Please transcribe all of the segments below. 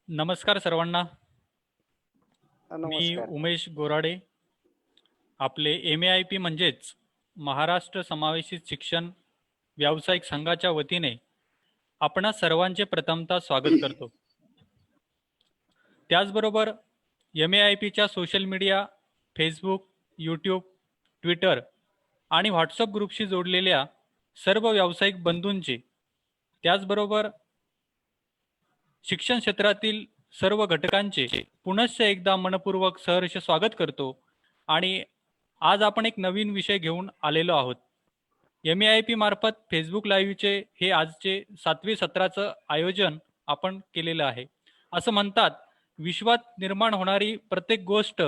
नमस्कार सर्वांना. मी नमस्कार. उमेश गोराडे. आपले MAIP म्हणजेच महाराष्ट्र समावेशित शिक्षण व्यावसायिक संघाच्या वतीने आपणा सर्वांचे प्रथमतः स्वागत करतो. त्याचबरोबर MAIPच्या social media, Facebook, YouTube, Twitter आणि व्हॉट्सअप ग्रुपशी जोडलेल्या सर्व व्यावसायिक बंधूंचे, त्याचबरोबर शिक्षण क्षेत्रातील सर्व घटकांचे पुनश्च एकदा मनपूर्वक सहर्ष स्वागत करतो. आणि आज आपण एक नवीन विषय घेऊन आलेलो आहोत. MAIP मार्फत फेसबुक लाईव्हचे हे आजचे 7वे सत्राचं आयोजन आपण केलेलं आहे. असं म्हणतात, विश्वात निर्माण होणारी प्रत्येक गोष्ट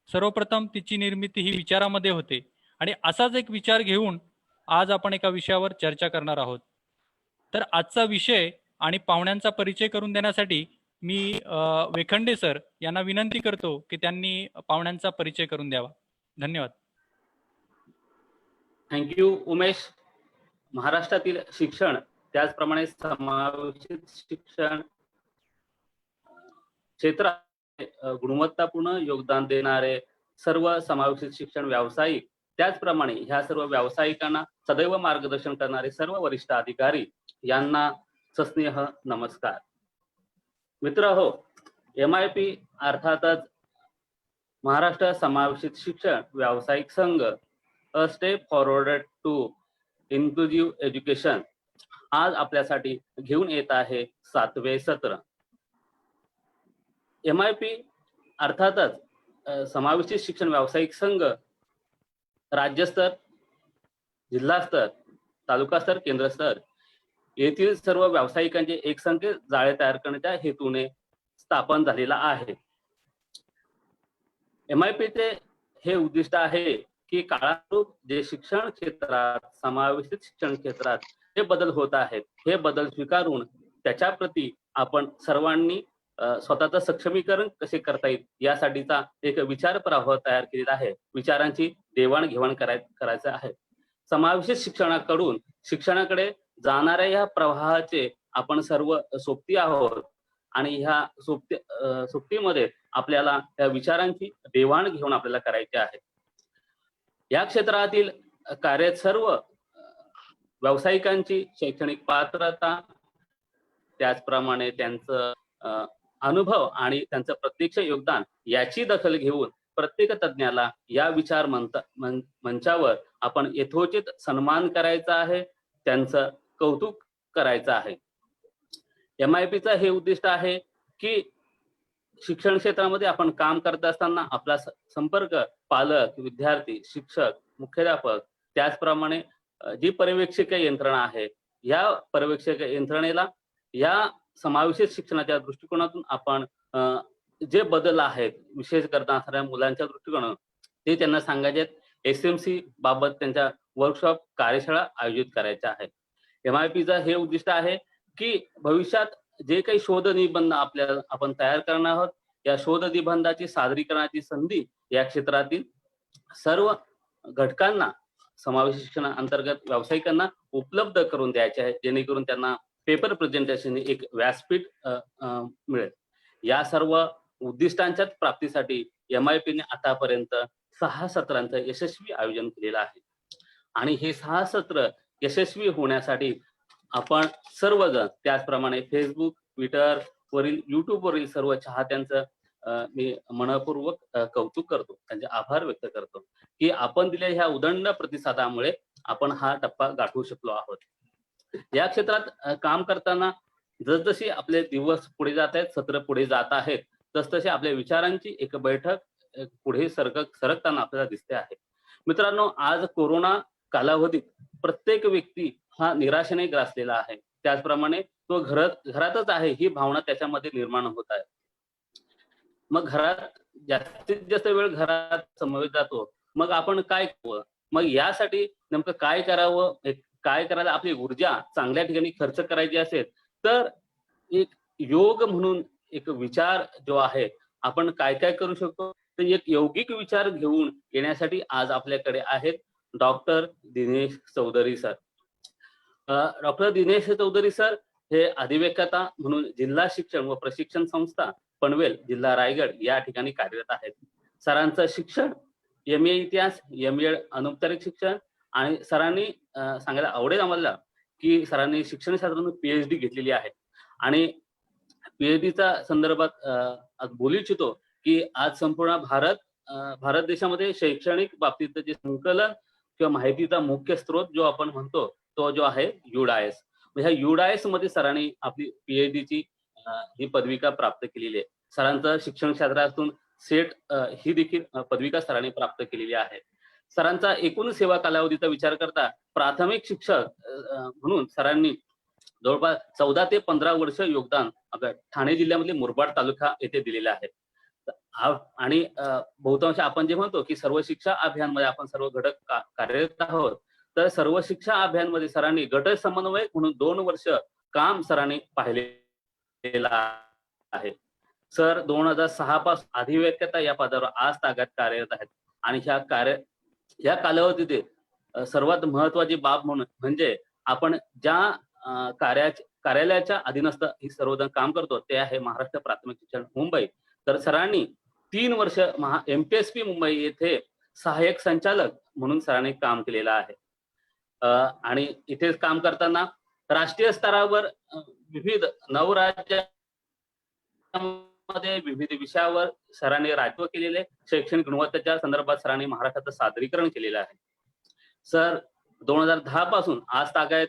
सर्वप्रथम तिची निर्मिती ही विचारामध्ये होते. आणि असाच एक विचार घेऊन आज आपण एका विषयावर चर्चा करणार आहोत. तर आजचा विषय आणि पाहुण्यांचा परिचय करून देण्यासाठी मी वेखंडे सर यांना विनंती करतो की त्यांनी पाहुण्यांचा परिचय करून द्यावा. धन्यवाद. थँक्यू उमेश. महाराष्ट्रातील शिक्षण, त्याचप्रमाणे समावेशित शिक्षण क्षेत्रात गुणवत्तापूर्ण योगदान देणारे सर्व समावेशित शिक्षण व्यावसायिक, त्याचप्रमाणे ह्या सर्व व्यावसायिकांना सदैव मार्गदर्शन करणारे सर्व वरिष्ठ अधिकारी यांना सस्नेह नमस्कार. मित्र हो, MAIP अर्थातच महाराष्ट्र समावेशित शिक्षण व्यावसायिक संघ, a step forward to inclusive education, आज आपल्यासाठी घेऊन येत आहे 7वे सत्र. MAIP अर्थातच समावेशित शिक्षण व्यावसायिक संघ राज्यस्तर, जिल्हास्तर, तालुकास्तर, केंद्रस्तर येथील सर्व व्यावसायिकांचे एकसंख्य जाळे तयार करण्याच्या हेतूने स्थापन झालेला आहे. MAIPचे हे उद्दिष्ट आहे की काळानुरूप जे शिक्षण क्षेत्रात, समावेशित शिक्षण क्षेत्रात जे बदल होत आहेत, हे बदल स्वीकारून त्याच्या प्रती आपण सर्वांनी स्वतःचं सक्षमीकरण कसे करता येईल यासाठीचा एक विचार प्रवाह तयार केलेला आहे. विचारांची देवाणघेवाण करायचं आहे. समावेशित शिक्षणाकडून शिक्षणाकडे जाणाऱ्या या प्रवाहाचे आपण सर्व सोबती आहोत आणि ह्या सोबतीमध्ये आपल्याला त्या विचारांची देवाणघेवाण आपल्याला करायची आहे. या क्षेत्रातील कार्यरत सर्व व्यावसायिकांची शैक्षणिक पात्रता, त्याचप्रमाणे त्यांचं अनुभव आणि त्यांचं प्रत्यक्ष योगदान याची दखल घेऊन प्रत्येक तज्ञाला या विचार मंचावर आपण यथोचित सन्मान करायचा आहे, त्यांचं कौतुक करायचं आहे. MAIPचं हे उद्दिष्ट आहे की शिक्षण क्षेत्रामध्ये आपण काम करत असताना आपला संपर्क पालक, विद्यार्थी, शिक्षक, मुख्याध्यापक, त्याचप्रमाणे जी पर्यवेक्षक यंत्रणा आहे, या पर्यवेक्षक यंत्रणेला या समावेशित शिक्षणाच्या दृष्टिकोनातून आपण जे बदल आहेत, विशेष करता असणाऱ्या मुलांच्या दृष्टिकोनातून ते त्यांना सांगायचे. SMC बाबत त्यांच्या वर्कशॉप, कार्यशाळा आयोजित करायच्या आहेत. MAIPचं हे उद्दिष्ट आहे की भविष्यात जे काही शोध निबंध आपण तयार करणार आहोत, या शोध निबंधाची सादरीकरणाची संधी या क्षेत्रातील सर्व घटकांना, समावेश शिक्षण अंतर्गत व्यावसायिकांना उपलब्ध करून द्यायचे आहे, जेणेकरून त्यांना पेपर प्रेझेंटेशन एक व्यासपीठ मिळेल. या सर्व उद्दिष्टांच्या प्राप्तीसाठी MAIPने आतापर्यंत 6 सत्रांचं यशस्वी आयोजन केलेलं आहे. आणि हे 6 सत्र यशस्वी होण्यासाठी आपण सर्वजण, त्याचप्रमाणे फेसबुक, ट्विटर वरील, युट्यूब वरील सर्व चाहत्यांचं मी मनपूर्वक कौतुक करतो, त्यांचे आभार व्यक्त करतो की आपण दिलेल्या ह्या उदंड प्रतिसादामुळे आपण हा टप्पा गाठवू शकलो आहोत. या क्षेत्रात काम करताना जसजशी आपले दिवस पुढे जात आहेत, सत्र पुढे जात आहेत, तसतसे आपल्या विचारांची एक बैठक पुढे सरकताना आपल्याला दिसते आहे. मित्रांनो, आज कोरोना कालावधीत प्रत्येक व्यक्ती हा निराशेने ग्रासलेला आहे. त्याचप्रमाणे तो घरातच आहे ही भावना त्याच्यामध्ये निर्माण होत आहे. मग घरात जास्तीत जास्त वेळ घरात समवेत जातो. मग आपण काय करावं? मग यासाठी नेमकं काय करावं? काय करायला आपली ऊर्जा चांगल्या ठिकाणी खर्च करायची असेल तर एक योग म्हणून एक विचार जो आहे, आपण काय काय करू शकतो, तर एक यौगिक विचार घेऊन येण्यासाठी आज आपल्याकडे आहेत doctor Dinesh Chaudhary sir. Doctor Dinesh Chaudhary sir हे अधिवेशकता म्हणून जिल्हा शिक्षण व प्रशिक्षण संस्था पनवेल, जिल्हा रायगड या ठिकाणी कार्यरत आहेत. सरांचं शिक्षण एम ए इतिहास, MA अनौपचारिक शिक्षण आणि सरांनी सांगायला आवडेल आम्हाला की सरांनी शिक्षणशास्त्रातून PhD घेतलेली आहे आणि PhDचा संदर्भात बोलू इच्छितो की आज संपूर्ण भारत देशामध्ये शैक्षणिक बाबतीत जे संकलन किंवा माहितीचा मुख्य स्रोत जो आपण म्हणतो तो जो आहे UDIS. ह्या UDIS मध्ये सरांनी आपली PhDची ही पदविका प्राप्त केलेली आहे. सरांचं शिक्षण क्षेत्रातून सेट ही देखील पदविका सरांनी प्राप्त केलेली आहे. सरांचा एकूण सेवा कालावधीचा विचार करता प्राथमिक शिक्षक म्हणून सरांनी जवळपास 14 ते 15 वर्ष योगदान आपल्या ठाणे जिल्ह्यामधले मुरबाड तालुका येथे दिलेले आहे. आणि बहुतांश आपण जे म्हणतो की सर्व शिक्षा अभियानमध्ये आपण सर्व घटक कार्यरत आहोत, तर सर्व शिक्षा अभियानमध्ये सरांनी गट समन्वयक म्हणून 2 वर्ष काम सरांनी पाहिलेलं आहे. सर 2006 पासून अधिवेशकता या पदावर आज तागायत कार्यरत आहेत आणि ह्या कालावधीत सर्वात महत्वाची बाब म्हणजे आपण ज्या कार्यालयाच्या अधीनस्थ ही सर्वजण काम करतो ते आहे महाराष्ट्र प्राथमिक शिक्षण मुंबई. तर सरांनी 3 वर्ष MPSP मुंबई येथे सहाय्यक संचालक म्हणून सरांनी काम केलेलं आहे. आणि इथे काम करताना राष्ट्रीय स्तरावर विविध 9 राज्यांमध्ये विविध विषयावर सरांनी राजत्व केलेले, शैक्षणिक गुणवत्तेच्या संदर्भात सरांनी महाराष्ट्राचं सादरीकरण केलेलं आहे. सर 2010 पासून आज तागायत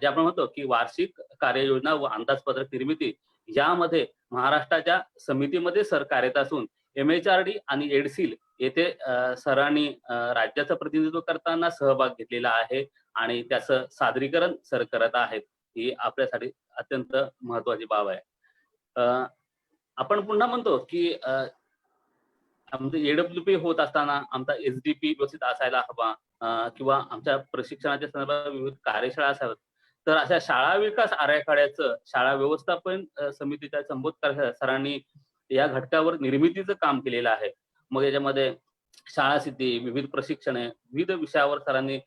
जे आपण म्हणतो की वार्षिक कार्ययोजना व अंदाजपत्रक निर्मिती यामध्ये महाराष्ट्राच्या समितीमध्ये सर कार्यरत असून MHRD आणि एडसील येथे सरांनी राज्याचं प्रतिनिधित्व करताना सहभाग घेतलेला आहे आणि त्याचं सादरीकरण सर करत आहेत. ही आपल्यासाठी अत्यंत महत्वाची बाब आहे. आपण पुन्हा म्हणतो की आमचं AWP होत असताना आमचा SDP व्यवस्थित असायला हवा किंवा आमच्या प्रशिक्षणाच्या संदर्भात विविध कार्यशाळा असाव्यात. तर अशा शाळा विकास आराखड्याचं शाळा व्यवस्थापन समितीच्या संबोधकर सरांनी या घटकावर निर्मितीचं काम केलेलं आहे. मग याच्यामध्ये शाळा सिद्धी, विविध प्रशिक्षणे, विविध विषयावर सरांनी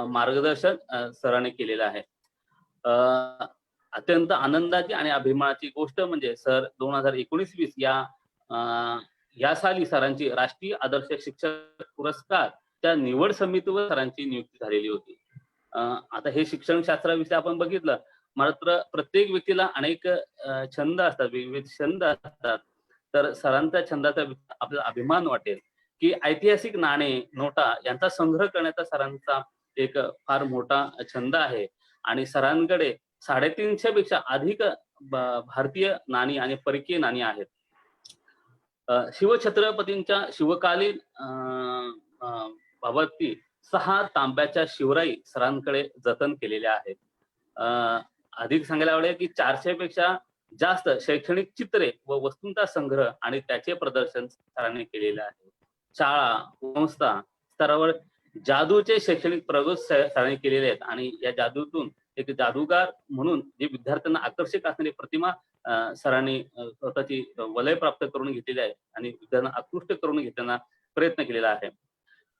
मार्गदर्शन सरांनी केलेलं आहे. अत्यंत आनंदाची आणि अभिमानाची गोष्ट म्हणजे सर 2019-20 या साली सरांची राष्ट्रीय आदर्श शिक्षक पुरस्कारच्या निवड समितीवर सरांची नियुक्ती झालेली होती. आता हे शिक्षण शास्त्राविषयी आपण बघितलं, मात्र प्रत्येक व्यक्तीला अनेक छंद असतात, विविध छंद असतात. तर सरांच्या छंदाचा आपल्याला अभिमान वाटेल की ऐतिहासिक नाणे, नोटा यांचा संग्रह करण्याचा सरांचा एक फार मोठा छंद आहे आणि सरांकडे 350 पेक्षा अधिक भारतीय नाणी आणि परकीय नाणी आहेत. शिवछत्रपतींच्या शिवकालीन बाबतीत 6 तांब्याच्या शिवराई सरांकडे जतन केलेल्या आहेत. अधिक सांगायला आवडेल की 400 पेक्षा जास्त शैक्षणिक चित्रे व वस्तूंचा संग्रह आणि त्याचे प्रदर्शन सरांनी केलेले आहे. शाळा, संस्था स्तरावर जादूचे शैक्षणिक प्रयोग सरांनी केलेले आहेत आणि या जादूतून एक जादूगार म्हणून जे विद्यार्थ्यांना आकर्षक असणारी प्रतिमा सरांनी स्वतःची वलय प्राप्त करून घेतलेली आहे आणि विद्यार्थ्यांना आकृष्ट करून घेताना प्रयत्न केलेला आहे.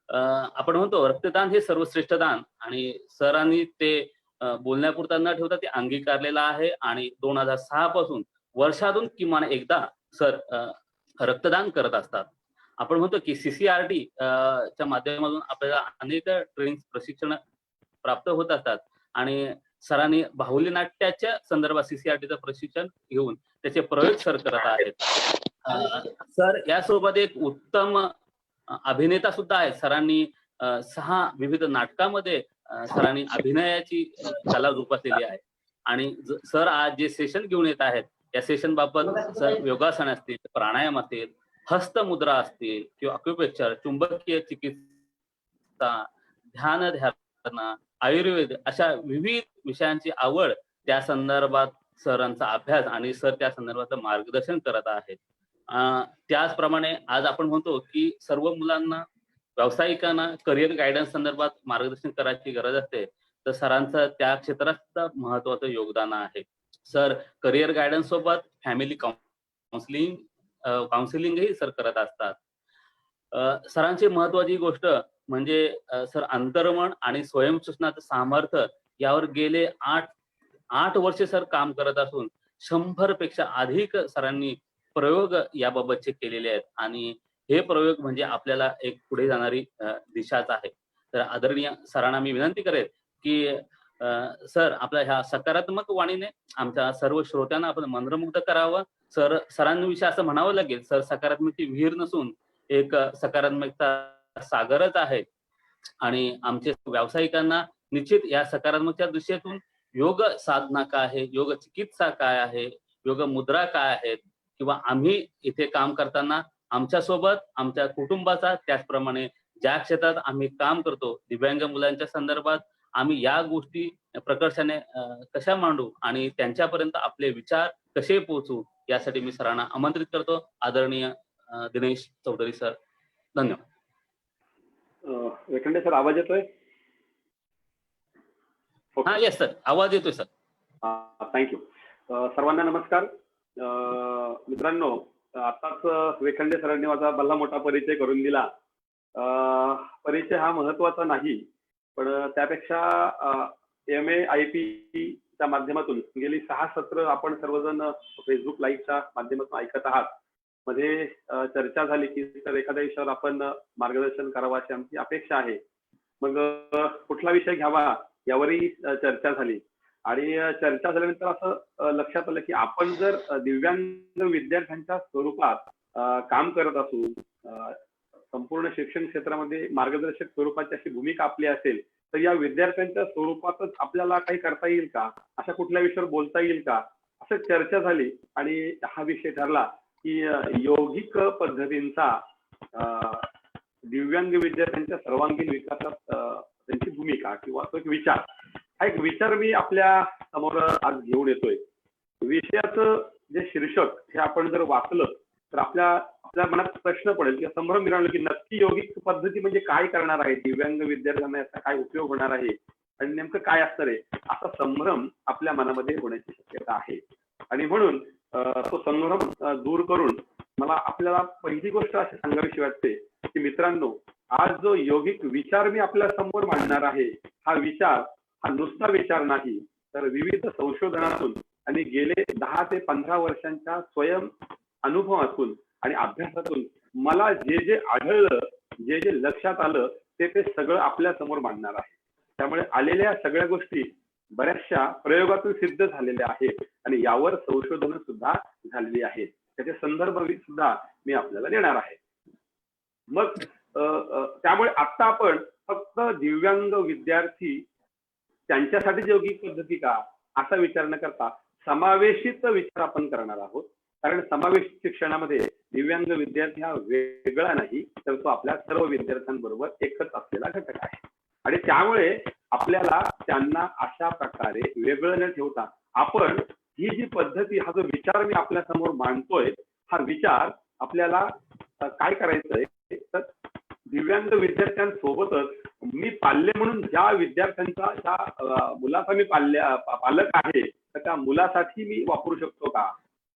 आपण म्हणतो रक्तदान हे सर्वश्रेष्ठ दान आणि सरांनी ते बोलण्यापुरता न ठेवता ते अंगीकारलेलं आहे आणि 2006 पासून वर्षातून किमान एकदा सर रक्तदान करत असतात. आपण म्हणतो की CCRT च्या माध्यमातून आपल्याला अनेक ट्रेनिंग प्रशिक्षण प्राप्त होत असतात आणि सरांनी बाहुली नाट्याच्या संदर्भात CCRTचं प्रशिक्षण घेऊन त्याचे प्रयोग सर करत आहेत. सर यासोबत एक उत्तम अभिनेता सुद्धा आहेत. सरांनी 6 विविध नाटकामध्ये सरांनी अभिनयाची कला जोपासलेली आहे आणि सर आज जे सेशन घेऊन येत आहेत या सेशन बाबत सर योगासन असतील, प्राणायाम असतील, हस्तमुद्रा असतील किंवा अक्युपेक्चर, चुंबकीय चिकित्सा, ध्यान धारणा, आयुर्वेद अशा विविध विषयांची आवड त्या संदर्भात सरांचा अभ्यास आणि सर त्या संदर्भात मार्गदर्शन करत आहेत. त्याचप्रमाणे आज आपण म्हणतो की सर्व मुलांना, व्यावसायिकांना करिअर गायडन्स संदर्भात मार्गदर्शन करायची गरज असते, तर सरांचं त्या क्षेत्रात महत्वाचं योगदान आहे. सर करिअर गायडन्स सोबत फॅमिली काउन्सिलिंगही सर करत असतात. सरांची महत्वाची गोष्ट म्हणजे सर अंतर्मन आणि स्वयंसूचनाचं सामर्थ्य यावर गेले 8 8 वर्ष सर काम करत असून 100 पेक्षा अधिक सरांनी प्रयोग याबाबतचे केलेले आहेत आणि हे प्रयोग म्हणजे आपल्याला एक पुढे जाणारी दिशाच आहे. तर आदरणीय सरांना मी विनंती करेन, की सर आपल्या ह्या सकारात्मक वाणीने आमच्या सर्व श्रोत्यांना आपण मंत्रमुग्ध करावं. सरांविषयी असं म्हणावं लागेल, सर सकारात्मकची विहीर नसून एक सकारात्मकता सागरच आहे आणि आमचे व्यावसायिकांना निश्चित या सकारात्मकच्या दिशेतून योग साधना काय आहे, योग चिकित्सा काय आहे, योग मुद्रा काय आहेत किंवा आम्ही इथे काम करताना आमच्यासोबत आमच्या कुटुंबाचा त्याचप्रमाणे ज्या क्षेत्रात आम्ही काम करतो दिव्यांग मुलांच्या संदर्भात आम्ही या गोष्टी प्रकर्षाने कशा मांडू आणि त्यांच्यापर्यंत आपले विचार कसे पोहोचू यासाठी मी सरांना आमंत्रित करतो. आदरणीय दिनेश चौधरी सर, धन्यवाद. वेखंडे सर, आवाज येतोय? हा येस सर, आवाज येतोय सर. थँक्यू. सर्वांना नमस्कार. मित्रांनो, आताच वेखंडे सरांनी माझा भला मोठा परिचय करून दिला. परिचय हा महत्वाचा नाही, पण त्यापेक्षा MAIP च्या माध्यमातून गेली 6 सत्र आपण सर्वजण फेसबुक लाईव्हच्या माध्यमातून ऐकत आहात. मध्ये चर्चा झाली की सर एखाद्या विषयावर आपण मार्गदर्शन करावं अशी आमची अपेक्षा आहे. मग कुठला विषय घ्यावा यावरही चर्चा झाली आणि चर्चा झाल्यानंतर असं लक्षात आलं की आपण जर दिव्यांग विद्यार्थ्यांच्या स्वरूपात काम करत असू, संपूर्ण शिक्षण क्षेत्रामध्ये मार्गदर्शक स्वरूपाची अशी भूमिका आपली असेल, तर या विद्यार्थ्यांच्या स्वरूपातच आपल्याला काही करता येईल का, अशा कुठल्या विषयावर बोलता येईल का, असं चर्चा झाली आणि हा विषय ठरला की योगिक पद्धतींचा दिव्यांग विद्यार्थ्यांच्या सर्वांगीण विकासात त्यांची भूमिका किंवा तो एक विचार, हा एक विचार मी आपल्या समोर आज घेऊन येतोय. विषयाचं जे शीर्षक हे आपण जर वाचलं तर आपल्या मनात प्रश्न पडेल किंवा संभ्रम निर्माण की नक्की योगिक पद्धती म्हणजे काय करणार आहे, दिव्यांग विद्यार्थ्यांना याचा काय उपयोग होणार आहे आणि नेमकं काय असणार आहे, असा संभ्रम आपल्या मनामध्ये होण्याची शक्यता आहे. आणि म्हणून तो संभ्रम दूर करून मला आपल्याला पहिली गोष्ट अशी सांगावीशी वाटते की मित्रांनो, आज जो योगिक विचार मी आपल्या समोर मांडणार आहे, हा विचार हा नुसता विचार नाही, तर विविध संशोधनातून आणि गेले 10 ते 15 वर्षांच्या स्वयं अनुभवातून आणि अभ्यासातून मला जे जे आढळलं, जे जे लक्षात आलं, ते सगळं आपल्या समोर मांडणार आहे. त्यामुळे आलेल्या सगळ्या गोष्टी बऱ्याचशा प्रयोगातून सिद्ध झालेल्या आहेत आणि यावर संशोधन सुद्धा झालेली आहेत. त्याचे संदर्भ सुद्धा मी आपल्याला देणार आहे. मग त्यामुळे आता आपण फक्त दिव्यांग विद्यार्थी त्यांच्यासाठी योगिक पद्धती का असा विचार न करता समावेशित विचार आपण करणार आहोत. कारण समावेशित शिक्षणामध्ये दिव्यांग विद्यार्थी हा वेगळा नाही, तर तो आपल्या सर्व विद्यार्थ्यांबरोबर एकच असलेला घटक आहे. आणि त्यामुळे आपल्याला त्यांना अशा प्रकारे वेगळं न ठेवता आपण ही जी पद्धती, हा जो विचार मी आपल्या समोर मांडतोय, हा विचार आपल्याला काय करायचंय तर दिव्यांग विद्यार्थ्यांसोबतच मी पाल्य म्हणून ज्या विद्यार्थ्यांचा ज्या मुलाचा मी पालक आहे, तर त्या मुलासाठी मी वापरू शकतो का,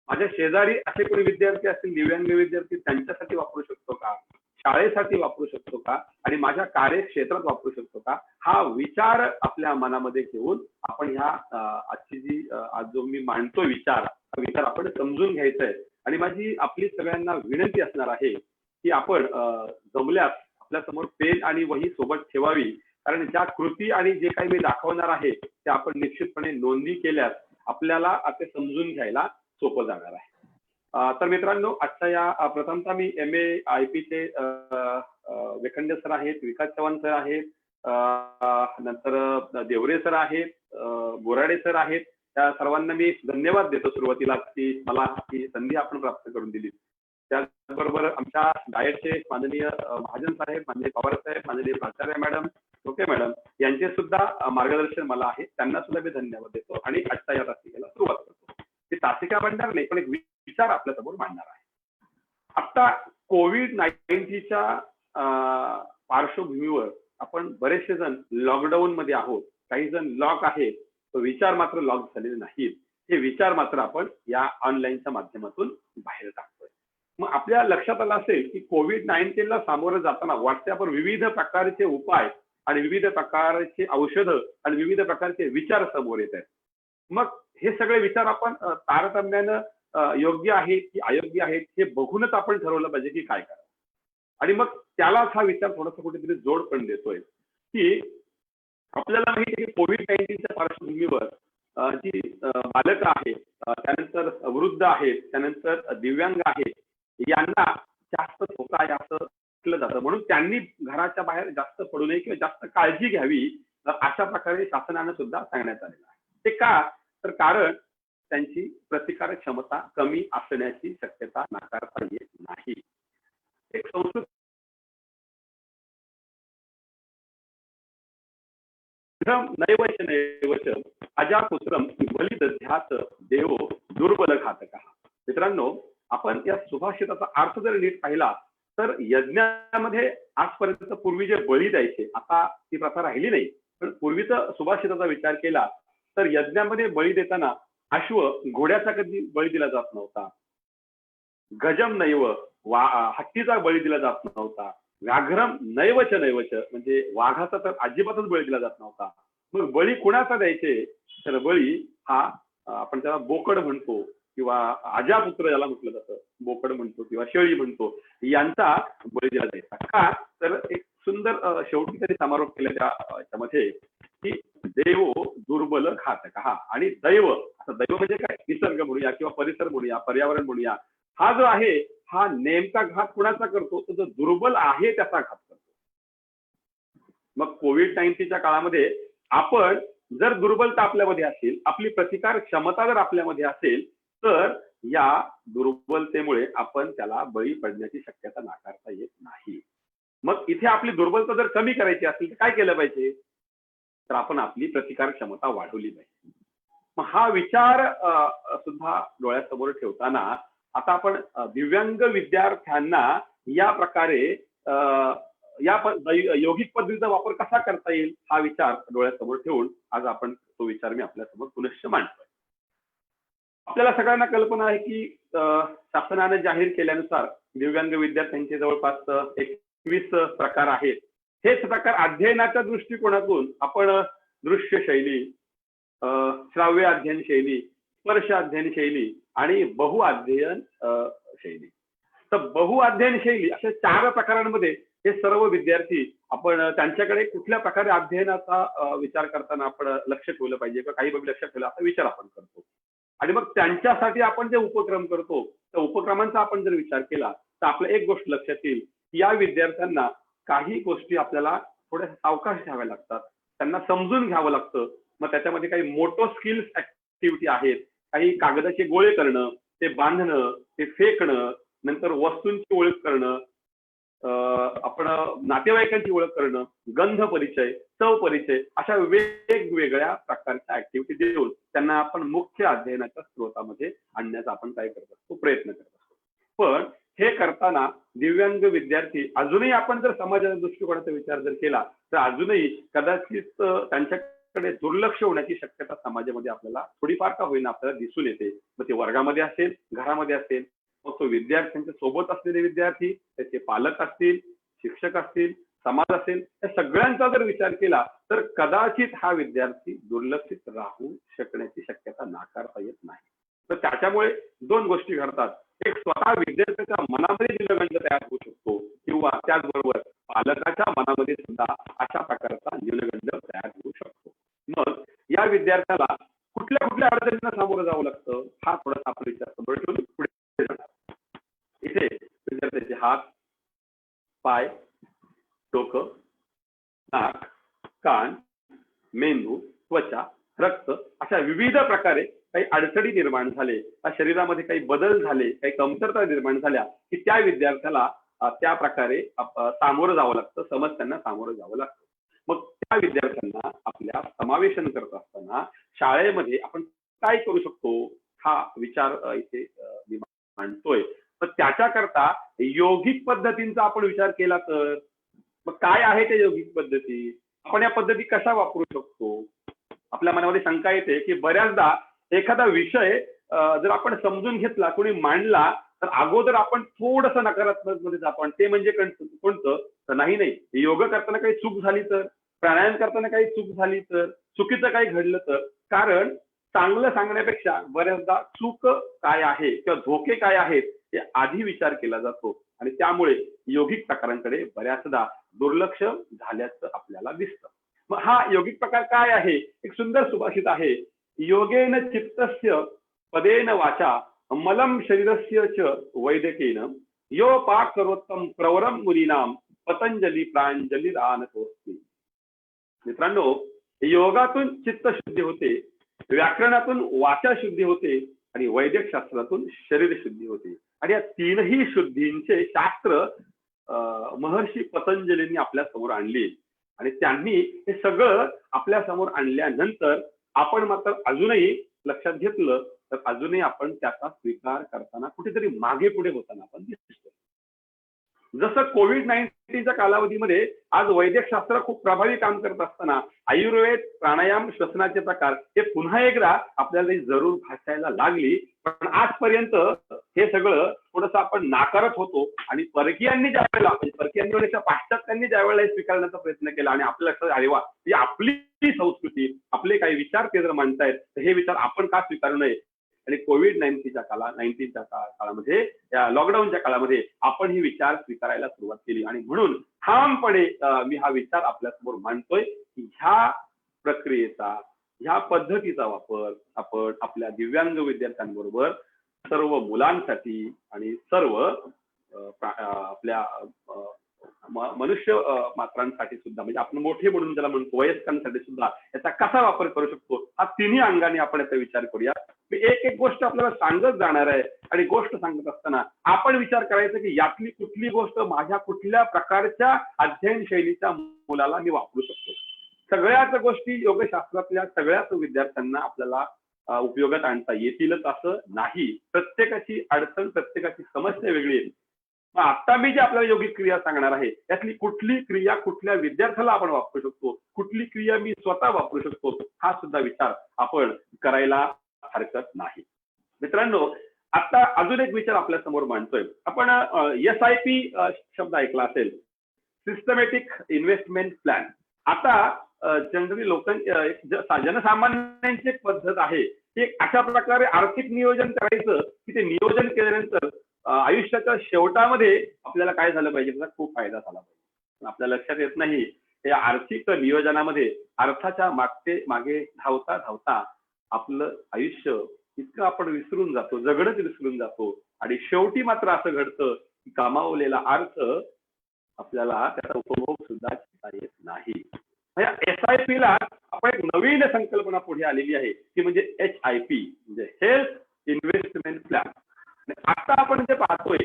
माझ्या शेजारी असे कोणी विद्यार्थी असतील दिव्यांग विद्यार्थी, त्यांच्यासाठी वापरू शकतो का, शाळेसाठी वापरू शकतो का आणि माझ्या कार्यक्षेत्रात वापरू शकतो का, हा विचार आपल्या मनामध्ये घेऊन आपण ह्या आजची जी आज जो मी मांडतो विचार, हा विचार आपण समजून घ्यायचा आहे. आणि माझी आपली सगळ्यांना विनंती असणार आहे की आपण जमल्यास आपल्या समोर पेन आणि वही सोबत ठेवावी, कारण ज्या कृती आणि जे काही मी दाखवणार आहे ते आपण निश्चितपणे नोंदी केल्यास आपल्याला ते समजून घ्यायला सोपं जाणार आहे. तर मित्रांनो, आजच्या या प्रथमतः मी MAIP चे वेखंडे सर आहेत, विकास चव्हाण सर आहेत, नंतर देवरे सर आहेत, बोराडे सर आहेत, त्या सर्वांना मी धन्यवाद देतो सुरुवातीला की मला ही संधी आपण प्राप्त करून दिली. त्याचबरोबर आमच्या डायटचे माननीय महाजन साहेब, माननीय पवार साहेब, माननीय प्राचार्य मॅडम, ओके मॅडम, यांचे सुद्धा मार्गदर्शन मला आहे, त्यांना सुद्धा मी धन्यवाद देतो आणि आजच्या या तासिकेला सुरुवात करतो. ती तासिका मांडणार नाही, पण एक विचार आपल्या समोर मांडणार आहे. आता COVID-19च्या पार्श्वभूमीवर आपण बरेचसे जण लॉकडाऊन मध्ये आहोत, काही जण लॉक आहेत, तो विचार मात्र लॉक झालेले नाहीत. हे विचार मात्र आपण या ऑनलाईनच्या माध्यमातून बाहेर टाकतोय. मग आपल्या लक्षात आलं असेल की COVID-19ला सामोरं जाताना व्हॉट्सअपवर विविध प्रकारचे उपाय आणि विविध प्रकारचे औषधं आणि विविध प्रकारचे विचार समोर येत आहेत. मग हे सगळे विचार आपण तारतम्यानं योग्य आहेत की अयोग्य आहेत हे बघूनच आपण ठरवलं पाहिजे की काय करावं. आणि मग त्यालाच हा विचार थोडासा कुठेतरी जोड पण देतोय की आपल्याला माहिती आहे की कोविड-19च्या पार्श्वभूमीवर जी बालकं आहेत, त्यानंतर वृद्ध आहेत, त्यानंतर दिव्यांग आहेत, यांना जास्त धोका आहे असं म्हटलं जातं. म्हणून त्यांनी घराच्या बाहेर जास्त पडू नये किंवा जास्त काळजी घ्यावी, अशा प्रकारे शासनानं सुद्धा सांगण्यात आलेलं आहे. ते का? तर कारण त्यांची प्रतिकारक क्षमता कमी असण्याची शक्यता नाकारता येत नाही. एक संस्कृत नैवच नैवच अजापुत्रम बलिदध्यात देव दुर्बल घातक. मित्रांनो, आपण या सुभाषिताचा अर्थ जर नीट पाहिला तर यज्ञामध्ये आजपर्यंत पूर्वी जे बळी द्यायचे, आता ती प्रथा राहिली नाही, पण पूर्वीचा सुभाषिताचा विचार केला तर यज्ञामध्ये बळी देताना अश्व घोड्याचा कधी बळी दिला जात नव्हता, गजम नैव हत्तीचा बळी दिला जात नव्हता, व्याघ्रम नैवच नैवच म्हणजे वाघाचा तर अजिबातच बळी दिला जात नव्हता. मग बळी कुणाचा द्यायचे? तर बळी हा आपण त्याला बोकड म्हणतो किंवा अजापुत्र ज्याला म्हटलं जातं, बोकड म्हणतो किंवा शेळी म्हणतो, यांचा बळी दिला जायचा. का? तर एक सुंदर शेवटी त्यांनी समारोप केला त्याच्यामध्ये की देव दुर्बल घातक. आणि दैव, आता दैव म्हणजे काय? निसर्ग म्हणूया किंवा परिसर म्हणूया, पर्यावरण म्हणूया, हा जो आहे हा नेमका घात कुणाचा करतो? तो जो दुर्बल आहे त्याचा घात करतो. मग कोविड-19च्या काळामध्ये आपण जर दुर्बलता आपल्यामध्ये असेल, आपली प्रतिकार क्षमता जर आपल्यामध्ये असेल, तर या दुर्बलतेमुळे आपण त्याला बळी पडण्याची शक्यता नाकारता येत नाही. मग इथे आपली दुर्बलता जर कमी करायची असेल तर काय केलं पाहिजे? तर आपण आपली प्रतिकार क्षमता वाढवली पाहिजे. मग हा विचार सुद्धा डोळ्यासमोर ठेवताना आता आपण दिव्यांग विद्यार्थ्यांना या प्रकारे या यौगिक पद्धतीचा वापर कसा करता येईल हा विचार डोळ्यासमोर ठेवून आज आपण तो विचार मी आपल्यासमोर पुनश्च मांडतोय. आपल्याला सगळ्यांना कल्पना आहे की शासनाने जाहीर केल्यानुसार दिव्यांग विद्यार्थ्यांचे जवळपास 21 प्रकार आहेत. हेच प्रकार अध्ययनाच्या दृष्टिकोनातून आपण दृश्य शैली, श्राव्य अध्ययन शैली, स्पर्श अध्ययन शैली आणि बहुअध्ययन शैली, तर बहुअध्ययन शैली अशा 4 प्रकारांमध्ये हे सर्व विद्यार्थी आपण त्यांच्याकडे कुठल्या प्रकारे अध्ययनाचा विचार करताना आपण लक्ष ठेवलं पाहिजे किंवा काही बाबी लक्षात ठेवलं असा विचार आपण करतो. आणि मग त्यांच्यासाठी आपण जे उपक्रम करतो त्या उपक्रमांचा आपण जर विचार केला तर आपलं एक गोष्ट लक्षात येईल की या विद्यार्थ्यांना काही गोष्टी आपल्याला थोड्या सावकाश घ्याव्या लागतात, त्यांना समजून घ्यावं लागतं. मग त्याच्यामध्ये काही मोटो स्किल्स ऍक्टिव्हिटी आहेत, काही कागदाचे गोळे करणं, ते बांधणं, ते फेकणं, नंतर वस्तूंची ओळख करणं, आपण नातेवाईकांची ओळख करणं, गंध परिचय, चव परिचय, अशा वेगवेगळ्या प्रकारच्या ऍक्टिव्हिटी देऊन त्यांना आपण मुख्य अध्ययनाच्या स्रोतामध्ये आणण्याचा आपण काय करत असतो? प्रयत्न करत असतो. पण हे करताना दिव्यांग विद्यार्थी अजूनही आपण जर समाजाच्या दृष्टिकोनाचा विचार जर केला तर अजूनही कदाचित त्यांच्याकडे दुर्लक्ष होण्याची शक्यता समाजामध्ये आपल्याला थोडीफार का होईना आपल्याला दिसून येते. मग ते वर्गामध्ये असेल, घरामध्ये असेल, मग तो विद्यार्थ्यांच्या सोबत असलेले विद्यार्थी, त्याचे पालक असतील, शिक्षक असतील, समाज असेल, या सगळ्यांचा जर विचार केला तर कदाचित हा विद्यार्थी दुर्लक्षित राहू शकण्याची शक्यता नाकारता येत नाही. तर त्याच्यामुळे 2 गोष्टी घडतात. एक स्वतः विद्यार्थ्याच्या मनामध्ये न्यूनगंड तयार होऊ शकतो किंवा त्याचबरोबर पालकाच्या मनामध्ये सुद्धा अशा प्रकारचा न्यूनगंड तयार होऊ शकतो. मग या विद्यार्थ्याला कुठल्या कुठल्या अडचणींना सामोरं जावं लागतं हा थोडासा आपण विचार समोर ठेवून पुढे जाणार. इथे विद्यार्थ्याचे हात, पाय, डोकं, नाक, कान, मेंदू, त्वचा, रक्त अशा विविध प्रकारे काही अडचणी निर्माण झाले, शरीरामध्ये काही बदल झाले, काही कमतरता निर्माण झाल्या की त्या विद्यार्थ्याला त्या प्रकारे सामोरं जावं लागतं, समस्यांना सामोरं जावं लागतं. मग त्या विद्यार्थ्यांना आपल्या समावेशन करत असताना शाळेमध्ये आपण काय करू शकतो हा विचार इथे मी मांडतोय. तर त्याच्याकरता यौगिक पद्धतींचा आपण विचार केला तर मग काय आहे त्या यौगिक पद्धती? आपण या पद्धती कशा वापरू शकतो? आपल्या मनामध्ये शंका येते की बऱ्याचदा एखादा विषय जर आपण समजून घेतला, कोणी मांडला, तर अगोदर आपण थोडस नकारात्मक मध्ये आपण ते म्हणजे कोणतं? तर नाही योग करताना काही चूक झाली तर, प्राणायाम करताना काही चूक झाली तर, चुकीचं काही घडलं तर. कारण चांगलं सांगण्यापेक्षा बऱ्याचदा चूक काय आहे किंवा धोके काय आहेत हे आधी विचार केला जातो आणि त्यामुळे योगिक प्रकारांकडे बऱ्याचदा दुर्लक्ष झाल्याचं आपल्याला दिसतं. मग हा योगिक प्रकार काय आहे? एक सुंदर सुभाषित आहे, योगेन चित्तस्य पदेन वाचा मलम शरीरस्य च वैद्यकेन यो पाक करोत्तम प्रवरम मुनीनाम पतंजली प्रांजली रानतोस्मी. मित्रांनो, योगातून चित्त शुद्धी होते, व्याकरणातून वाचा शुद्धी होते आणि वैदिक शास्त्रातून शरीर शुद्धी होते. आणि या तीनही शुद्धींचे शास्त्र महर्षी पतंजलींनी आपल्या समोर आणली आणि त्यांनी हे सगळं आपल्या समोर आणल्यानंतर आपण मात्र अजूनही लक्षात घेतलं तर अजूनही आपण त्याचा स्वीकार करताना कुठेतरी मागे पुढे होताना आपण दिसतो. जसं कोविड-19च्या कालावधीमध्ये आज वैद्यकशास्त्र खूप प्रभावी काम करत असताना आयुर्वेद, प्राणायाम, श्वसनाचे प्रकार हे पुन्हा एकदा आपल्याला जरूर भासायला लागली. पण आजपर्यंत हे सगळं थोडंसं आपण नाकारत होतो आणि परकीयांनी ज्या वेळेला परकीयांनी पाश्चात्यांनी ज्या वेळेला हे स्वीकारण्याचा प्रयत्न केला आणि आपल्या लक्षात आले वा ही आपली संस्कृती, आपले काही विचार केंद्र मांडतायत, तर हे विचार आपण का स्वीकारू नये. आणि कोविड-19च्या काळामध्ये, या लॉकडाऊनच्या काळामध्ये आपण ही विचार स्वीकारायला सुरुवात केली आणि म्हणून ठामपणे मी हा विचार आपल्यासमोर मांडतोय की ह्या प्रक्रियेचा, ह्या पद्धतीचा वापर आपण आपल्या दिव्यांग विद्यार्थ्यांबरोबर सर्व मुलांसाठी आणि सर्व आपल्या मनुष्य मात्रांसाठी सुद्धा, म्हणजे आपण मोठे म्हणून ज्याला म्हणतो वयस्कांसाठी सुद्धा याचा कसा वापर करू शकतो, हा तिन्ही अंगाने आपण याचा विचार करूया. एक एक गोष्ट आपल्याला सांगत जाणार आहे आणि गोष्ट सांगत असताना आपण विचार करायचा की यातली कुठली गोष्ट माझ्या कुठल्या प्रकारच्या अध्ययन शैलीच्या मुलाला मी वापरू शकतो. सगळ्याच गोष्टी योगशास्त्रातल्या सगळ्याच विद्यार्थ्यांना आपल्याला उपयोगात आणता येतीलच असं नाही. प्रत्येकाची अडचण, प्रत्येकाची समस्या वेगळी आहे. आता मी जे आपल्याला योगिक क्रिया सांगणार आहे त्यातली कुठली क्रिया कुठल्या विद्यार्थ्याला आपण वापरू शकतो, कुठली क्रिया मी स्वतः वापरू शकतो, हा सुद्धा विचार आपण करायला हरकत नाही. मित्रांनो, आता अजून एक विचार आपल्या समोर मांडतोय आपण. SIP शब्द ऐकला असेल, सिस्टमॅटिक इन्व्हेस्टमेंट प्लॅन. आता जनरली जनसामान्यांची एक पद्धत आहे की अशा प्रकारे आर्थिक नियोजन करायचं की ते नियोजन केल्यानंतर आयुष्याच्या शेवटामध्ये आपल्याला काय झालं पाहिजे, त्याचा खूप फायदा झाला पाहिजे. आपल्या लक्षात येत नाही या आर्थिक नियोजनामध्ये अर्थाच्या मागे धावता धावता आपलं आयुष्य इतकं आपण विसरून जातो, जगणंच विसरून जातो आणि शेवटी मात्र असं घडतं की कमावलेला अर्थ आपल्याला त्याचा उपभोग सुद्धा घेता येत नाही. SIP ला आपण एक नवीन संकल्पना पुढे आलेली आहे ती म्हणजे HIP, म्हणजे हेल्थ इन्व्हेस्टमेंट प्लॅन. आता आपण जे पाहतोय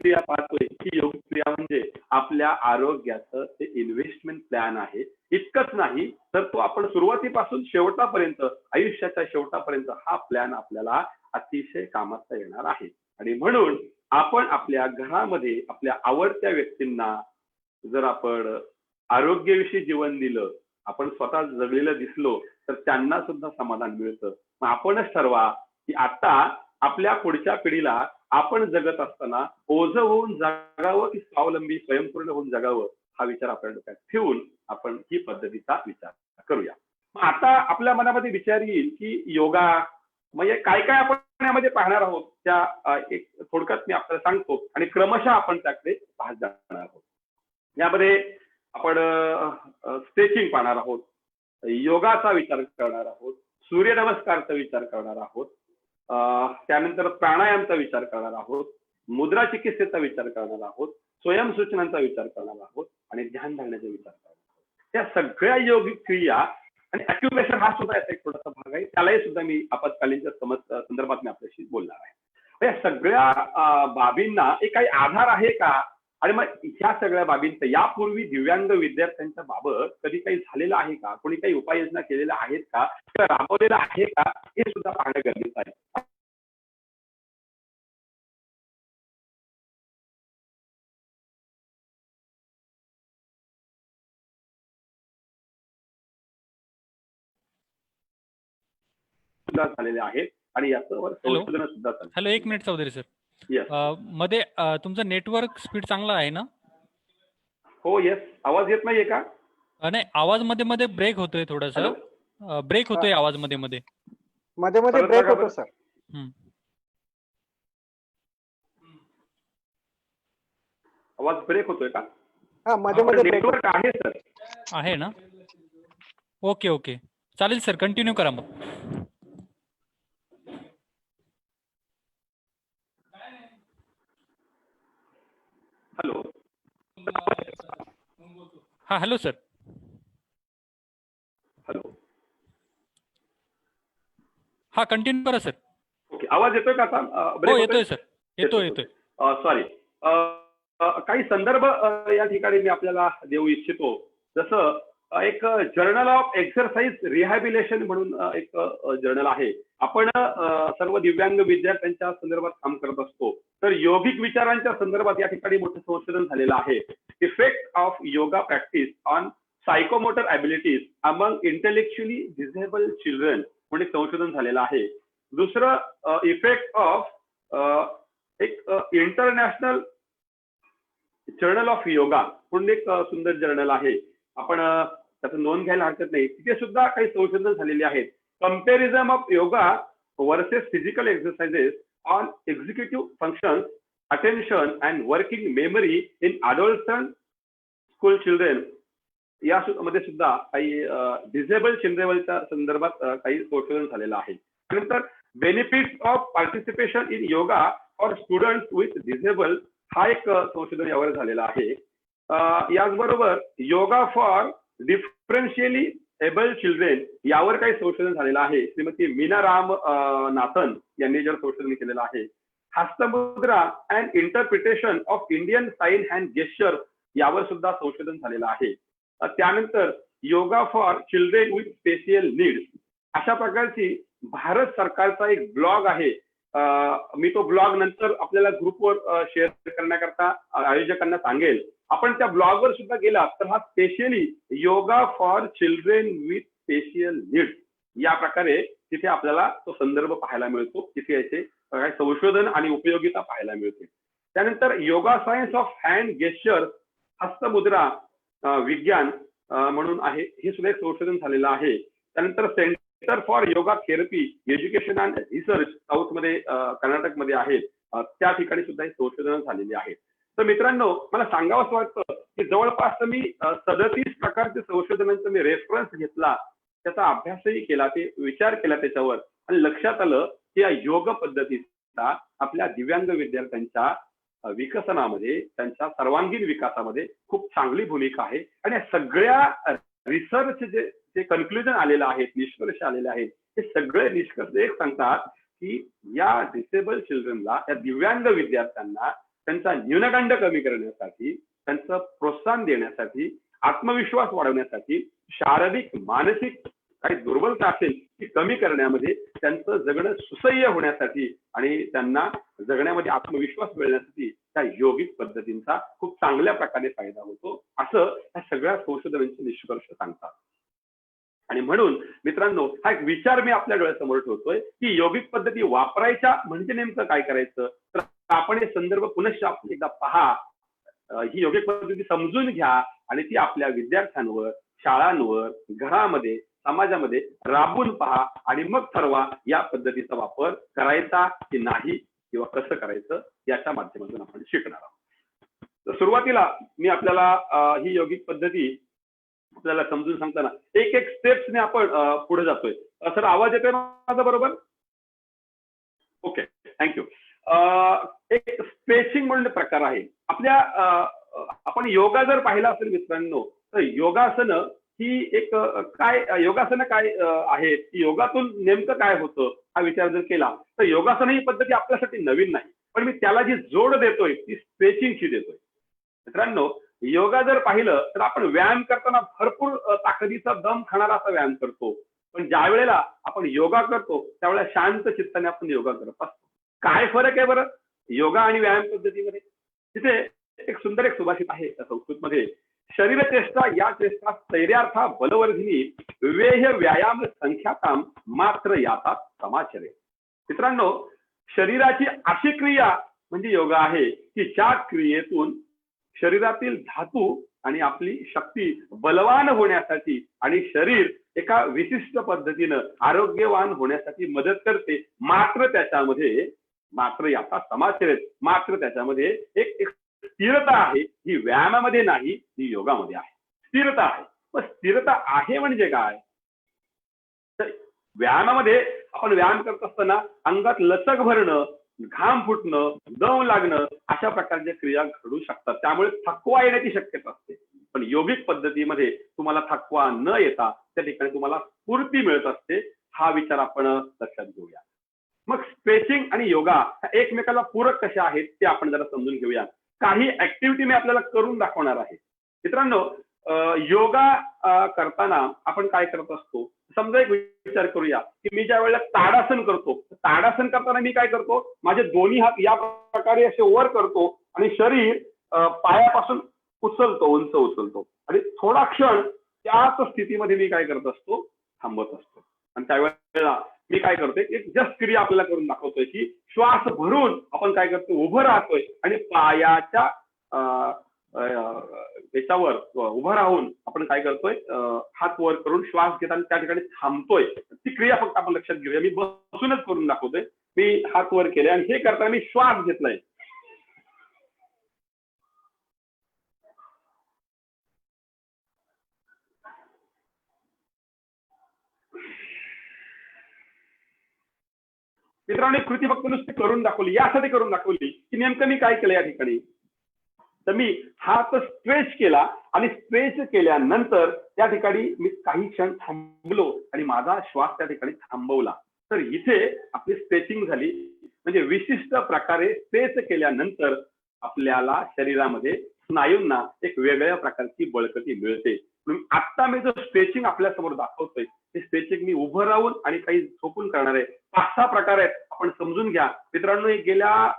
की योग क्रिया म्हणजे आपल्या आरोग्याचं ते इन्व्हेस्टमेंट प्लॅन आहे. इतकंच नाही तर तो आपण सुरुवातीपासून शेवटापर्यंत, आयुष्याच्या शेवटापर्यंत हा प्लॅन आपल्याला अतिशय कामाचा येणार आहे. आणि म्हणून आपण आपल्या घरामध्ये आपल्या आवडत्या व्यक्तींना जर आपण आरोग्याविषयी जीवन दिलं, आपण स्वतः जगलेलं दिसलो तर त्यांना सुद्धा समाधान मिळतं. मग आपणच ठरवा की आता आपल्या पुढच्या पिढीला आपण जगत असताना ओझं होऊन जगावं की स्वावलंबी स्वयंपूर्ण होऊन जगावं, हा विचार आपल्या डोक्यात ठेवून आपण ही पद्धतीचा विचार करूया. मग आता आपल्या मनामध्ये विचार येईल की योगा म्हणजे काय काय आपण यामध्ये पाहणार आहोत, त्या एक थोडक्यात मी आपल्याला सांगतो आणि क्रमशः आपण त्याकडे पाहत जाणार आहोत. यामध्ये आपण स्ट्रेचिंग पाहणार आहोत, योगाचा विचार करणार आहोत, सूर्यनमस्कारचा विचार करणार आहोत, त्यानंतर प्राणायामचा विचार करणार आहोत, मुद्रा चिकित्सेचा विचार करणार आहोत, स्वयंसूचनांचा विचार करणार आहोत आणि ध्यान धारण्याचा विचार करणार आहोत. त्या सगळ्या योगिक क्रिया आणि अॅक्युप्रेशर हा सुद्धा याचा एक थोडासा भाग आहे, त्यालाही सुद्धा मी आपत्कालीनच्या संदर्भात मी आपल्याशी बोलणार आहे. या सगळ्या बाबींना एक काही आधार आहे का, आणि मग ह्या सगळ्या बाबींचं यापूर्वी दिव्यांग विद्यार्थ्यांच्या बाबत कधी काही झालेलं आहे का, कोणी काही उपाययोजना केलेल्या आहेत का किंवा राबवलेलं आहे का, हे सुद्धा पाहणं गरजेचं आहे. झालेले आहेत आणि याच्यावर संशोधन सुद्धा चालू. हॅलो, एक मिनिट चौधरी सर. मध्ये तुमचं नेटवर्क स्पीड चांगला आहे ना? हो, येस. आवाज येत नाहीये का? नाही, आवाज मध्ये मध्ये ब्रेक होतोय, थोडासा ब्रेक होतोय आवाज मध्ये मध्ये. मध्ये मध्ये परत ब्रेक बघा होतो बरं. सर. हम्म. आवाज ब्रेक होतोय का? हा, मध्ये मध्ये ब्रेक नेटवर्क होतो. आहे सर. आहे ना? ओके ओके, चालेल सर, कंटिन्यू करा मग. हॅलो. हा, हॅलो सर. हॅलो. हा, कंटिन्यू करा सर. ओके, आवाज येतोय का आता? हो, येतोय सर, येतोय. सॉरी. काही संदर्भ या ठिकाणी मी आपल्याला देऊ इच्छितो. जसं एक जर्नल ऑफ एक्सरसाइज रिहॅबिलेशन म्हणून एक जर्नल आहे. आपण सर्व दिव्यांग विद्यार्थ्यांच्या संदर्भात काम करत असतो. तर योगिक विचारांच्या संदर्भात या ठिकाणी मोठं संशोधन झालेलं आहे. Effect of yoga practice on psychomotor abilities among intellectually disable children म्हणून एक संशोधन झालेलं आहे. दुसरं इफेक्ट ऑफ एक इंटरनॅशनल जर्नल ऑफ योगा म्हणून एक सुंदर जर्नल आहे. आपण त्याचं नोंद घ्यायला हरकत नाही. तिथे सुद्धा काही संशोधन झालेले आहेत. Comparison of yoga versus physical exercises on executive functions, attention and working memory in adolescent school children या मध्ये सुद्धा काही डिसेबल चिल्ड्रनच्या संदर्भात काही संशोधन झालेलं आहे. त्यानंतर benefits of participation in yoga for students with disable हा एक संशोधन यावर झालेला आहे. याचबरोबर योगा फॉर डिफरन्शियली एबल चिल्ड्रेन यावर काही संशोधन झालेलं आहे. श्रीमती मीना राम नाथन यांनी जर संशोधन केलेलं आहे. हस्तमुद्रा and interpretation of Indian sign hand gesture यावर सुद्धा संशोधन झालेलं आहे. त्यानंतर yoga for children with special needs अशा प्रकारची भारत सरकारचा एक ब्लॉग आहे. मी तो ब्लॉग नंतर आपल्याला ग्रुपवर शेअर करण्याकरता आयोजकांना सांगेल. आपण त्या ब्लॉगवर सुद्धा गेला तर हा specially yoga for children with special needs या प्रकारे तिथे आपल्याला तो संदर्भ पाहायला मिळतो. तिथे याचे काही संशोधन आणि उपयोगिता पाहायला मिळते. त्यानंतर yoga science of hand gesture हस्तमुद्रा विज्ञान म्हणून आहे. हे सुद्धा एक संशोधन झालेलं आहे. त्यानंतर centre for yoga therapy education and research साऊथमध्ये कर्नाटकमध्ये आहेत. त्या ठिकाणी सुद्धा हे संशोधन झालेली आहेत. तर मित्रांनो, मला सांगावंच वाटतं की जवळपास मी 37 प्रकारच्या संशोधनांचा मी रेफरन्स घेतला, त्याचा अभ्यासही केला, ते विचार केला त्याच्यावर, आणि लक्षात आलं की या योग पद्धतीचा आपल्या दिव्यांग विद्यार्थ्यांच्या विकसनामध्ये, त्यांच्या सर्वांगीण विकासामध्ये खूप चांगली भूमिका आहे. आणि या सगळ्या रिसर्च जे कन्क्लुजन आलेलं आहे, निष्कर्ष आलेले आहेत, हे सगळे निष्कर्ष एक सांगतात की या डिसेबल चिल्ड्रनला, या दिव्यांग विद्यार्थ्यांना त्यांचा न्यूनगंड कमी करण्यासाठी, त्यांचं प्रोत्साहन देण्यासाठी, आत्मविश्वास वाढवण्यासाठी, शारीरिक मानसिक काही दुर्बलता असेल ती कमी करण्यामध्ये, त्यांचं जगणं सुसह्य होण्यासाठी आणि त्यांना जगण्यामध्ये आत्मविश्वास मिळण्यासाठी त्या योगिक पद्धतींचा खूप चांगल्या प्रकारे फायदा होतो, असं या सगळ्या संशोधनांचे निष्कर्ष सांगतात. आणि म्हणून मित्रांनो, हा एक विचार मी आपल्या डोळ्यासमोर ठेवतोय की योगिक पद्धती वापरायच्या म्हणजे नेमकं काय करायचं. तर आपण हे संदर्भ पुनश्च एकदा पहा, ही योगिक पद्धती समजून घ्या आणि ती आपल्या विद्यार्थ्यांवर, शाळांवर, घरामध्ये, समाजामध्ये राबवून पहा आणि मग ठरवा या पद्धतीचा वापर करायचा की नाही किंवा कसं करायचं याच्या माध्यमातून आपण शिकणार आहोत. तर सुरुवातीला मी आपल्याला ही योगिक पद्धती आपल्याला समजून सांगताना एक एक स्टेप्सने आपण पुढे जातोय. सर, आवाज येतोय माझा बरोबर? Okay, thank you. एक स्ट्रेचिंग म्हणून प्रकार आहे आपल्या. आपण योगा जर पाहिला असेल मित्रांनो, तर योगासनं ही एक योगासनं काय आहेत, योगातून नेमकं काय होतं हा विचार जर केला तर योगासन ही पद्धती आपल्यासाठी नवीन नाही, पण मी त्याला जी जोड देतोय ती स्ट्रेचिंगची देतोय. मित्रांनो, योगा जर पाहिलं तर आपण व्यायाम करताना भरपूर ताकदीचा दम खाणारा असा व्यायाम करतो, पण ज्या वेळेला आपण योगा करतो त्यावेळेला शांत चित्ताने आपण योगा करत असतो. काय फरक आहे बरं योगा आणि व्यायाम पद्धतीमध्ये? तिथे एक सुंदर एक सुभाषित आहे संस्कृतमध्ये, शरीर चेष्टा या चेष्टा स्थैर्यार्था बलवर्धिनी विवेह व्यायाम संख्याताम मात्र यातात समाचरे. मित्रांनो, शरीराची अशी क्रिया म्हणजे योगा आहे की ज्या क्रियेतून शरीरातील धातू आणि आपली शक्ती बलवान होण्यासाठी आणि शरीर एका विशिष्ट पद्धतीनं आरोग्यवान होण्यासाठी मदत करते. मात्र याचा समाजसेवेत मात्र त्याच्यामध्ये एक स्थिरता आहे. ही व्यायामामध्ये नाही, ही योगामध्ये आहे. स्थिरता आहे. मग स्थिरता आहे म्हणजे काय? तर व्यायामामध्ये आपण व्यायाम करत असताना अंगात लचक भरणं, घाम फुटणं, दम लागणं अशा प्रकारच्या क्रिया घडू शकतात. त्यामुळे थकवा येण्याची शक्यता असते. पण योगिक पद्धतीमध्ये तुम्हाला थकवा न येता त्या ठिकाणी तुम्हाला स्फूर्ती मिळत असते. हा विचार आपण लक्षात घेऊया. मग स्ट्रेचिंग आणि योगा ह्या एकमेकाला पूरक कशा आहेत ते आपण जरा समजून घेऊया. काही ऍक्टिव्हिटी मी आपल्याला करून दाखवणार आहे. मित्रांनो, योगा करताना आपण काय करत असतो? समजा एक विचार करूया की मी ज्या वेळेला ताडासन करतो, ताडासन करताना मी काय करतो? माझे दोन्ही हात या प्रकारे असे वर करतो आणि शरीर पायापासून उचलतो, उंच उचलतो आणि थोडा क्षण त्याच स्थितीमध्ये मी काय करत असतो? थांबत असतो. आणि त्यावेळेला मी काय करतोय? एक जस्ट क्रिया आपल्याला करून दाखवतोय की श्वास भरून आपण काय करतो? उभं राहतोय आणि पायाच्या त्याच्यावर उभं राहून आपण काय करतोय? हात वर करून श्वास घेताना त्या ठिकाणी थांबतोय. ती क्रिया फक्त आपण लक्षात घेऊया. मी बसूनच करून दाखवतोय. मी हात वर केले आणि हे करताना मी श्वास घेतलाय. मित्रांनो, कृती फक्त नुसती करून दाखवली, यासाठी करून दाखवली की नेमकं मी काय केलं या ठिकाणी. तर मी हात स्ट्रेच केला आणि स्ट्रेच केल्यानंतर त्या ठिकाणी मी काही क्षण थांबलो आणि माझा श्वास त्या ठिकाणी थांबवला. तर इथे आपली स्ट्रेचिंग झाली. म्हणजे विशिष्ट प्रकारे स्ट्रेच केल्यानंतर आपल्याला शरीरामध्ये स्नायूंना एक वेगळ्या प्रकारची बळकटी मिळते. म्हणून आता मी जो स्ट्रेचिंग आपल्या समोर दाखवतोय ते स्ट्रेचिंग मी उभं राहून आणि काही झोपून करणार आहे. 5-6 प्रकार आहेत, आपण समजून घ्या. मित्रांनो, गेल्या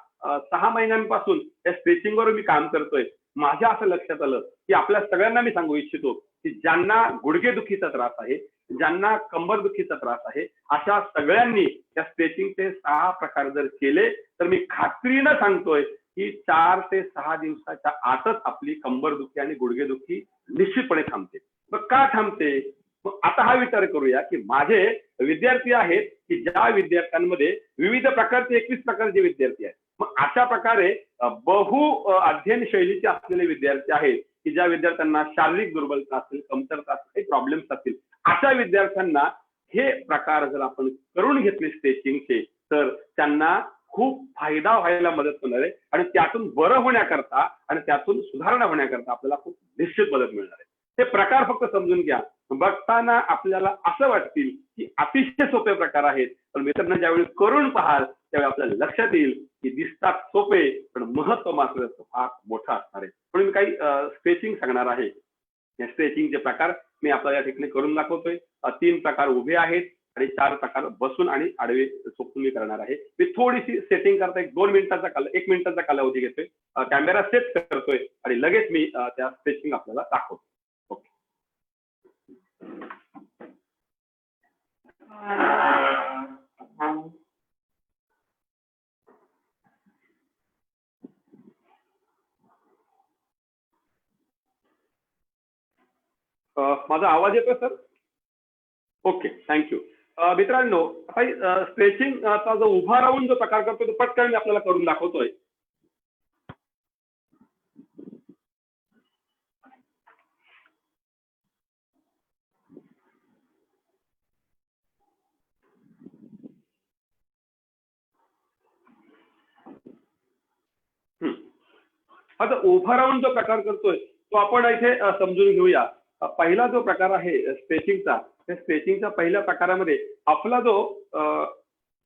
6 महिन्यांपासून या स्ट्रेचिंगवर मी काम करतोय. माझ्या असं लक्षात आलं की आपल्या सगळ्यांना मी सांगू इच्छितो की ज्यांना गुडघेदुखीचा त्रास आहे, ज्यांना कंबरदुखीचा त्रास आहे, अशा सगळ्यांनी या स्ट्रेचिंगचे 6 प्रकार जर केले तर मी खात्रीनं सांगतोय की 4 ते 6 दिवसाच्या आतच आपली कंबरदुखी आणि गुडघेदुखी निश्चितपणे थांबते. मग का थांबते? मग आता हा विचार करूया की माझे विद्यार्थी आहेत की ज्या विद्यार्थ्यांमध्ये विविध प्रकारचे 21 प्रकारचे विद्यार्थी आहेत. मग अशा प्रकारे बहु अध्ययन शैलीचे असलेले विद्यार्थी आहेत की ज्या विद्यार्थ्यांना शारीरिक दुर्बलता असेल, कमतरता असेल, काही प्रॉब्लेम्स असतील, अशा विद्यार्थ्यांना हे प्रकार जर आपण करून घेतले स्ट्रेचिंगचे तर त्यांना खूप फायदा व्हायला मदत होणार आहे आणि त्यातून बरं होण्याकरता आणि त्यातून सुधारणा होण्याकरता आपल्याला खूप निश्चित मदत मिळणार आहे. ते प्रकार फक्त समजून घ्या. बघताना आपल्याला असं वाटतील की अतिशय सोपे प्रकार आहेत, पण मित्रांनो ज्यावेळी करून पाहाल त्यावेळी आपल्याला लक्षात येईल की दिसतात सोपे पण महत्व मात्र फार मोठं असणार आहे. म्हणून मी काही स्ट्रेचिंग सांगणार आहे. या स्ट्रेचिंगचे प्रकार मी आपल्याला या ठिकाणी करून दाखवतोय. 3 प्रकार उभे आहेत आणि 4 प्रकार बसून आणि आडवे झोपून मी करणार आहे. मी थोडीशी सेटिंग करता 1 मिनिटाचा कालावधी घेतोय, कॅमेरा सेट करतोय आणि लगेच मी त्या स्ट्रेचिंग आपल्याला दाखवतो. माझा आवाज येतोय सर? Okay, thank you. मित्रांनो, आता स्ट्रेचिंगचा जो उभा राहून जो प्रकार करतोय तो पटकन मी आपल्याला करून दाखवतोय. आता उभा राहून जो प्रकार करतोय तो आपण इथे समजून घेऊया. पहिला जो प्रकार आहे स्ट्रेचिंगचा, त्या स्ट्रेचिंगच्या पहिल्या प्रकारामध्ये आपला जो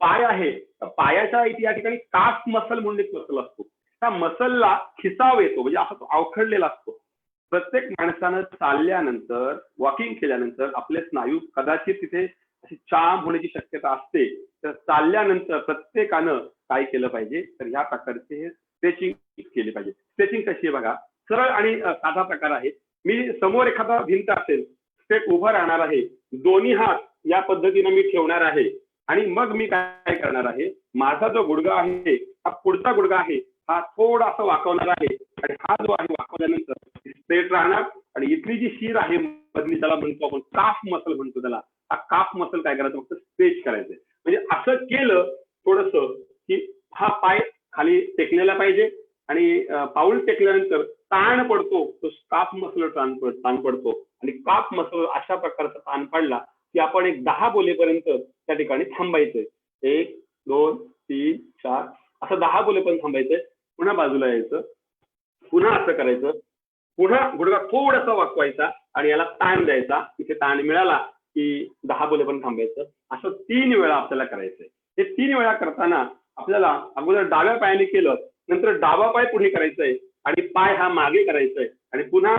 पाय आहे, पायाच्या या ठिकाणी काफ मसल म्हणून एक मसल असतो. त्या मसलला खिसाव येतो, म्हणजे असा तो अवखडलेला असतो. प्रत्येक माणसानं चालल्यानंतर, वॉकिंग केल्यानंतर आपले स्नायू कदाचित तिथे अशी जाम होण्याची शक्यता असते. तर चालल्यानंतर प्रत्येकानं काय केलं पाहिजे? तर ह्या प्रकारचे स्ट्रेचिंग केली पाहिजे. स्ट्रेचिंग कशी आहे बघा, सरळ आणि साधा प्रकार आहे. मी समोर एखादा भिंत असेल, स्ट्रेट उभं राहणार आहे, दोन्ही हात या पद्धतीने मी ठेवणार आहे आणि मग मी काय करणार आहे? माझा जो गुडघा आहे, हा पुढचा गुडघा आहे, हा थोडासा वाकवणार आहे आणि हा जो आहे वाकवल्यानंतर स्ट्रेट राहणार आणि इथली जी शीर आहे मधली, त्याला म्हणतो आपण काफ मसल म्हणतो त्याला. हा काफ मसल काय करायचं, फक्त स्ट्रेच करायचंय. म्हणजे असं केलं थोडस की हा पाय खाली टेकलेला पाहिजे आणि पाऊल टेकल्यानंतर ताण पडतो, तो काफ मसल ताण पडतो आणि काफ मसल अशा प्रकारचा ताण पडला की आपण एक 10 बोलेपर्यंत त्या ठिकाणी थांबायचंय. 1 2 3 4 असं 10 बोलेपर्यंत थांबायचंय. पुन्हा बाजूला यायचं, पुन्हा असं करायचं, पुन्हा गुडघा थोडासा वाकवायचा आणि याला ताण द्यायचा. इथे ताण मिळाला की 10 बोलेपर्यंत थांबायचं. असं 3 वेळा आपल्याला करायचंय. हे 3 वेळा करताना आपल्याला अगोदर डाव्या पायाने केलं, नंतर डावा पाय पुढे करायचंय आणि पाय हा मागे करायचंय आणि पुन्हा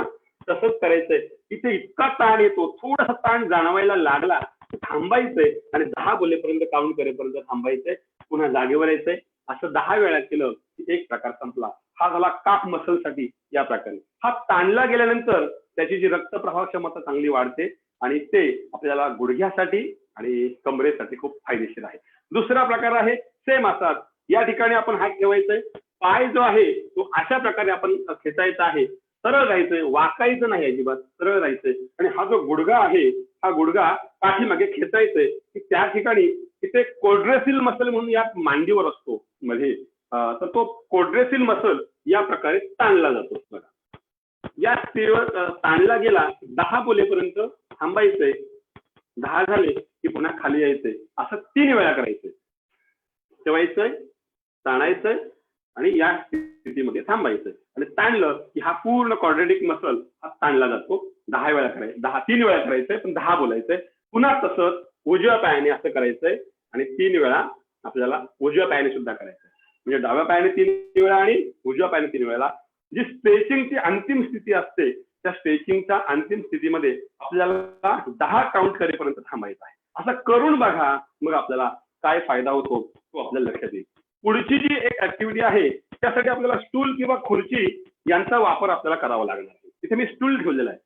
तसंच करायचंय. इथे इतका ताण येतो, थोडासा ताण जाणवायला लागला थांबायचंय आणि 10 बोलेपर्यंत काउंट करेपर्यंत थांबायचंय. पुन्हा जागेवर यायचंय. असं 10 वेळा केलं की एक प्रकार संपला. हा झाला काफ मसलसाठी या प्रकारे. हा ताणला गेल्यानंतर त्याची जी रक्तप्रवाह क्षमता चांगली वाढते आणि ते आपल्याला गुडघ्यासाठी आणि कमरेसाठी खूप फायदेशीर आहे. दुसरा प्रकार आहे सेम असाच. या ठिकाणी आपण हात ठेवायचंय, पाय जो आहे तो अशा प्रकारे आपण खेचायचा आहे, सरळ राहायचंय, वाकायचं नाही अजिबात, सरळ राहायचंय आणि हा जो गुडघा आहे हा गुडघा पाठीमागे खेचायचंय की त्या ठिकाणी तिथे कोड्रेसिल मसल म्हणून या मांडीवर असतो मध्ये, तर तो कोड्रेसिल मसल या प्रकारे ताणला जातो. बघा, या स्थितीवर ताणला गेला 10 बोलेपर्यंत थांबायचंय, 10 झाले की पुन्हा खाली यायचंय. असं 3 वेळा करायचंय. ठेवायचंय, ताणायचंय आणि या स्थितीमध्ये थांबायचंय आणि ताणलं की हा पूर्ण क्वाड्रेटिक मसल हा ताणला जातो. 10 वेळा करायचं, 3 वेळा करायचंय पण 10 बोलायचंय. पुन्हा तसंच उजव्या पायाने असं करायचंय आणि 3 वेळा आपल्याला उजव्या पायाने सुद्धा करायचंय. म्हणजे डाव्या पायाने 3 वेळा आणि उजव्या पायाने 3 वेळा. जी स्ट्रेचिंगची अंतिम स्थिती असते त्या स्ट्रेचिंगच्या अंतिम स्थितीमध्ये आपल्याला 10 काउंट करेपर्यंत थांबायचं आहे. असं करून बघा, मग आपल्याला काय फायदा होतो तो आपल्याला लक्षात येईल. पुढची जी एक ऍक्टिव्हिटी आहे त्यासाठी आपल्याला स्टूल किंवा खुर्ची यांचा वापर आपल्याला करावा लागणार आहे. तिथे मी स्टूल ठेवलेला आहे.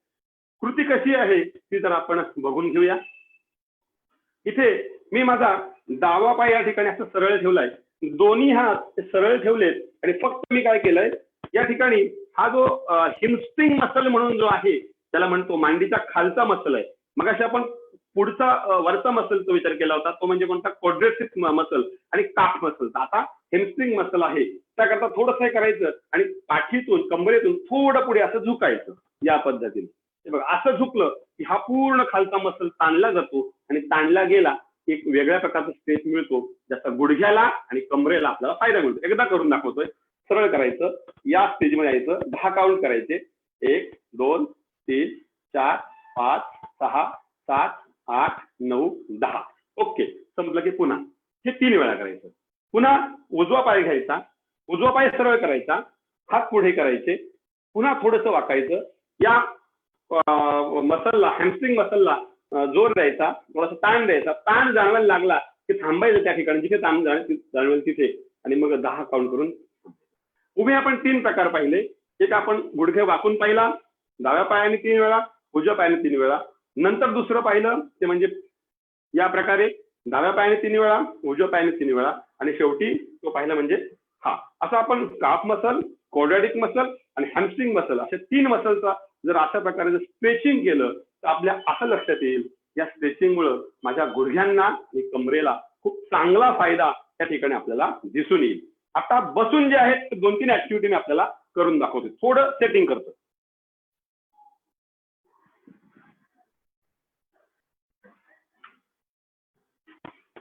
कृती कशी आहे ती जर आपण बघून घेऊया. इथे मी माझा डावा पाय या ठिकाणी असं सरळ ठेवलाय, दोन्ही हात सरळ ठेवलेत आणि फक्त मी काय केलंय, या ठिकाणी हा जो हिमस्ट्रिंग मसल म्हणून जो आहे त्याला म्हणतो मांडीचा खालचा मसल आहे. मग अशा आपण पुढचा वरचा मसलचा विचार केला होता, तो म्हणजे कोणता, क्वाड्रेसिक मसल आणि काफ मसल. आता हेमस्ट्रिंग मसल आहे, त्याकरता थोडंसं हे करायचं आणि पाठीतून कमरेतून थोडं पुढे असं झुकायचं या पद्धतीने. बघा, असं झुकलं की हा पूर्ण खालचा मसल ताणला जातो आणि ताणला गेला एक वेगळ्या प्रकारचा स्ट्रेच मिळतो, ज्याचा गुडघ्याला आणि कमरेला आपल्याला फायदा मिळतो. एकदा करून दाखवतोय. सरळ करायचं, या स्टेजमध्ये यायचं, 10 काउंट करायचे. 1 2 3 4 5 6 7 8 9 10. ओके, संपलं की पुन्हा हे 3 वेळा करायचं. पुन्हा उजवा पाय घ्यायचा, उजवा पाय सरळ करायचा, हात पुढे करायचे, पुन्हा थोडंसं वाकायचं. या मसलला, हॅमस्ट्रिंग मसलला जोर द्यायचा, थोडासा ताण द्यायचा. ताण जाणवायला लागला की थांबायचं त्या ठिकाणी जिथे ताण जाणवेल तिथे आणि मग 10 काउंट करून. उभे आपण 3 प्रकार पाहिले. एक आपण गुडघे वाकून पाहिला, डाव्या पायाने 3 वेळा, उजव्या पायाने 3 वेळा. नंतर दुसरं पाहिलं ते म्हणजे या प्रकारे डाव्या पायाने 3 वेळा, उजव्या पायाने 3 वेळा आणि शेवटी तो पाहिला म्हणजे हा. असं आपण काफ मसल, क्वाड्रॅटिक मसल आणि हॅमस्ट्रिंग मसल अशा 3 मसलचा जर अशा प्रकारे जर स्ट्रेचिंग केलं तर आपल्या असं लक्षात येईल, या स्ट्रेचिंगमुळे माझ्या गुडघ्यांना आणि कमरेला खूप चांगला फायदा त्या ठिकाणी आपल्याला दिसून येईल. आता बसून जे आहेत 2-3 ऍक्टिव्हिटी मी आपल्याला करून दाखवतो. थोडं सेटिंग करतो.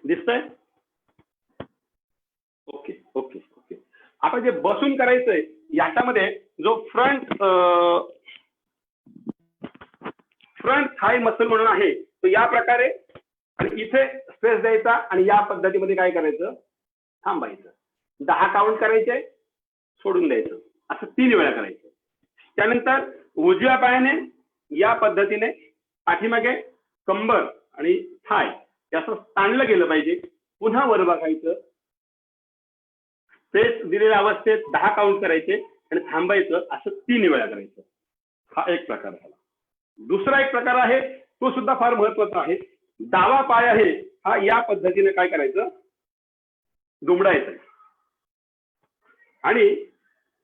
दिसतंय? Okay okay okay. आता जे बसून करायचंय याच्यामध्ये जो फ्रंट थाय मसल म्हणून आहे तो या प्रकारे आणि इथे स्ट्रेस द्यायचा आणि या पद्धतीमध्ये काय करायचं, थांबायचं. 10 काउंट करायचे, सोडून द्यायचं. असं 3 वेळा करायचं. त्यानंतर उजव्या पायाने या पद्धतीने पाठीमागे कंबर आणि थाय असं ताणलं गेलं पाहिजे. पुन्हा वर बघायचं, स्ट्रेस दिलेल्या अवस्थेत 10 काउंट करायचे आणि थांबायचं. असं 3 वेळा करायचं. हा एक प्रकार झाला. दुसरा एक प्रकार आहे तो सुद्धा फार महत्वाचा आहे. डावा पाय आहे हा या पद्धतीने काय करायचं, दुमडायचं आणि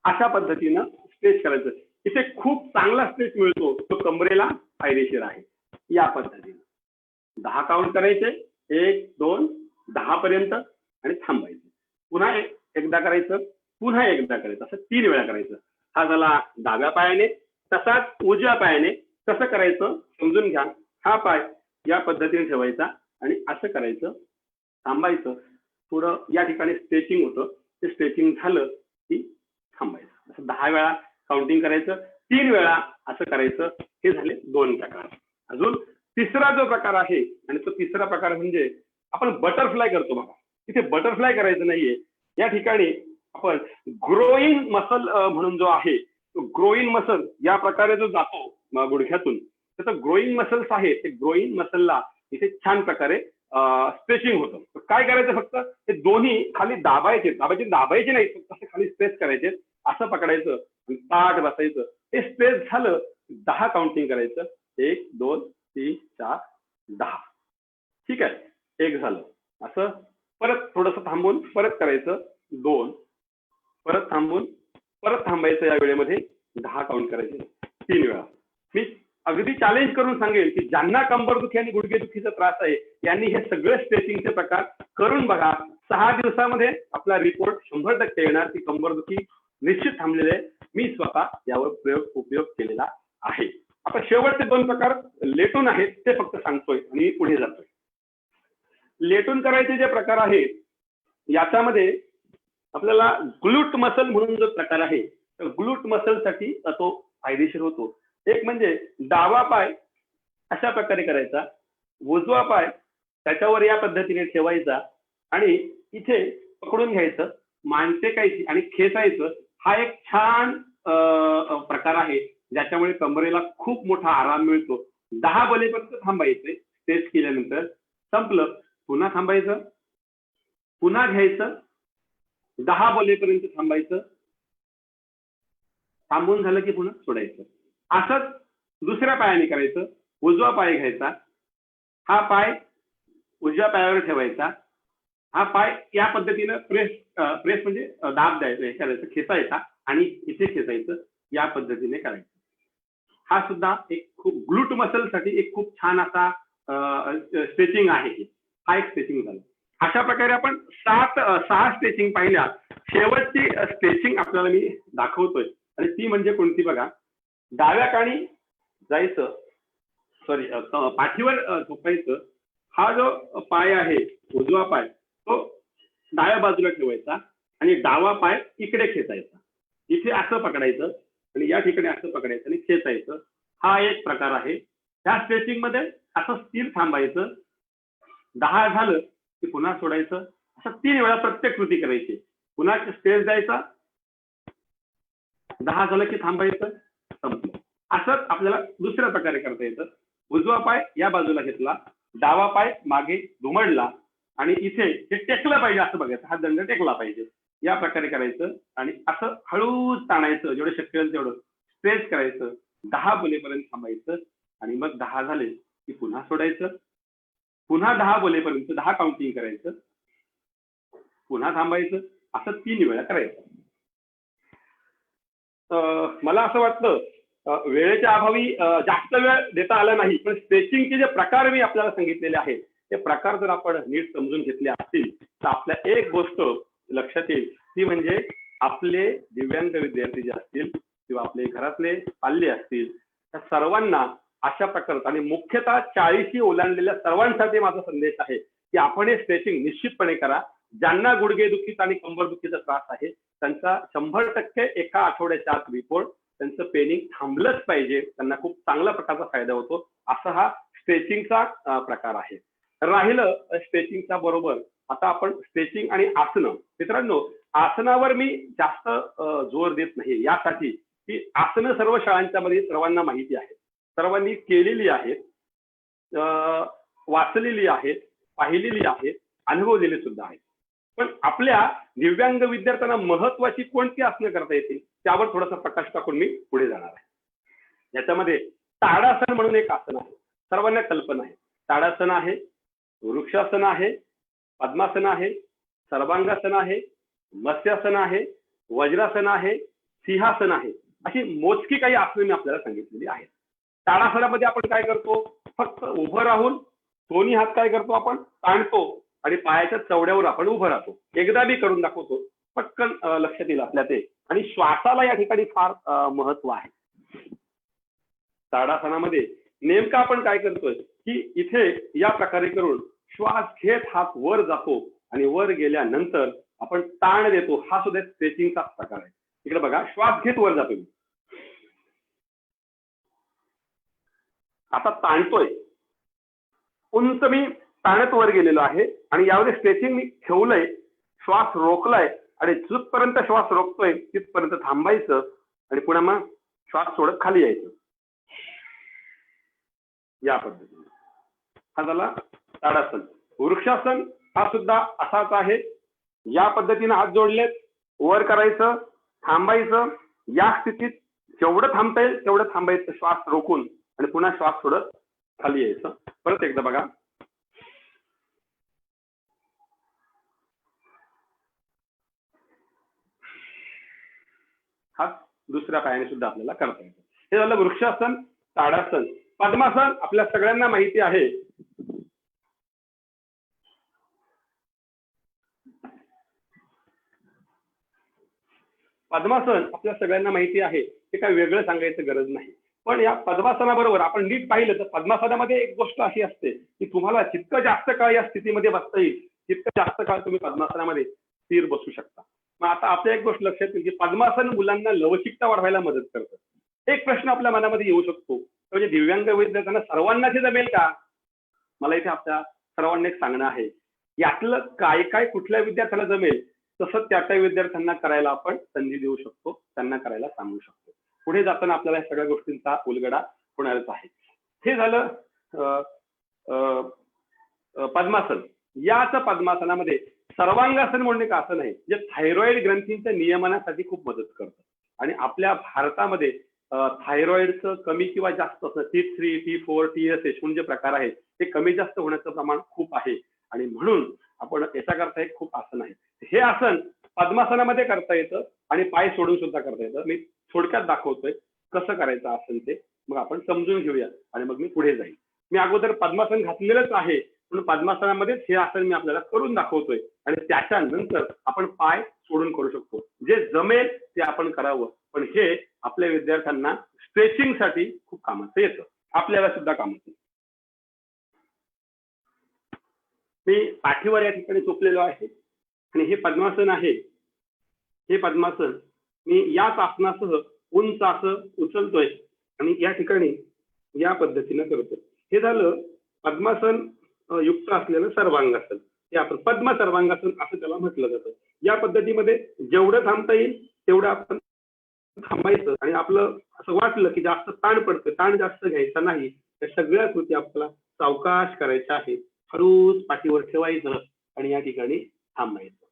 अशा पद्धतीनं स्ट्रेच करायचं. इथे खूप चांगला स्ट्रेच मिळतो, तो कमरेला फायदेशीर आहे. या पद्धतीने 10 काउंट करायचे, 1 2 10 पर्यंत आणि थांबायचे. पुन्हा एकदा करायचं, पुन्हा एकदा करायचं, असं 3 वेळा करायचं. हा झाला डाव्या पायाने. तसाच उजव्या पायाने कसं करायचं समजून घ्या. हा पाय या पद्धतीने ठेवायचा आणि असं करायचं, थांबायचं. थोडं या ठिकाणी स्ट्रेचिंग होतं, ते स्ट्रेचिंग झालं की थांबायचं. असं 10 वेळा काउंटिंग करायचं, 3 वेळा असं करायचं. हे झाले 2 प्रकार. अजून तिसरा जो प्रकार आहे, आणि तो तिसरा प्रकार म्हणजे आपण बटरफ्लाय करतो बघा. इथे बटरफ्लाय करायचं नाहीये. या ठिकाणी आपण ग्रोईंग मसल म्हणून जो आहे, तो ग्रोईंग मसल या प्रकारे जो जातो गुडघ्यातून, त्याचं ग्रोईंग मसल्स आहे, ते ग्रोईंग मसलला इथे छान प्रकारे स्ट्रेचिंग होतं. काय करायचं, फक्त हे दोन्ही खाली दाबायचे नाही, फक्त असे खाली स्ट्रेच करायचे. असं पकडायचं आणि ताट बसायचं. हे स्ट्रेच झालं 10 काउंटिंग करायचं. 1 2 3 4 10. ठीक आहे, 1 झालं. असं परत थोडंसं थांबून परत करायचं. 2 परत थांबून परत थांबायचं. या वेळेमध्ये 10 काउंट करायचे 3 वेळा. मी अगदी चॅलेंज करून सांगेल की ज्यांना कंबरदुखी आणि गुडघेदुखीचा त्रास आहे, यांनी हे सगळे स्ट्रेचिंगचे प्रकार करून बघा. 6 दिवसामध्ये आपला रिपोर्ट 100% येणार की कंबरदुखी निश्चित थांबलेले आहे. मी स्वतः यावर उपयोग केलेला आहे. आता शेवटचे 2 प्रकार लेटून आहेत, ते फक्त सांगतोय आणि पुढे जातोय. लेटून करायचे जे प्रकार आहेत, याच्यामध्ये आपल्याला ग्लूट मसल म्हणून जो प्रकार आहे, तर ग्लूट मसलसाठी तो फायदेशीर होतो. एक म्हणजे डावा पाय अशा प्रकारे करायचा, उजवा पाय त्याच्यावर या पद्धतीने ठेवायचा आणि इथे पकडून घ्यायचं, मांडतेकायची आणि खेचायचं. हा एक छान प्रकार आहे, ज्याच्यामुळे कमरेला खूप मोठा आराम मिळतो. 10 बोलेपर्यंत थांबायचे. स्ट्रेच केल्यानंतर संपलं, पुन्हा थांबायचं, पुन्हा घ्यायचं, 10 बोलेपर्यंत थांबायचं, थांबून झालं की पुन्हा सोडायचं. असंच दुसऱ्या पायाने करायचं. उजवा पाय घ्यायचा, हा पाय उजव्या पायावर ठेवायचा, हा पाय या पद्धतीनं प्रेस म्हणजे दाब द्यायचं, हे करायचं, खेचायचा आणि इथे खेचायचं. या पद्धतीने करायचं. हा सुद्धा एक खूप ग्लूट मसल साठी एक खूप छान असा स्ट्रेचिंग आहे. हा एक स्ट्रेचिंग झाला. अशा प्रकारे आपण 6 स्ट्रेचिंग पाहिल्या. शेवटची स्ट्रेचिंग आपल्याला मी दाखवतोय आणि ती म्हणजे कोणती बघा. डाव्या कानी जायचं, सॉरी पाठीवर झोपायचं. हा जो पाय आहे उजवा पाय, तो डाव्या बाजूला ठेवायचा आणि डावा पाय इकडे खेचायचा. इथे असं पकडायचं आणि या ठिकाणी असं पकडायचं आणि खेचायचं. हा एक प्रकार आहे. ह्या स्ट्रेचिंग मध्ये असं स्थिर थांबायचं. 10 झालं की पुन्हा सोडायचं. असं 3 वेळा प्रत्येक कृती करायची. पुन्हा स्ट्रेच द्यायचा, 10 झालं की थांबायचं, संपलं. असंच आपल्याला दुसऱ्या प्रकारे करता येतं. उजवा पाय या बाजूला घेतला, डावा पाय मागे दुमडला आणि इथे हे टेकलं पाहिजे असं बघायचं. हा दंड टेकला पाहिजे. या प्रकारे करायचं आणि असं हळूच ताणायचं, जेवढं शक्य होईल तेवढं स्ट्रेच करायचं. 10 बोलेपर्यंत थांबायचं आणि मग 10 झाले की पुन्हा सोडायचं. पुन्हा 10 बोलेपर्यंत 10 काउंटिंग करायचं, पुन्हा थांबायचं. असं 3 वेळा करायचं. मला असं वाटतं वेळेच्या अभावी जास्त वेळ देता आला नाही, पण स्ट्रेचिंगचे जे प्रकार मी आपल्याला सांगितलेले आहेत, ते प्रकार जर आपण नीट समजून घेतले असतील तर आपल्या एक गोष्ट लक्षात येईल, ती म्हणजे आपले दिव्यांग विद्यार्थी जे असतील किंवा आपले घरातले पाल्य असतील, त्या सर्वांना अशा प्रकारचा आणि मुख्यतः 40 ओलांडलेल्या सर्वांसाठी माझा संदेश आहे की आपण हे स्ट्रेचिंग निश्चितपणे करा. ज्यांना गुडघेदुखीचा आणि कंबरदुखीचा त्रास आहे त्यांचा 100% एका आठवड्याच्या आत रिपोर्ट, त्यांचं पेनिंग थांबलंच पाहिजे. त्यांना खूप चांगल्या प्रकारचा फायदा होतो. असा हा स्ट्रेचिंगचा प्रकार आहे. राहिलं स्ट्रेचिंगच्या बरोबर आता आपण स्ट्रेचिंग आणि आसनं. मित्रांनो, आसनावर मी जास्त जोर देत नाही, यासाठी की आसनं सर्व शाळांच्या मध्ये सर्वांना माहिती आहे, सर्वांनी केलेली आहेत, वाचलेली आहेत, पाहिलेली आहेत, अनुभवलेली सुद्धा आहेत. पण आपल्या दिव्यांग विद्यार्थ्यांना महत्वाची कोणती आसनं करता येतील त्यावर थोडासा प्रकाश टाकून मी पुढे जाणार आहे. याच्यामध्ये ताडासन म्हणून एक आसन आहे, सर्वांना कल्पना आहे. ताडासन आहे, वृक्षासन आहे, पद्मासन आहे, सर्वांगासन आहे, मत्स्यासन आहे, वज्रासन आहे, सिंहासन आहे अशी मोजकी काही आसने मी आपल्याला सांगितलेली आहेत. ताडासनामध्ये आपण काय करतो, फक्त उभं राहून दोन्ही हात काय करतो आपण ताणतो आणि पायाच्या चवड्यावर आपण उभं राहतो. एकदा मी करून दाखवतो, पटकन लक्षात येईल आपल्या ते. आणि श्वासाला या ठिकाणी फार महत्व आहे. ताडासनामध्ये नेमकं आपण काय करतोय की इथे या प्रकारे करून श्वास घेत हात वर जातो आणि वर गेल्यानंतर आपण ताण देतो. हा सुद्धा स्ट्रेचिंगचा प्रकार आहे. इकडे बघा, श्वास घेत वर जातो, आता ताणतोय, उंच मी ताणत वर गेलेलो आहे आणि यामध्ये स्ट्रेचिंग मी ठेवलंय, श्वास रोखलाय आणि जिथपर्यंत श्वास रोखतोय तिथपर्यंत थांबायचं आणि पुन्हा मग श्वास सोडत खाली यायचं. या पद्धतीने हा झाला ताडासन. वृक्षासन हा सुद्धा असाच आहे. या पद्धतीने हात जोडलेत, वर करायचं, थांबायचं. या स्थितीत जेवढं थांबता येईल तेवढं थांबायचं श्वास रोखून आणि पुन्हा श्वास सोडत खाली यायचं. परत एकदा बघा. हा दुसऱ्या पायाने सुद्धा आपल्याला करता येतं. हे झालं वृक्षासन, ताडासन. पद्मासन आपल्या सगळ्यांना माहिती आहे. पद्मासन आपल्या सगळ्यांना माहिती आहे, ते काय वेगळं सांगायचं गरज नाही. पण या पद्मासनाबरोबर आपण नीट पाहिलं तर पद्मासनामध्ये एक गोष्ट अशी असते की तुम्हाला जितकं जास्त काळ या स्थितीमध्ये बसता येईल तितकं जास्त काळ तुम्ही पद्मासनामध्ये स्थिर बसू शकता. मग आता आपल्या एक गोष्ट लक्षात येईल की पद्मासन मुलांना लवचिकता वाढवायला मदत करतं. एक प्रश्न आपल्या मनामध्ये येऊ शकतो, म्हणजे दिव्यांग विद्यार्थ्यांना सर्वांना ते जमेल का? मला इथे आपल्या सर्वांना एक सांगणं आहे, यातलं काय काय कुठल्या विद्यार्थ्याला जमेल तसं त्या त्या विद्यार्थ्यांना करायला आपण संधी देऊ शकतो, त्यांना करायला सांगू शकतो. पुढे जाताना आपल्याला या सगळ्या गोष्टींचा उलगडा होणारच आहे. हे झालं पद्मासन. याच पद्मासनामध्ये सर्वांगासन म्हणणे का असं नाही, जे थायरॉइड ग्रंथींच्या नियमनासाठी खूप मदत करतं. आणि आपल्या भारतामध्ये थायरॉइडचं कमी किंवा जास्त असणं, T3, T4, TSH म्हणजे प्रकार आहेत, ते कमी जास्त होण्याचं प्रमाण खूप आहे. आणि म्हणून आपण याच्याकरता एक खूप आसन आहे. हे आसन पद्मासनामध्ये करता येतं आणि पाय सोडून सुद्धा करता येतं. मी थोडक्यात दाखवतोय कसं करायचं आसन ते, मग आपण समजून घेऊया आणि मग मी पुढे जाईल. मी अगोदर पद्मासन घातलेलंच आहे, म्हणून पद्मासनामध्येच हे आसन मी आपल्याला करून दाखवतोय आणि त्याच्यानंतर आपण पाय सोडून करू शकतो. जे जमेल ते आपण करावं, पण हे आपल्या विद्यार्थ्यांना स्ट्रेचिंगसाठी खूप कामाचं येतं, आपल्याला सुद्धा कामाचं. मी पाठीवर या ठिकाणी झोपलेलो आहे आणि हे पद्मासन आहे. हे पद्मासन मी याच आसनासह उंच असं उचलतोय आणि या ठिकाणी या पद्धतीने करतो. हे झालं पद्मासन युक्त असलेलं सर्वांगासन. हे आपण पद्म सर्वांगासन असं त्याला म्हटलं जातं. या पद्धतीमध्ये जेवढं थांबता येईल तेवढं आपण थांबायचं आणि आपलं असं वाटलं की जास्त ताण पडतं, ताण जास्त घ्यायचा नाही, त्या सगळ्या कृती आपल्याला सावकाश करायच्या आहेत. हळूच पाठीवर ठेवायचं आणि या ठिकाणी थांबायचं.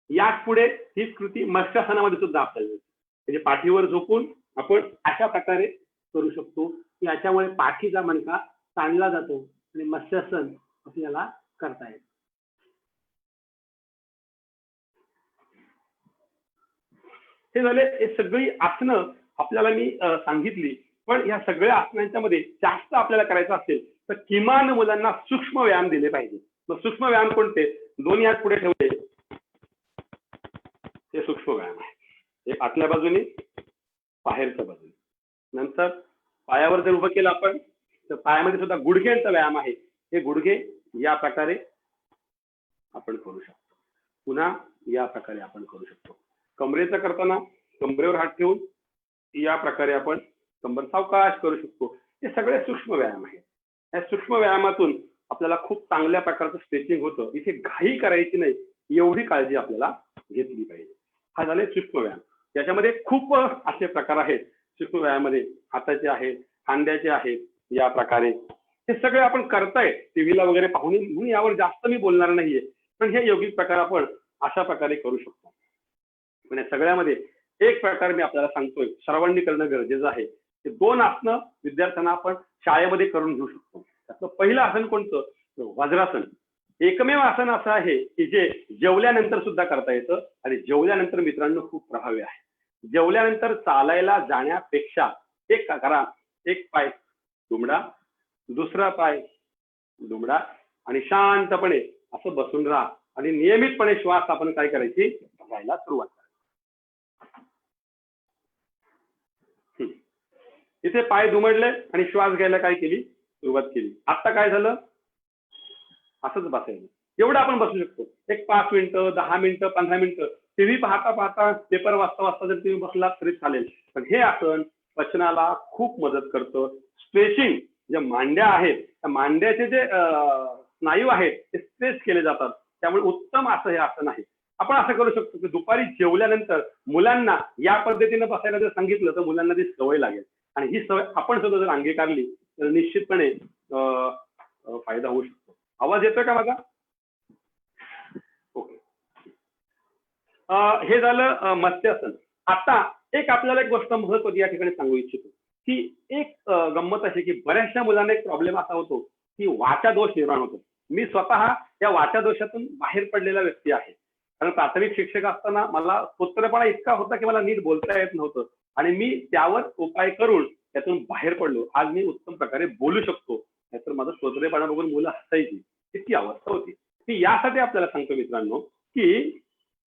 याच पुढे ही कृती मत्स्यासनामध्ये सुद्धा आपल्याला म्हणजे पाठीवर झोपून आपण अशा प्रकारे करू शकतो. याच्यामुळे पाठीचा मणका ताणला जातो आणि मत्स्यासन आपल्याला करता येतं. हे झाले, हे सगळी आसनं आपल्याला मी सांगितली. पण या सगळ्या आसनांच्या मध्ये जास्त आपल्याला करायचं असेल तर किमान मुलांना सूक्ष्म व्यायाम दिले पाहिजे. मग सूक्ष्म व्यायाम कोणते? दोन्ही हात पुढे ठेवले, हे सूक्ष्म व्यायाम आहे. एक आतल्या बाजूने, बाहेरच्या बाजूने. नंतर पायावर जर उभं केलं आपण तर पायामध्ये सुद्धा गुडघ्यांचा व्यायाम आहे. हे गुडघे या प्रकारे आपण करू शकतो, पुन्हा या प्रकारे आपण करू शकतो. कमरेचं करताना कमरेवर हात ठेवून या प्रकारे आपण कंबर सावकाश करू शकतो. हे सगळे सूक्ष्म व्यायाम आहेत. या सूक्ष्म व्यायामातून आपल्याला खूप चांगल्या प्रकारचं स्ट्रेचिंग होतं. इथे घाई करायची नाही, एवढी काळजी आपल्याला घेतली पाहिजे. हा झाले सूक्ष्म व्यायाम. याच्यामध्ये खूप असे प्रकार आहेत सूक्ष्म व्यायामामध्ये. हाताचे आहेत, खांद्याचे आहेत. या प्रकारे हे सगळे आपण करताय टीव्हीला वगैरे पाहून, म्हणून यावर जास्त मी बोलणार नाहीये. पण हे योगिक प्रकार आपण अशा प्रकारे करू शकतो. पण या सगळ्यामध्ये एक प्रकार मी आपल्याला सांगतोय, सर्वांनी करणं गरजेचं आहे. हे दोन आसनं विद्यार्थ्यांना आपण शाळेमध्ये करून घेऊ शकतो. त्यातलं पहिलं आसन कोणतं? वज्रासन. एकमेव आसन असं आहे की जे जेवल्यानंतर सुद्धा करता येतं आणि जेवल्यानंतर मित्रांनो खूप प्रभावी आहे. जेवल्यानंतर चालायला जाण्यापेक्षा एक करा, एक पाय दुमडा, दुसरा पाय दुमडा आणि शांतपणे असं बसून राहा आणि नियमितपणे श्वास आपण काय करायची घ्यायला सुरुवात करायची. इथे पाय दुमडले आणि श्वास घ्यायला काय केली सुरुवात केली. आता काय झालं असंच बसायचं. एवढं आपण बसू शकतो. एक 5 मिनिटं 10 मिनिटं 15 मिनिटं टीव्ही पाहता पाहता पेपर वाचता वाचता जर तुम्ही बसलात तरी चालेल. पण हे आसन पचनाला खूप मदत करतं. स्ट्रेचिंग ज्या मांड्या आहेत त्या मांड्याचे जे स्नायू आहेत ते स्ट्रेच केले जातात. त्यामुळे उत्तम असं हे आसन आहे. आपण असं करू शकतो की दुपारी जेवल्यानंतर मुलांना या पद्धतीने बसायला जर सांगितलं तर मुलांना ती सवय लागेल आणि ही सवय आपण सुद्धा जर अंगीकारली तर निश्चितपणे फायदा होऊ शकतो. आवाज येतोय का माझा? ओके. हे झालं मत्स्यासन. आता एक आपल्याला एक गोष्ट महत्त्वाची या ठिकाणी सांगू इच्छितो की एक गंमत अशी की बऱ्याचशा मुलांना एक प्रॉब्लेम असा होतो की वाचा दोष निर्माण होतो. मी स्वतः या वाचा दोषातून बाहेर पडलेला व्यक्ती आहे. कारण प्राथमिक शिक्षक असताना मला स्तोत्रपणा इतका होता की मला नीट बोलता येत नव्हतं आणि मी त्यावर उपाय करून त्यातून बाहेर पडलो. आज मी उत्तम प्रकारे बोलू शकतो. नाहीतर माझं स्तोत्रपणा बघून मुलं हसायची इतकी अवस्था होती. मी यासाठी आपल्याला सांगतो मित्रांनो की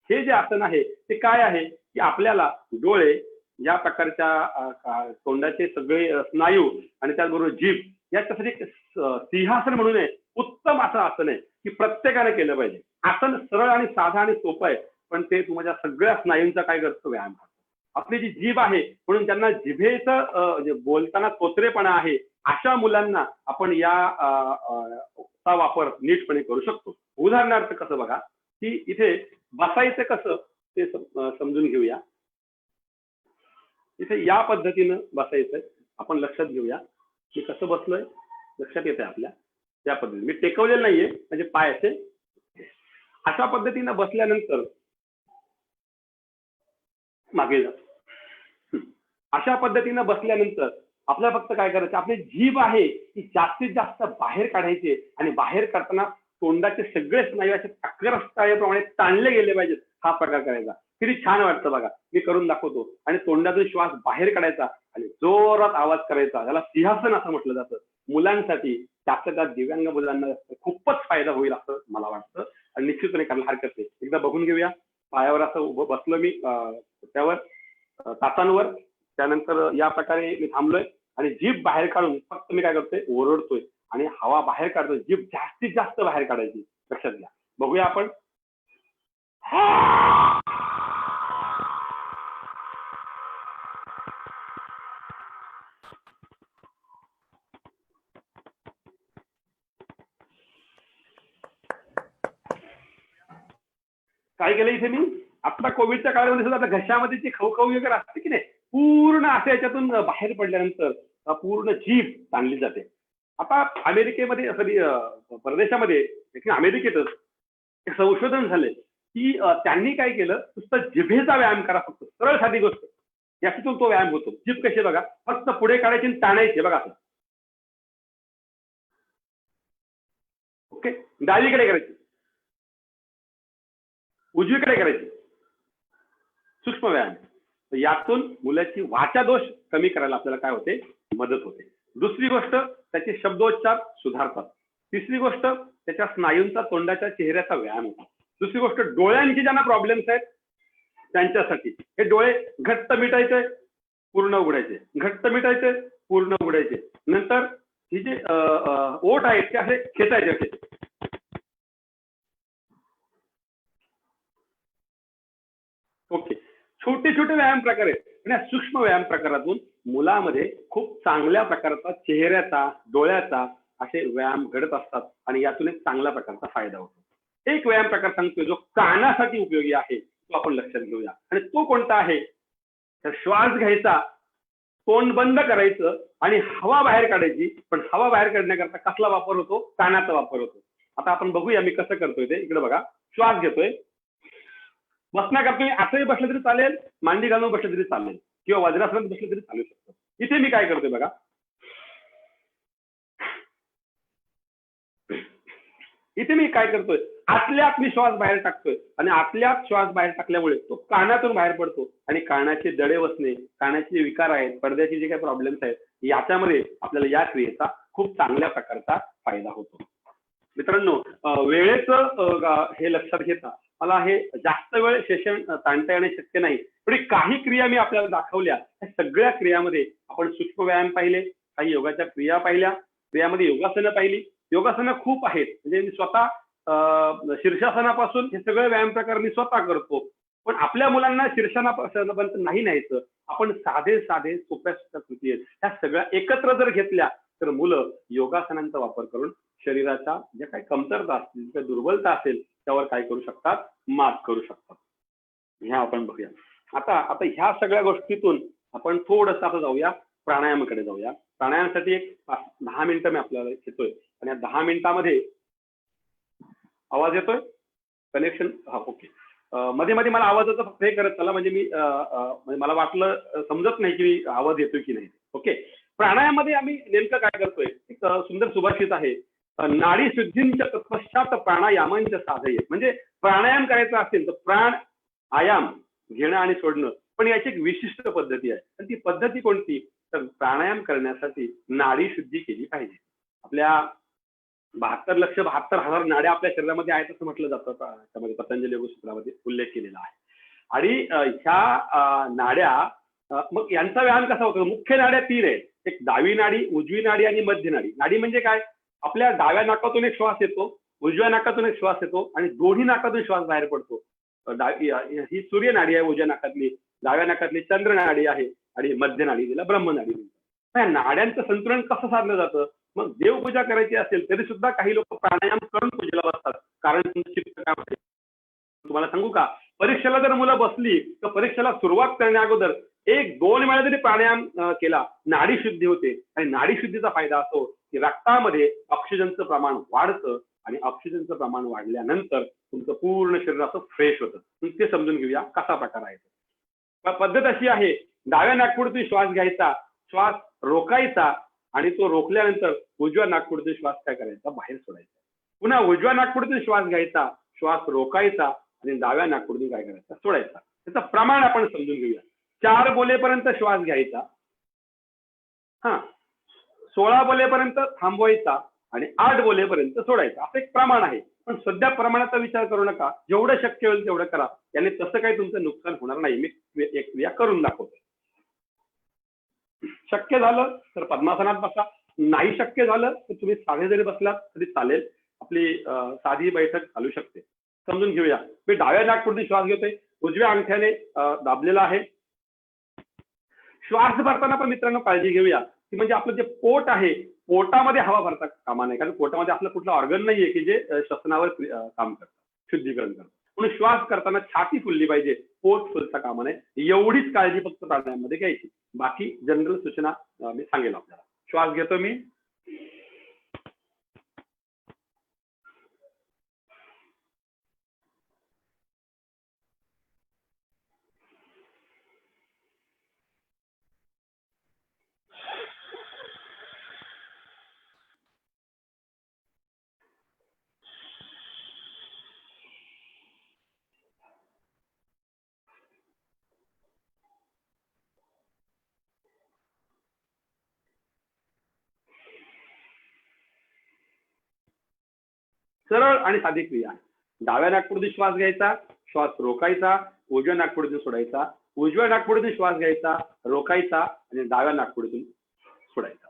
हे जे आसन आहे ते काय आहे की आपल्याला डोळे या प्रकारच्या तोंडाचे सगळे स्नायू आणि त्याचबरोबर जीभ याच्यासाठी एक सिंहासन म्हणून आहे उत्तम असं आसन आहे की प्रत्येकाने केलं पाहिजे. आसन सरळ आणि साधा आणि सोपं आहे पण ते तुमच्या सगळ्या स्नायूंचा काय करतो व्यायाम करतो. आपली जी जीभ आहे म्हणून त्यांना जिभेचं जे बोलताना तोत्रेपणा आहे अशा मुलांना आपण या चा वापर नीटपणे करू शकतो. उदाहरणार्थ कसं बघा की इथे बसायचं कसं ते समजून घेऊया. इथे या पद्धतीनं बसायचंय. आपण लक्षात घेऊया मी कसं बसलोय लक्षात येते आपल्या. त्या पद्धतीने मी टेकवलेलं नाहीये म्हणजे पाय असे अशा पद्धतीनं बसल्यानंतर मागे जा. अशा पद्धतीनं बसल्यानंतर आपल्याला फक्त काय करायचं आपली जीभ आहे ती जास्तीत जास्त बाहेर काढायची आणि बाहेर काढताना तोंडाचे सगळे स्नायू असे चक्रस्थायाप्रमाणे ताणले गेले पाहिजेत. हा प्रकार करायचा. किती छान वाटतं बघा. मी करून दाखवतो. आणि तोंडातून श्वास बाहेर काढायचा आणि जोरात आवाज करायचा. त्याला सिंहासन असं म्हटलं जातं. मुलांसाठी त्यातल्या दिव्यांग मुलांना खूपच फायदा होईल असं मला वाटतं आणि निश्चितपणे करायला हरकत नाही. एकदा बघून घेऊया. पायावर असं उभं बसलो मी त्यावर तासांवर. त्यानंतर या प्रकारे मी थांबलोय आणि जीभ बाहेर काढून फक्त मी काय करतोय ओरडतोय आणि हवा बाहेर काढतोय. जीभ जास्तीत जास्त बाहेर काढायची. लक्षात घ्या. बघूया आपण. काय केलं इथे मी आता कोविडच्या काळामध्ये सुद्धा आता घशामध्ये जी खवखव वगैरे असते की नाही पूर्ण असं याच्यातून बाहेर पडल्यानंतर पूर्ण जीभ ताणली जाते. आता अमेरिकेमध्ये सॉरी परदेशामध्ये अमेरिकेतच एक संशोधन झालंय की त्यांनी काय केलं नुसतं जिभेचा व्यायाम करा फक्त सरळ साधी गोष्ट याच्यातून तो व्यायाम होतो. जीभ कशी बघा फक्त पुढे काढायची आणि ताणायची बघा. ओके. डावीकडे करायची उजवीकडे करायची. सूक्ष्म व्यायाम. यातून मुलाची वाचा दोष कमी करायला आपल्याला काय होते मदत होते. दुसरी गोष्ट त्याचे शब्दोच्चार सुधारतात. तिसरी गोष्ट त्याच्या स्नायूंचा तोंडाच्या चेहऱ्याचा व्यायाम होतो. दुसरी गोष्ट डोळ्यांची ज्यांना प्रॉब्लेम्स आहेत त्यांच्यासाठी हे डोळे घट्ट मिटायचे पूर्ण उघडायचे घट्ट मिटायचे पूर्ण उघडायचे. नंतर ही जे ओठ आहेत ते असे खेचायचे असे. ओके. छोटे छोटे व्यायाम प्रकार आहेत पण या सूक्ष्म व्यायाम प्रकारातून मुलामध्ये खूप चांगल्या प्रकारचा चेहऱ्याचा डोळ्याचा असे व्यायाम घडत असतात आणि यातून एक चांगल्या प्रकारचा फायदा होतो. एक व्यायाम प्रकार सांगतोय जो कानासाठी उपयोगी आहे तो आपण लक्षात घेऊया आणि तो कोणता आहे तर श्वास घ्यायचा तोंड बंद करायचं आणि हवा बाहेर काढायची. पण हवा बाहेर काढण्याकरता कसला वापर होतो कानाचा वापर होतो. आता आपण बघूया मी कसं करतोय ते. इकडे बघा. श्वास घेतोय बसण्याकरता असंही बसलं तरी चालेल मांडी घालून बसलं तरी चालेल किंवा वज्रासनात बसलं तरी चालू शकतं. इथे मी काय करतोय बघा इथे मी काय करतोय, आतल्या आत मी श्वास बाहेर टाकतोय आणि आतल्या आत श्वास बाहेर टाकल्यामुळे तो कानातून बाहेर पडतो आणि कानाचे दडे बसणे, कानाचे जे विकार आहेत, पडद्याचे जे काही प्रॉब्लेम्स आहेत, याच्यामध्ये आपल्याला या क्रियेचा खूप चांगल्या प्रकारचा फायदा होतो. मित्रांनो, वेळेचं हे लक्षात घेता मला हे जास्त वेळ सेशन ताणता येणे शक्य नाही, पण काही क्रिया मी आपल्याला दाखवल्या. त्या सगळ्या क्रियामध्ये आपण सूक्ष्म व्यायाम पाहिले, काही योगाच्या क्रिया पाहिल्या, क्रियामध्ये योगासनं पाहिली. योगासनं खूप आहेत, म्हणजे मी स्वतः शीर्षासनापासून हे सगळे व्यायाम प्रकार मी स्वतः करतो. पण आपल्या मुलांना शीर्षासनापर्यंत नाही न्यायचं. आपण साधे साधे सोप्या सोप्या कृती आहेत ह्या सगळ्या एकत्र जर घेतल्या तर मुलं योगासनांचा वापर करून शरीराच्या ज्या काही कमतरता असतील, ज्या दुर्बलता असेल त्यावर काय करू शकतात, मात करू शकतात. ह्या आपण बघूया. आता आता ह्या सगळ्या गोष्टीतून आपण थोडंसं आता जाऊया प्राणायामाकडे जाऊया. प्राणायामासाठी एक 10 मिनिटं मी आपल्याला घेतोय आणि या 10 मिनिटामध्ये आवाज येतोय, कनेक्शन, हा ओके. मध्ये मध्ये मला आवाजाचं फक्त हे करत चला, म्हणजे मी म्हणजे मला वाटलं समजत नाही की मी आवाज येतोय की नाही. ओके, प्राणायामामध्ये आम्ही नेमकं काय करतोय, एक सुंदर सुभाषित आहे, नाडी शुद्धींच्या तत्पश्चात प्राणायामांच्या साधय. म्हणजे प्राणायाम करायचा असेल तर प्राण आयाम घेणं आणि सोडणं, पण याची एक विशिष्ट पद्धती आहे. आणि ती पद्धती कोणती, तर प्राणायाम करण्यासाठी नाडी शुद्धी केली पाहिजे. आपल्या 72,72,000 नाड्या आपल्या शरीरामध्ये आहेत असं म्हटलं जातं, त्यामध्ये पतंजली योगसूत्रामध्ये उल्लेख केलेला आहे. आणि ह्या नाड्या, मग यांचा व्यायाम कसा होतो, मुख्य नाड्या 3 आहेत, एक डावी नाडी, उजवी नाडी आणि मध्य नाडी. नाडी म्हणजे काय, आपल्या डाव्या नाकातून एक श्वास येतो, उजव्या नाकातून एक श्वास येतो आणि दोन्ही नाकातून श्वास बाहेर पडतो. ही सूर्य नाडी आहे उजव्या नाकातली, डाव्या नाकातली चंद्र नाडी आहे आणि मध्य नाडी तिला ब्रह्मनाडी म्हणतात. या नाड्यांचं संतुलन कसं साधलं जातं, मग देवपूजा करायची असेल तरी सुद्धा काही लोक प्राणायाम करून पूजेला बसतात, कारण तुमचं चित्त काय होते. तुम्हाला सांगू का, परीक्षेला जर मुलं बसली तर परीक्षेला सुरुवात करण्या अगोदर 1-2 वेळा जरी प्राणायाम केला, नाडी शुद्धी होते. आणि नाडी शुद्धीचा फायदा असतो की रक्तामध्ये ऑक्सिजनचं प्रमाण वाढतं आणि ऑक्सिजनचं प्रमाण वाढल्यानंतर तुमचं पूर्ण शरीर असं फ्रेश होतं. ते समजून घेऊया कसा प्रकार आहे. पद्धत अशी आहे, डाव्या नाकपुडीतून श्वास घ्यायचा, श्वास रोखायचा आणि तो रोखल्यानंतर उजव्या नाकपुडीतून श्वास काय करायचा, बाहेर सोडायचा. पुन्हा उजव्या नाकपुडीतून श्वास घ्यायचा, श्वास रोखायचा आणि डाव्या नाकपुडीतून काय करायचा, सोडायचा. त्याचं प्रमाण आपण समजून घेऊया. 4 बोलेपर्यंत श्वास घ्यायचा, 16 बोलेपर्यंत थांबवायचा आणि 8 बोलेपर्यंत सोडायचा, असं एक प्रमाण आहे. पण सध्या प्रमाणाचा विचार करू नका, जेवढं शक्य होईल तेवढं करा, याने तसं काही तुमचं नुकसान होणार नाही. मी एक क्रिया करून दाखवतो. शक्य झालं तर पद्मासनात बसा, नाही शक्य झालं तर तुम्ही साधे जरी बसलात तरी चालेल, आपली साधी बैठक चालू शकते. समजून घेऊया. मी डाव्या नाकपुडीतून श्वास घेतोय, उजव्या अंगठ्याने दाबलेला आहे. श्वास भरताना पण मित्रांनो काळजी घेऊया की म्हणजे आपलं जे पोट आहे, पोटामध्ये हवा भरता कामा नाही, कारण पोटामध्ये आपलं कुठलं ऑर्गन नाहीये की जे श्वसनावर काम करतं, शुद्धीकरण करतं. म्हणून श्वास करताना छाती फुलली पाहिजे, पोट फुलता कामा नये. एवढीच काळजी फक्त प्राणायामामध्ये घ्यायची. बाकी जनरल सूचना मी सांगेल आपल्याला. श्वास घेतो मी, सरळ आणि साधी क्रिया आहे. डाव्या नाकपुडीतून श्वास घ्यायचा, श्वास रोखायचा, उजव्या नाकपुडीतून सोडायचा, उजव्या नाकपुडीतून श्वास घ्यायचा, रोखायचा आणि डाव्या नाकपुडीतून सोडायचा.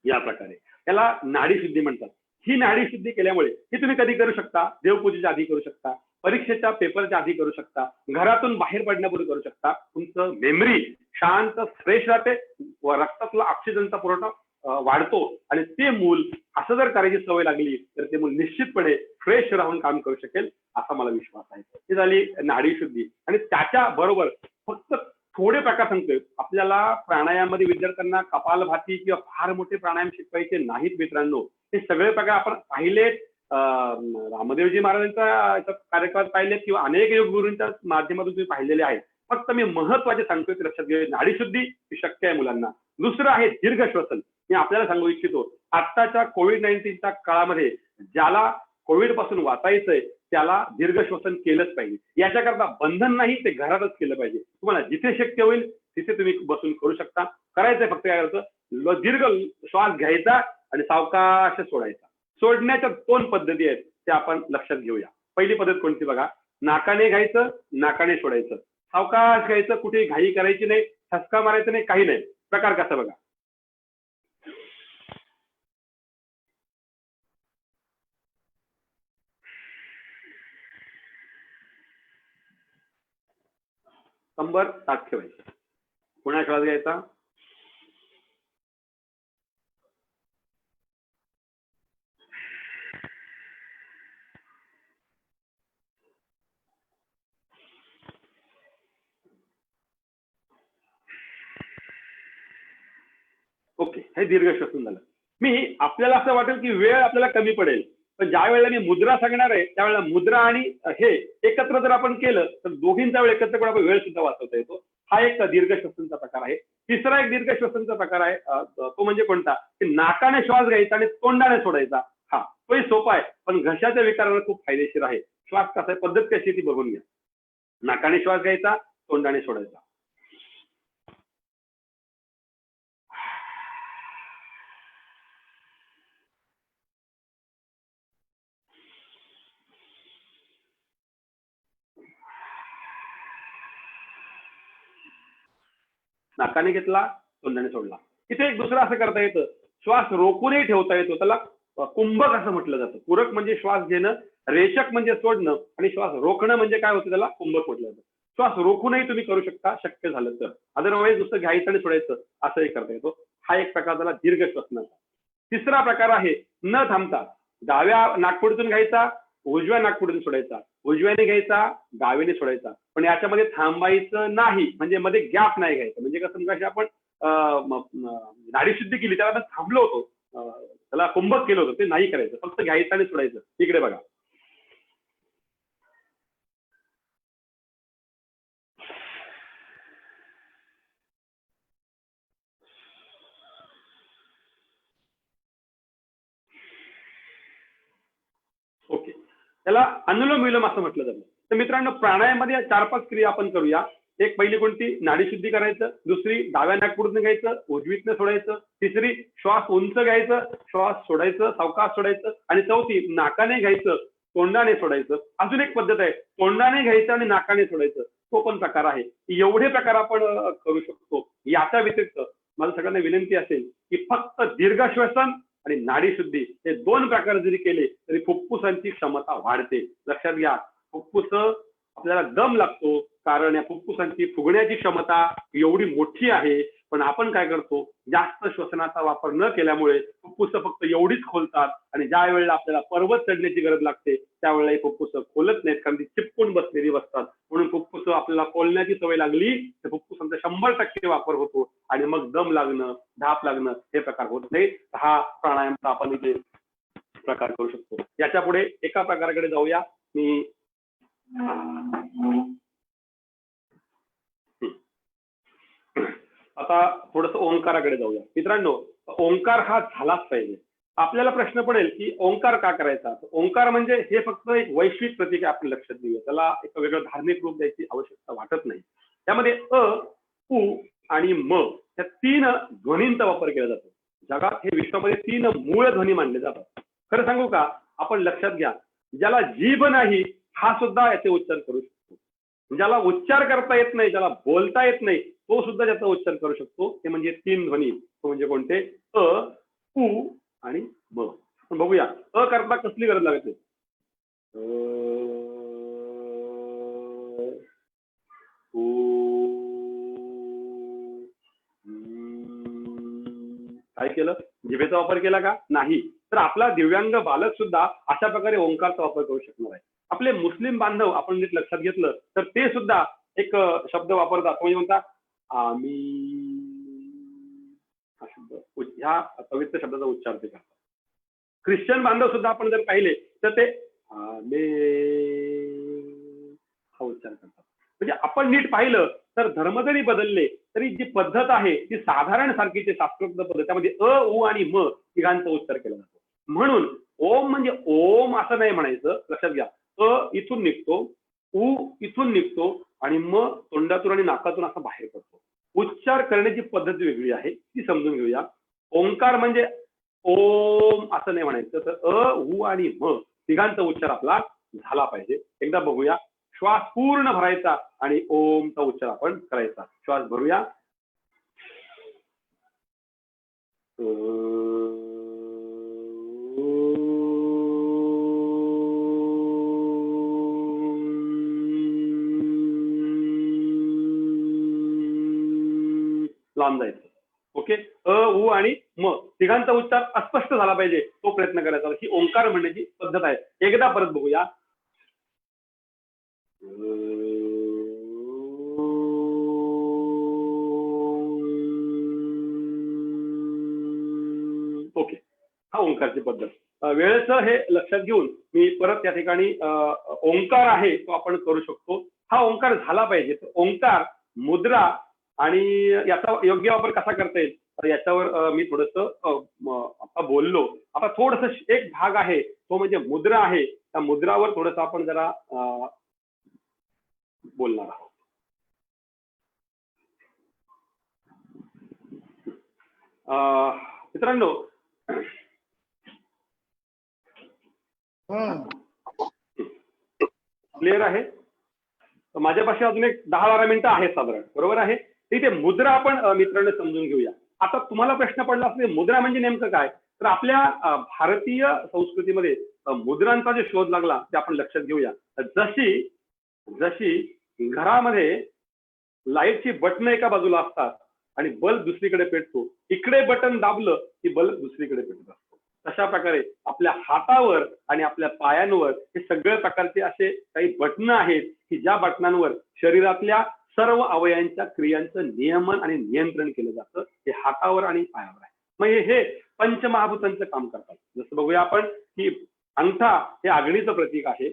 या प्रकारे त्याला नाडी शुद्धी म्हणतात. ही नाडी शुद्धी केल्यामुळे ही तुम्ही कधी करू शकता, देवपूजेच्या आधी करू शकता, परीक्षेच्या पेपरच्या आधी करू शकता, घरातून बाहेर पडण्यापूर्वी करू शकता. तुमचं मेमरी शांत फ्रेश राहते व रक्तातला ऑक्सिजनचा पुरवठा वाढतो आणि ते मूल असं जर करायची सवय लागली तर ते मूल निश्चितपणे फ्रेश राहून काम करू शकेल असा मला विश्वास आहे. ही झाली नाडी शुद्धी. आणि त्याच्या बरोबर फक्त थोडे प्रकार सांगतोय. आपल्याला प्राणायामामध्ये विद्यार्थ्यांना कपालभाती किंवा फार मोठे प्राणायाम शिकवायचे नाहीत मित्रांनो. हे सगळे प्रकार आपण पाहिले, रामदेवजी महाराजांच्या कार्यक्रमात पाहिले किंवा अनेक योग गुरूंच्या माध्यमातून तुम्ही पाहिलेले आहेत. फक्त मी महत्वाचे सांगतोय ते लक्षात घ्या. नाडी शुद्धी ही शक्य आहे मुलांना. दुसरं आहे दीर्घ श्वसन. मी आपल्याला सांगू इच्छितो, आत्ताच्या कोविड-19च्या काळामध्ये ज्याला कोविड पासून वाचायचंय त्याला दीर्घ श्वसन केलंच पाहिजे. याच्याकरता बंधन नाही, ते घरातच केलं पाहिजे. तुम्हाला जिथे शक्य होईल तिथे तुम्ही बसून करू शकता. करायचंय फक्त काय करायचं, दीर्घ श्वास घ्यायचा आणि सावकाश सोडायचा. सोडण्याच्या 2 पद्धती आहेत, त्या आपण लक्षात घेऊया. पहिली पद्धत कोणती बघा, नाकाने घ्यायचं, नाकाने सोडायचं. सावकाश घ्यायचं, कुठे घाई करायची नाही, ठसका मारायचं नाही, काही नाही. प्रकार कसा बघा, कंबर ताठ ठेवायची. पुन्हा श्वास घ्यायचा, ओके, हे दीर्घ श्वसन झालं. मी आपल्याला असं वाटेल की वेळ आपल्याला कमी पडेल, पण ज्या वेळेला मी मुद्रा सांगणार आहे त्यावेळेला मुद्रा आणि हे एकत्र जर आपण केलं तर दोघींचा वेळ एकत्र करून आपण वेळ सुद्धा वाचवता येतो. हा एक दीर्घ श्वसनचा प्रकार आहे. तिसरा एक दीर्घ श्वसनचा प्रकार आहे, तो म्हणजे कोणता, की नाकाने श्वास घ्यायचा आणि तोंडाने सोडायचा. हा तोही सोपा आहे, पण घशाच्या विकाराला खूप फायदेशीर आहे. श्वास कसा आहे, पद्धत कशी ती बघून घ्या. नाकाने श्वास घ्यायचा, तोंडाने सोडायचा. नाकाने घेतला, तोंडाने सोडला. इथे एक दुसरं असं करता येतं, श्वास रोखूनही ठेवता येतो. त्याला कुंभक असं म्हटलं जातं. पूरक म्हणजे श्वास घेणं, रेचक म्हणजे सोडणं, आणि श्वास रोखणं म्हणजे काय होतं, त्याला कुंभक म्हटलं जातं. श्वास रोखूनही तुम्ही करू शकता शक्य झालं तर. अदरवाईज नुसतं घ्यायचं आणि सोडायचं असंही करता येतो. हा एक प्रकार झाला दीर्घ श्वसनाचा. तिसरा प्रकार आहे न थांबता. डाव्या नाकपुडीतून घ्यायचा, उजव्या नाकपुडीतून सोडायचा. उजव्याने घ्यायचा, डावीने सोडायचा. पण याच्यामध्ये थांबायचं नाही, म्हणजे मध्ये गॅप नाही घ्यायचं. म्हणजे कसं, मग आपण नाडीशुद्धी केली त्याला आपण थांबलो होतो, त्याला कुंभक केलं होतं, ते नाही करायचं. फक्त घ्यायचं आणि सोडायचं. इकडे बघा, ओके. त्याला अनुलोम विलोम असं म्हटलं जातं. तर मित्रांनो, प्राणायाममध्ये 4-5 क्रिया आपण करूया. एक पहिली कोणती, नाडीशुद्धी करायचं. दुसरी डाव्या नाकपुडीतून घ्यायचं, उजवीतनं सोडायचं. तिसरी श्वास उंच घ्यायचं, श्वास सोडायचं, सावकाश सोडायचं. आणि चौथी नाकाने घ्यायचं, तोंडाने सोडायचं. अजून एक पद्धत आहे, तोंडाने घ्यायचं आणि नाकाने सोडायचं. तो पण प्रकार आहे. एवढे प्रकार आपण करू शकतो. याच्या व्यतिरिक्त मला सगळ्यांना विनंती असेल की फक्त दीर्घ श्वसन आणि नाडीशुद्धी हे 2 प्रकार जरी केले तरी फुफ्फुसांची क्षमता वाढते. लक्षात घ्या, फुफ्फुस आपल्याला दम लागतो, कारण या फुफ्फुसांची फुगण्याची क्षमता एवढी मोठी आहे. पण आपण काय करतो, जास्त श्वसनाचा वापर न केल्यामुळे फुफ्फुस फक्त एवढीच खोलतात, आणि ज्या वेळेला आपल्याला पर्वत चढण्याची गरज लागते त्यावेळेला ही फुफ्फुस खोलत नाहीत, कारण ती चिपकून बसलेली बसतात. म्हणून फुफ्फुस आपल्याला खोलण्याची सवय लागली तर फुफ्फुसांचा 100% वापर होतो, आणि मग दम लागणं, धाप लागणं हे प्रकार होत नाही. हा प्राणायामचा आपण इथे प्रकार करू शकतो. याच्या पुढे एका प्रकाराकडे जाऊया. मी आता थोडस ओंकाराकडे जाऊया. मित्रांनो, ओंकार हा झालाच पाहिजे. आपल्याला प्रश्न पडेल की ओंकार का करायचा. ओंकार म्हणजे हे फक्त एक वैश्विक प्रतीक आहे, आपण लक्षात घेऊया. त्याला एक वेगळं धार्मिक रूप द्यायची आवश्यकता वाटत नाही. त्यामध्ये अ, उ आणि म या 3 ध्वनींचा वापर केला जातो. जगात हे विश्वामध्ये 3 मूळ ध्वनी मानले जातात. खरं सांगू का, आपण लक्षात घ्या, ज्याला जीभ नाही हा सुद्धा याचे उच्चार करू शकतो. ज्याला उच्चार करता येत नाही, ज्याला बोलता येत नाही, तो सुद्धा त्याचा उच्चार करू शकतो. ते म्हणजे 3 ध्वनी. तो म्हणजे कोणते, अ, उ आणि म. आपण बघूया, अ करता कसली गरज लागते. काय केलं, जिभेचा वापर केला का, नाही. तर आपला दिव्यांग बालक सुद्धा अशा प्रकारे ओंकारचा वापर करू शकणार आहे. आपले मुस्लिम बांधव आपण नीट लक्षात घेतलं तर ते सुद्धा एक शब्द वापरतात, म्हणजे म्हणतात आम्ही, हा शब्द, ह्या पवित्र शब्दाचा उच्चार ते करतात. ख्रिश्चन बांधव सुद्धा आपण जर पाहिले तर ते हा उच्चार करतात. म्हणजे आपण नीट पाहिलं तर धर्म जरी बदलले तरी जी पद्धत आहे ती साधारण सारखीची शास्त्रोक्त पद्धत. त्यामध्ये अ, उ आणि म तिघांचा उच्चार केला जातो. म्हणून ओम म्हणजे ओम असं नाही म्हणायचं, लक्षात घ्या. इथून निघतो, उ इथून निघतो आणि मग तोंडातून आणि नाकातून असा बाहेर पडतो. उच्चार करण्याची पद्धत वेगळी आहे, ती समजून घेऊया. ओंकार म्हणजे ओम असं नाही म्हणायचं, तर उ आणि म तिघांचा उच्चार आपला झाला पाहिजे. एकदा बघूया. श्वास पूर्ण भरायचा आणि ओमचा उच्चार आपण करायचा. श्वास भरूया. लांब जायचं. ओके. उ आणि म तिघांचा उच्चार अस्पष्ट झाला पाहिजे, तो प्रयत्न करायचा. ही ओंकार म्हणण्याची पद्धत आहे. एकदा परत बघूया. ओके. हा ओंकारची पद्धत. वेळेचं हे लक्षात घेऊन मी परत त्या ठिकाणी ओंकार आहे तो आपण करू शकतो. हा ओंकार झाला पाहिजे. तर ओंकार, मुद्रा आणि याचा योग्य वापर कसा करता येईल याच्यावर मी थोडस आता बोललो. आता थोडस एक भाग आहे तो म्हणजे मुद्रा आहे. त्या मुद्रावर थोडस आपण जरा बोलणार आहोत. मित्रांनो, क्लिअर आहे? माझ्यापाशी अजून एक 10-12 मिनिटं आहेत साधारण, बरोबर आहे? तिथे मुद्रा आपण मित्रांनो समजून घेऊया. आता तुम्हाला प्रश्न पडला असेल मुद्रा म्हणजे नेमकं काय, तर आपल्या भारतीय संस्कृतीमध्ये मुद्रांचा जो शोध लागला ते आपण लक्षात घेऊया. जशी जशी घरामध्ये लाईटची बटन एका बाजूला असतात आणि बल्ब दुसरीकडे पेटतो, इकडे बटन दाबलं की बल्ब दुसरीकडे पेटत असतो. तशा प्रकारे आपल्या हातावर आणि आपल्या पायांवर हे सगळ्या प्रकारचे असे काही बटणं आहेत की ज्या बटनांवर शरीरातल्या सर्व अवयवांच्या क्रियांचं नियमन आणि नियंत्रण केलं जातं. हे हातावर आणि पायावर आहे. मग हे पंचमहाभूतांचं काम करतात. जसं बघूया आपण की अंगठा हे अग्नीचं प्रतीक आहे,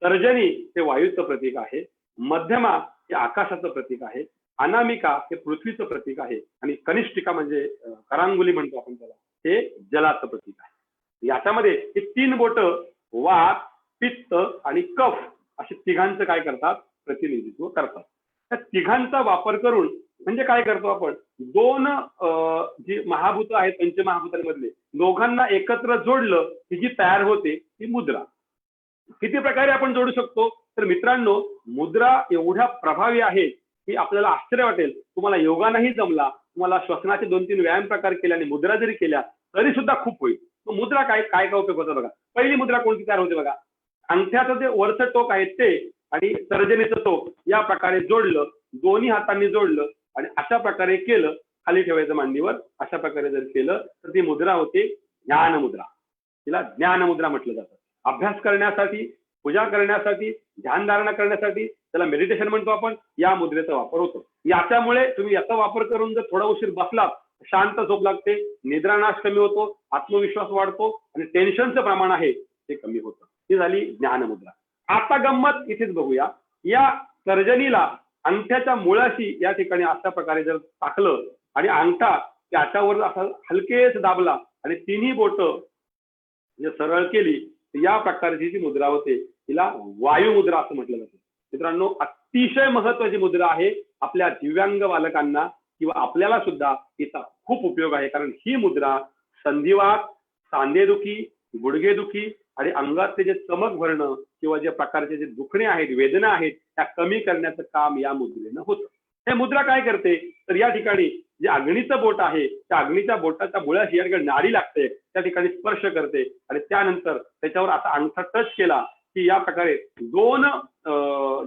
तर्जनी हे वायूचं प्रतीक आहे, मध्यमा हे आकाशाचं प्रतीक आहे, अनामिका हे पृथ्वीचं प्रतीक आहे आणि कनिष्ठिका म्हणजे करांगुली म्हणतो आपण त्याला, हे जलाचं प्रतीक आहे. याच्यामध्ये हे 3 बोट वात, पित्त आणि कफ असे तिघांचं काय करतात, प्रतिनिधित्व करतात. त्या तिघांचा वापर करून म्हणजे काय करतो आपण, 2 जी महाभूत आहेत पंचमहाभूतांमधले दोघांना एकत्र जोडलं की जी तयार होते ती मुद्रा. किती प्रकारे आपण जोडू शकतो, तर मित्रांनो मुद्रा एवढ्या प्रभावी आहे की आपल्याला आश्चर्य वाटेल. तुम्हाला योगा नाही जमला, तुम्हाला श्वसनाचे 2-3 व्यायाम प्रकार केले आणि मुद्रा जरी केल्या तरी सुद्धा खूप होईल. मुद्रा काय काय काय उपयोग होतो बघा. पहिली मुद्रा कोणती तयार होते बघा, अंगठ्याचं जे वरचं टोक आहे ते आणि तर्जनीचं टोक या प्रकारे जोडलं, दोन्ही हातांनी जोडलं आणि अशा प्रकारे केलं, खाली ठेवायचं मांडीवर, अशा प्रकारे जर केलं तर ती मुद्रा होते ज्ञान मुद्रा. तिला ज्ञान मुद्रा म्हटलं जातं. अभ्यास करण्यासाठी, पूजा करण्यासाठी, ध्यानधारणा करण्यासाठी, त्याला मेडिटेशन म्हणतो आपण, या मुद्रेचा वापर होतो. याच्यामुळे तुम्ही याचा वापर करून जर थोडा उशीर बसलात, शांत झोप लागते, निद्रानाश कमी होतो, आत्मविश्वास वाढतो आणि टेन्शनचं प्रमाण आहे ते कमी होतं. ही झाली ज्ञानमुद्रा. आता गंमत इथेच बघूया. या तर्जनीला अंगठ्याच्या मुळाशी या ठिकाणी अशा प्रकारे जर टाकलं आणि अंगठा त्याच्यावर असा हलकेच दाबला आणि तिन्ही बोट सरळ केली, या प्रकारची जी मुद्रा होते तिला वायू मुद्रा असं म्हटलं जातं. मित्रांनो, अतिशय महत्वाची मुद्रा आहे. आपल्या दिव्यांग बालकांना किंवा आपल्याला सुद्धा तिचा खूप उपयोग आहे. कारण ही मुद्रा संधिवात, सांधेदुखी, गुडघेदुखी आणि अंगातले जे चमक भरणं किंवा जे प्रकारचे जे दुखणे आहेत, वेदना आहेत, त्या कमी करण्याचं काम या मुद्रेनं होतं. हे मुद्रा काय करते, तर या ठिकाणी जे अग्नीचं बोट आहे त्या अग्नीच्या बोटाच्या मुळाशी या ठिकाणी नाडी लागते, त्या ठिकाणी स्पर्श करते आणि त्यानंतर त्याच्यावर असा अंगठा टच केला की या प्रकारे 2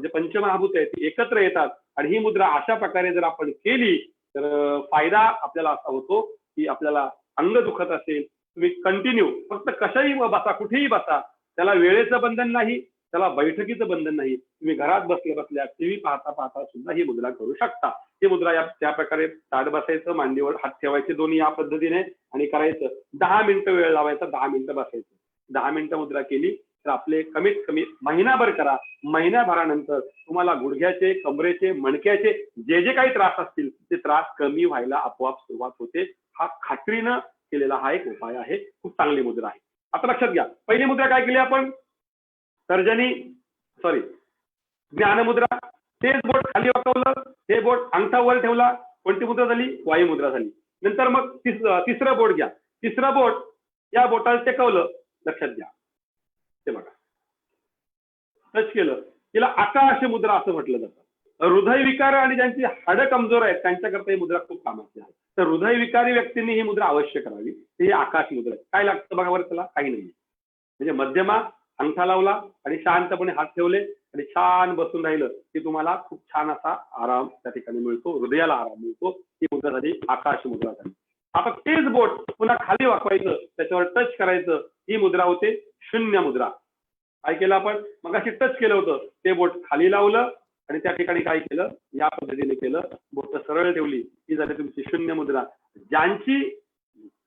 जे पंचमहाभूत आहेत ती एकत्र येतात आणि ही मुद्रा अशा प्रकारे जर आपण केली तर फायदा आपल्याला असा होतो की आपल्याला अंग दुखत असेल, तुम्ही कंटिन्यू फक्त कशाही बसा, कुठेही बसा, त्याला वेळेचं बंधन नाही, त्याला बैठकीचं बंधन नाही. तुम्ही घरात बसल्या बसल्या टीव्ही पाहता पाहता सुद्धा ही मुद्रा करू शकता. ही मुद्रा या त्या प्रकारे ताट बसायचं, मांडीवर हात ठेवायचे दोन्ही या पद्धतीने आणि करायचं. 10 मिनिटं वेळ लावायचा, 10 मिनिटं बसायचं. 10 मिनिटं मुद्रा केली तर आपले कमीत कमी महिनाभर करा. महिन्याभरानंतर तुम्हाला गुडघ्याचे, कमरेचे, मणक्याचे जे जे काही त्रास असतील ते त्रास कमी व्हायला आपोआप सुरुवात होते. हा खात्रीनं केलेला हा एक उपाय आहे. खूप चांगली मुद्रा आहे. आता लक्षात घ्या, पहिली मुद्रा काय केली आपण, तर्जनी सॉरी ज्ञानमुद्रा, तेच बोट खाली वाकवलं, हे बोट अंगठा वर ठेवला, कोणती मुद्रा झाली, वायू मुद्रा झाली. नंतर मग तिसरं बोट घ्या, तिसरं बोट या बोटाला टेकवलं, लक्षात घ्या ते बघा टच केलं, तिला आकाश मुद्रा असं म्हटलं जातं. हृदयविकार आणि ज्यांची हाडं कमजोर आहेत त्यांच्याकरता ही मुद्रा खूप कामाची आहे. तर हृदयविकारी व्यक्तींनी ही मुद्रा अवश्य करावी. ही आकाश मुद्रा आहे. काय लागतं बघा बरं त्याला, काही नाही. म्हणजे मध्यमा अंगठा लावला आणि शांतपणे हात ठेवले आणि छान बसून राहिलं की तुम्हाला खूप छान असा आराम त्या ठिकाणी मिळतो, हृदयाला आराम मिळतो. ही मुद्रा झाली आकाश मुद्रा झाली. आता तेच बोट पुन्हा खाली वाकवायचं, त्याच्यावर टच करायचं, ही मुद्रा होते शून्य मुद्रा. काय केलं आपण, मग अशी टच केलं होतं, ते बोट खाली लावलं आणि त्या ठिकाणी काय केलं, या पद्धतीने केलं, बोट सरळ ठेवली, ही झाली तुमची शून्य मुद्रा. ज्यांची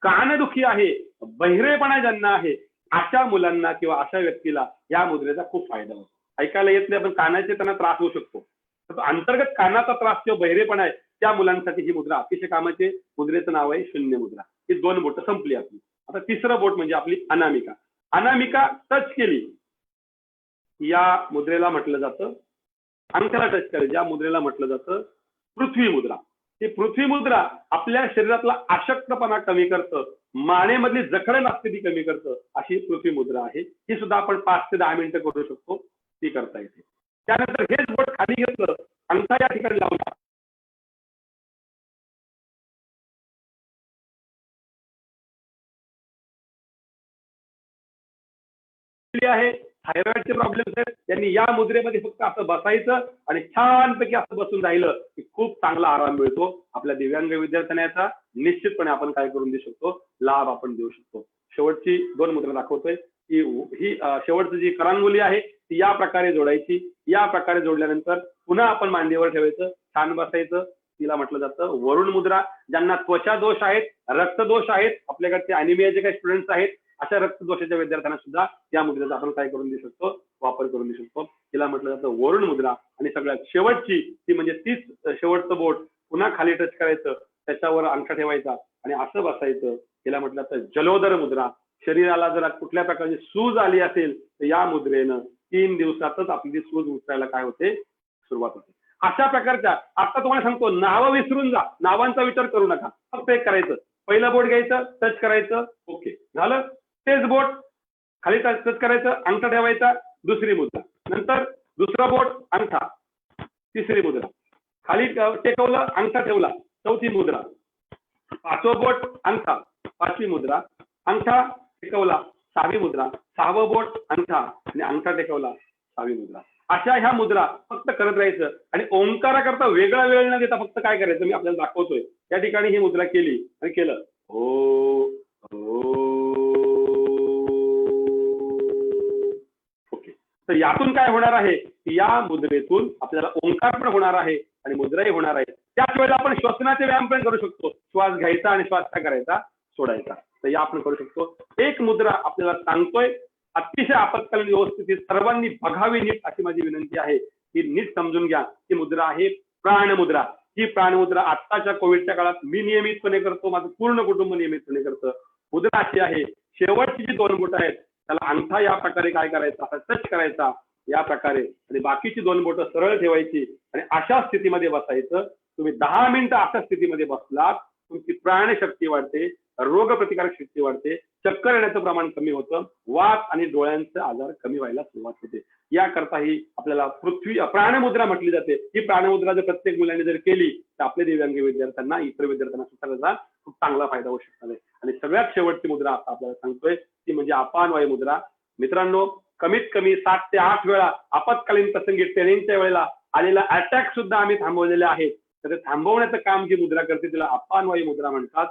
कानदुखी आहे, बहिरेपणा ज्यांना आहे, अशा मुलांना किंवा अशा व्यक्तीला या मुद्रेचा खूप फायदा होतो. ऐकायला येत नाही पण कानाचे त्यांना त्रास होऊ शकतो, तर अंतर्गत कानाचा त्रास किंवा बहिरेपणा आहे त्या मुलांसाठी ही मुद्रा अतिशय कामाची. मुद्रेचं नाव आहे शून्य मुद्रा. ही 2 बोट संपली आपली. आता तिसरं बोट म्हणजे आपली अनामिका. अनामिका टच केली, या मुद्रेला म्हटलं जातं, अंगठ्याला टच केलं, ज्या मुद्रेला म्हटलं जातं पृथ्वी मुद्रा. ही पृथ्वी मुद्रा आपल्या शरीरातला अशक्तपणा कमी करतं, मानेमधली जखडण असते ती कमी करतं, अशी पृथ्वी मुद्रा आहे. ही सुद्धा आपण 5 ते 10 मिनिटं करू शकतो, ती करता येते. त्यानंतर हेच बोट खाली घेतलं, अंगठा या ठिकाणी लावला, आहे थायरॉइडचे प्रॉब्लेम्स आहेत त्यांनी या मुद्रेमध्ये फक्त असं बसायचं आणि छानपैकी असं बसून राहिलं की खूप चांगला आराम मिळतो. आपल्या दिव्यांग विद्यार्थ्यांना याचा निश्चितपणे आपण काय करून देऊ शकतो, लाभ आपण देऊ शकतो. शेवटची 2 मुद्रा दाखवतोय की ही शेवटची जी करांगुली आहे ती या प्रकारे जोडायची. या प्रकारे जोडल्यानंतर पुन्हा आपण मांडीवर ठेवायचं, छान बसायचं. तिला म्हटलं जातं वरुण मुद्रा. ज्यांना त्वचा दोष आहेत, रक्तदोष आहेत, आपल्याकडचे अॅनिमियाचे काही स्टुडंट्स आहेत, अशा रक्तदोषाच्या विद्यार्थ्यांना सुद्धा या मुद्रेचा आपण काय करून देऊ शकतो, वापर करून देऊ शकतो. तिला म्हटलं जातं वरुण मुद्रा. आणि सगळ्यात शेवटची ती म्हणजे तीच शेवटचं बोट पुन्हा खाली टच करायचं, त्याच्यावर अंगठा ठेवायचा आणि असं बसायचं. तिला म्हटलं जातं जलोदर मुद्रा. शरीराला जर कुठल्या प्रकारची सूज आली असेल तर या मुद्रेनं 3 दिवसातच आपली सूज उतरायला काय होते, सुरुवात होते. अशा प्रकारच्या, आता तुम्हाला सांगतो, नावं विसरून जा, नावांचा विचार करू नका, फक्त एक करायचं, पहिलं बोट घ्यायचं, टच करायचं, ओके झालं. तेच बोट खाली टच करायचं, अंगठा ठेवायचा, दुसरी मुद्रा. नंतर दुसरा बोट अंगठा, तिसरी मुद्रा. खाली टेकवलं, अंगठा ठेवला, चौथी मुद्रा. 5वं बोट अंगठा, 5वी मुद्रा. अंगठा टेकवला, 6वी मुद्रा. 6वं बोट अंगठा आणि अंगठा टेकवला, 6वी मुद्रा. अशा ह्या मुद्रा फक्त करत राहायचं. आणि ओंकाराकरता वेगळा वेळ न देता फक्त काय करायचं, मी आपल्याला दाखवतोय. या ठिकाणी ही मुद्रा केली आणि केलं ओ ओके. तर यातून काय होणार आहे, या मुद्रेतून आपल्याला ओंकार पण होणार आहे आणि मुद्राही होणार आहे. त्याच वेळेला आपण श्वसनाचे व्यायाम पण करू शकतो. श्वास घ्यायचा आणि श्वास काय करायचा, सोडायचा. तर या आपण करू शकतो. एक मुद्रा आपल्याला सांगतोय, अतिशय आपत्कालीन व्यवस्थित सर्वांनी बघावी नीट, अशी माझी विनंती आहे. ही नीट समजून घ्या. ही मुद्रा आहे प्राणमुद्रा. ही प्राणमुद्रा आत्ताच्या कोविडच्या काळात मी नियमितपणे करतो, माझं पूर्ण कुटुंब नियमितपणे करतं. मुद्रा अशी आहे, शेवटची जी 2 बोटं आहेत त्याला अंगठा या प्रकारे काय करायचा, असा टच करायचा या प्रकारे, आणि बाकीची 2 बोटं सरळ ठेवायची आणि अशा स्थितीमध्ये बसायचं. तुम्ही 10 मिनिटं अशा स्थितीमध्ये बसलात, तुमची प्राणशक्ती वाढते, रोगप्रतिकारक शक्ती वाढते, चक्कर येण्याचं प्रमाण कमी होतं, वात आणि डोळ्यांचे आजार कमी व्हायला सुरुवात होते. याकरता ही आपल्याला प्राणमुद्रा म्हटली जाते. ही प्राणमुद्रा जर प्रत्येक मुलांनी जर केली तर आपल्या दिव्यांग विद्यार्थ्यांना, इतर विद्यार्थ्यांना सुद्धा त्याचा खूप चांगला फायदा होऊ शकणार आहे. आणि सगळ्यात शेवटची मुद्रा आता आपल्याला सांगतोय ती म्हणजे अपान वायू मुद्रा. मित्रांनो, कमीत कमी 7 ते 8 वेळा आपत्कालीन प्रसंगी ट्रेनिंगच्या वेळेला आलेला अटॅक सुद्धा आम्ही थांबवलेले आहेत. तर ते थांबवण्याचं काम जी मुद्रा करते तिला अपान वायू मुद्रा म्हणतात.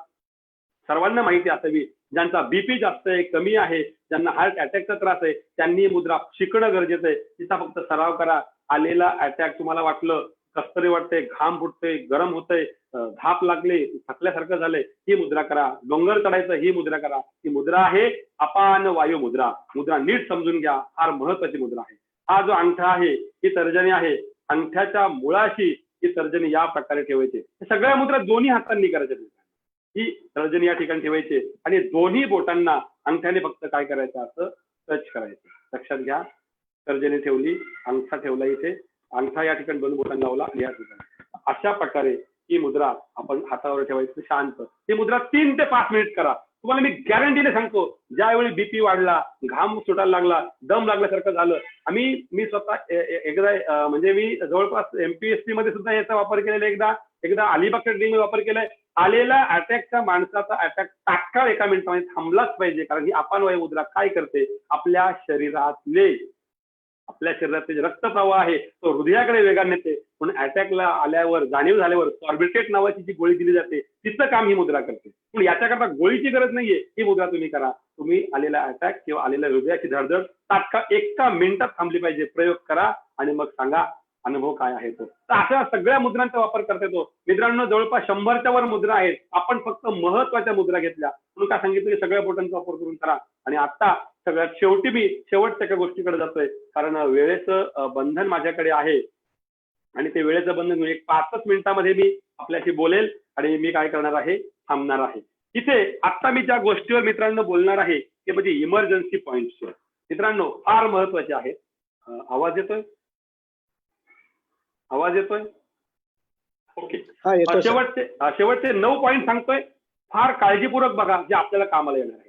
सर्वांना माहिती असावी, ज्यांचा बीपी जास्त आहे, कमी आहे, ज्यांना हार्ट अटॅकचा त्रास आहे, त्यांनी मुद्रा शिकणं गरजेचं आहे. तिचा फक्त सराव करा. आलेला अटॅक तुम्हाला वाटलं, कसतरी वाटतंय, घाम फुटतंय, गरम होतंय, धाप लागले, थकल्यासारखं झालंय, ही मुद्रा करा. डोंगर चढायचं, ही मुद्रा करा. ही मुद्रा आहे अपान वायू मुद्रा. मुद्रा नीट समजून घ्या, फार महत्वाची मुद्रा आहे. हा जो अंगठा आहे ही तर्जनी आहे, अंगठ्याच्या मुळाशी ही तर्जनी या प्रकारे ठेवायची. सगळ्या मुद्रा दोन्ही हातांनी करायच्या. ही तर्जनी या ठिकाणी ठेवायची आणि दोन्ही बोटांना अंगठ्याने फक्त काय करायचं, असं टच करायचं. लक्षात घ्या, तर्जनी ठेवली, अंगठा ठेवला इथे, अंगठा या ठिकाणी दोन बोटांना लावला आणि या ठिकाणी. अशा प्रकारे ही मुद्रा आपण हातावर ठेवायची शांत. ही मुद्रा 3 ते 5 मिनिट करा. तुम्हाला मी गॅरंटीने सांगतो, ज्यावेळी बीपी वाढला, घाम सुटायला लागला, दम लागल्यासारखं झालं, मी स्वतः एकदा म्हणजे मी जवळपास MPSC मध्ये सुद्धा याचा वापर केलेला, एकदा अलिबागच्या ट्रेनिंगमध्ये वापर केलाय. आलेला अटॅकच्या माणसाचा अटॅक तात्काळ 1 मिनिटामध्ये थांबलाच पाहिजे. कारण ही अपानवायू मुद्रा काय करते, आपल्या शरीरातले जे रक्तप्रवाह आहे तो हृदयाकडे वेगाने नेते. म्हणून अटॅकला आल्यावर, जाणीव झाल्यावर सॉर्बिट्रेट नावाची जी गोळी दिली जाते, तिचं काम ही मुद्रा करते. पण याच्याकरता गोळीची गरज नाहीये. ही मुद्रा तुम्ही करा. तुम्ही आलेला अटॅक किंवा आलेल्या हृदयाची धडधड तात्काळ 1 मिनिटात थांबली पाहिजे. प्रयोग करा आणि मग सांगा अनुभव काय आहे तो. तर अशा सगळ्या मुद्रांचा वापर करता येतो. मित्रांनो, जवळपास 100च्या वर मुद्रा आहेत. आपण फक्त महत्वाच्या मुद्रा घेतल्या म्हणून काय सांगितलं की सगळ्या बोटांचा वापर करून करा. आणि आता सगळ्यात शेवटी मी शेवटच्या एका गोष्टीकडे जातोय, कारण वेळेचं बंधन माझ्याकडे आहे आणि ते वेळेचं बंधन 5च मिनिटामध्ये मी आपल्याशी बोलेल आणि मी काय करणार आहे, थांबणार आहे. इथे आता मी ज्या गोष्टीवर मित्रांनो बोलणार आहे ते म्हणजे इमर्जन्सी पॉइंट्स. मित्रांनो, फार महत्वाचे आहेत. आवाज येतोय? ओके. शेवटचे 9 पॉईंट सांगतोय. फार काळजीपूर्वक बघा, जे आपल्याला कामाला येणार आहे.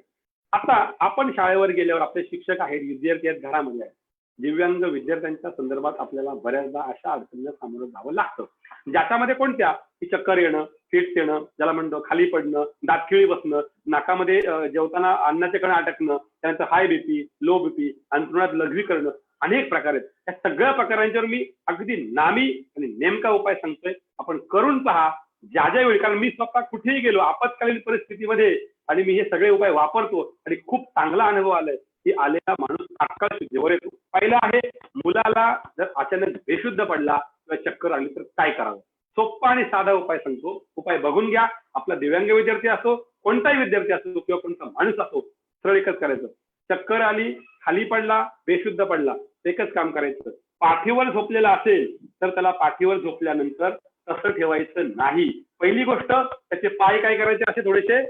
आता आपण शाळेवर गेल्यावर आपले शिक्षक आहेत, विद्यार्थी आहेत, घरामध्ये आहेत. दिव्यांग विद्यार्थ्यांच्या संदर्भात आपल्याला बऱ्याचदा अशा अडचणींना सामोरं जावं लागतं, ज्याच्यामध्ये कोणत्या, की चक्कर येणं, फिट्स येणं, ज्याला म्हणतो खाली पडणं, दातखिळी बसणं, नाकामध्ये जेवताना अन्नाचे कण अटकणं, त्यानंतर हाय बीपी, लो बीपी, अंथरुणात लघवी करणं, अनेक प्रकार आहेत. या सगळ्या प्रकारांच्यावर मी अगदी नामी आणि नेमका उपाय सांगतोय. आपण करून पहा ज्या वेळी. कारण मी स्वतः कुठेही गेलो आपत्कालीन परिस्थितीमध्ये आणि मी हे सगळे उपाय वापरतो आणि खूप चांगला अनुभव आलाय की आलेला माणूस तात्काळ शुद्धीवर येतो. पहिला आहे, मुलाला जर अचानक बेशुद्ध पडला किंवा चक्कर आली तर काय करावं. सोप्पा आणि साधा उपाय सांगतो. उपाय बघून घ्या. आपला दिव्यांग विद्यार्थी असो, कोणताही विद्यार्थी असो किंवा कोणता माणूस असो, सरळ एकच करायचं. चक्कर आली, खाली पडला, बेशुद्ध पडला, एकच काम करायचं. पाठीवर झोपलेला असेल तर त्याला पाठीवर झोपल्यानंतर तसं ठेवायचं नाही. पहिली गोष्ट, त्याचे पाय काय करायचे, असे थोडेसे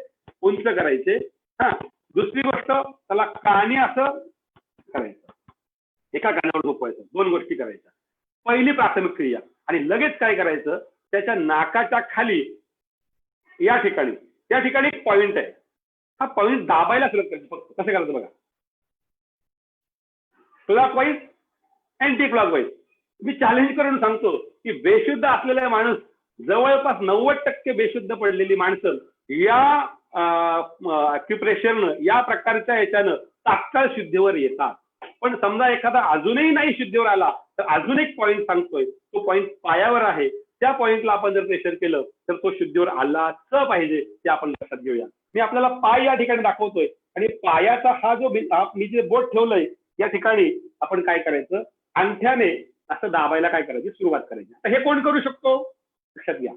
उंच करायचे. दुसरी गोष्ट, त्याला कानी असं करायचं, एका कानावर झोपवायचं. 2 गोष्टी करायच्या. पहिली प्राथमिक क्रिया. आणि लगेच काय करायचं, त्याच्या नाकाच्या खाली या ठिकाणी एक पॉइंट आहे. हा पॉइंट दाबायला सुरुवात करायचं. फक्त कसं करायचं बघा, क्लॉकवाईज, अँटी क्लॉकवाईज. मी चॅलेंज करून सांगतो की बेशुद्ध असलेला माणूस, जवळपास 90% बेशुद्ध पडलेली माणसं या अक्युप्रेशरनं, या प्रकारच्या याच्यानं तात्काळ शुद्धीवर येतात. पण समजा एखादा अजूनही नाही शुद्धीवर आला तर अजून एक पॉइंट सांगतोय. तो पॉइंट पायावर आहे. त्या पॉइंटला आपण जर प्रेशर केलं तर तो शुद्धीवर आलाच पाहिजे. ते आपण लक्षात घेऊया. मी आपल्याला पाय या ठिकाणी दाखवतोय आणि पायाचा हा जो मी जे बोट ठेवलंय या ठिकाणी आपण काय करायचं, अंगठ्याने असं दाबायला काय करायची, सुरुवात करायची. तर हे कोण करू शकतो, लक्षात घ्या.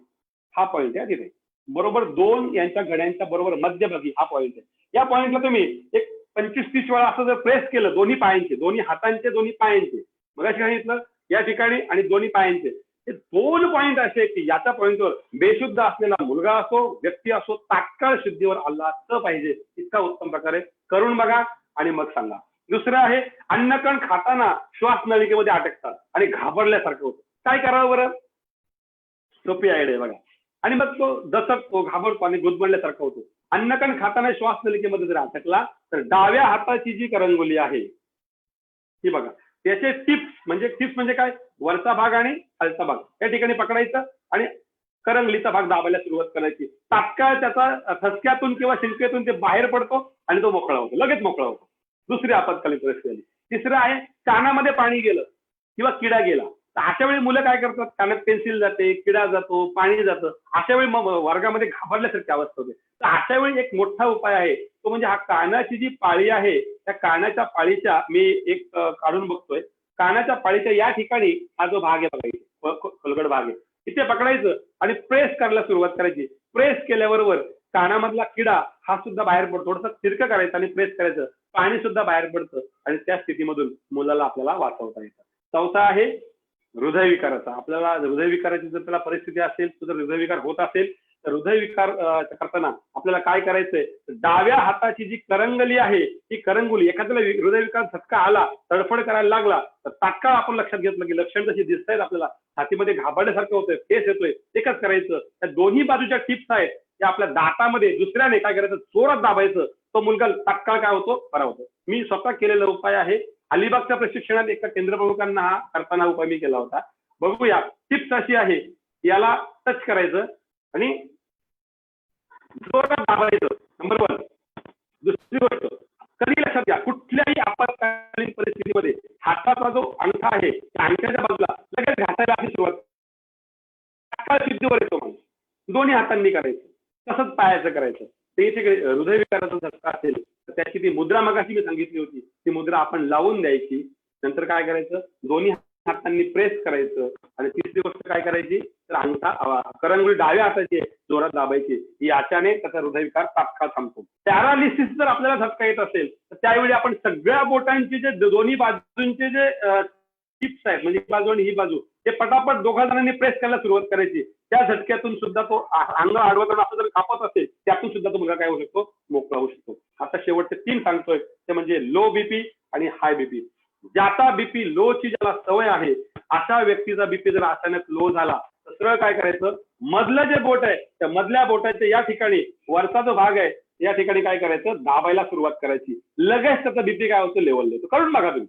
हा पॉइंट आहे तिथे, बरोबर 2 यांच्या घड्यांच्या बरोबर मध्यभागी हा पॉइंट आहे. या पॉइंटला तुम्ही एक 25-30 वेळा असं जर प्रेस केलं, दोन्ही पायांचे, दोन्ही हातांचे, दोन्ही पायांचे, मग सांगितलं या ठिकाणी आणि दोन्ही पायांचे, हे 2 पॉइंट असे की याच्या पॉइंटवर बेशुद्ध असलेला मुलगा असो, व्यक्ती असो, तात्काळ शुद्धीवर आलाच पाहिजे. इतका उत्तम प्रकारे करून बघा आणि मग सांगा. दुसरं आहे, अन्नकण खाताना श्वास नलिकेमध्ये अटकतात आणि घाबरल्यासारखं होतं. काय करावं बरं, सोपी आयडिया बघा. आणि मग तो दचकतो, घाबरतो आणि गुदमरल्यासारखं होतो. अन्नकण खाताना श्वास नलिकेमध्ये जर अटकला तर डाव्या हाताची जी करंगोली आहे ही बघा, त्याचे टिप्स म्हणजे काय, वरचा भाग आणि खालचा भाग या ठिकाणी पकडायचं आणि करंगलीचा भाग दाबायला सुरुवात करायची. तात्काळ त्याचा ठसक्यातून किंवा शिंकेतून ते बाहेर पडतो आणि तो मोकळा होतो, लगेच मोकळा होतो. दुसरी आपत्कालीन परिस्थिती. तिसरं आहे, कानामध्ये पाणी गेलं किंवा किडा गेला तर अशा वेळी मुलं काय करतात, कानात पेन्सिल जाते, किडा जातो, पाणी जातं. अशा वेळी मग वर्गामध्ये घाबरल्यासारखी अवस्था होते. तर अशा वेळी एक मोठा उपाय आहे, तो म्हणजे हा कानाची जी पाळी आहे, त्या कानाच्या पाळीच्या मी एक काढून बघतोय. कानाच्या पाळीच्या या ठिकाणी हा जो भाग आहे बघा, खोलगड भाग आहे, इथे पकडायचं आणि प्रेस करायला सुरुवात करायची. प्रेस केल्याबरोबर कानामधला किडा हा सुद्धा बाहेर पडतो. थोडंसं तिरकं करायचं आणि प्रेस करायचं, पाणी सुद्धा बाहेर पडतं आणि त्या स्थितीमधून मुलाला आपल्याला वाचवता येतं. चौथा आहे हृदयविकाराचा. आपल्याला हृदयविकाराची जर त्याला परिस्थिती असेल, तो जर हृदयविकार होत असेल तर हृदयविकार करताना आपल्याला काय करायचंय, डाव्या हाताची जी करंगली आहे ही करंगुली एखाद्याला हृदयविकार झटका आला, तडफड करायला लागला तर तात्काळ आपण लक्षात घेतलं की लक्षण जशी दिसत आहेत आपल्याला, छातीमध्ये घाबरल्यासारखं होतंय, फेस येतोय, एकच करायचं, त्या दोन्ही बाजूच्या टिप्स आहेत त्या आपल्या दातामध्ये दुसऱ्याने काय करायचं, जोरात दाबायचं, तो मुलगा तात्काळ काय होतो, बरा होतो. मी स्वतः केलेला उपाय आहे. अलिबागच्या प्रशिक्षणात एका केंद्र प्रमुखांना हा करताना उपाय मी केला होता. बघूया. टिप्स अशी आहे, याला टच करायचं आणि जोरात दाबायचं, नंबर 1. दुसरी गोष्ट, कधी लक्षात घ्या, कुठल्याही आपत्कालीन परिस्थितीमध्ये हाताचा जो अंगठा आहे त्या अंगठ्याच्या बाजूला लगेच घासायला आपली सुरुवात, तात्काळ सिद्धीवर येतो माणूस. दोन्ही हातांनी करायचं, तसंच पायाचं करायचं. ते इथे हृदयविकाराचा झटका असेल तर त्याची ती मुद्रा मगाशी मी सांगितली होती, ती मुद्रा आपण लावून द्यायची. नंतर काय करायचं, दोन्ही हातांनी प्रेस करायचं आणि तिसरी गोष्ट काय करायची, तर अंगठा करंगुळी डाव्या हाताची जोरात दाबायची. याच्याने त्याचा हृदयविकार तात्काळ थांबतो. पॅरालिसिस जर आपल्याला झटका येत असेल तर त्यावेळी आपण सगळ्या बोटांचे जे दोन्ही बाजूंचे जे टिप्स आहेत, म्हणजे ही बाजू आणि ही बाजू, ते पटापट दोघा जणांनी प्रेस करायला सुरुवात करायची. त्या झटक्यातून सुद्धा तो अंग आडवं करून असं जर कापत असेल त्यातून सुद्धा तो मुलगा काय होऊ शकतो, मोकळा होऊ शकतो. आता शेवटचे 3 सांगतोय ते म्हणजे लो बीपी आणि हाय बीपी. ज्याचा बीपी लो ची ज्याला सवय आहे अशा व्यक्तीचा बीपी जर अचानक लो झाला तर सरळ काय करायचं, मधलं जे बोट आहे त्या मधल्या बोटाच्या या ठिकाणी वरचा जो भाग आहे या ठिकाणी काय करायचं, दाबायला सुरुवात करायची. लगेच त्याचा बीपी काय होतं, लेवल येतो. करून बघा तुम्ही.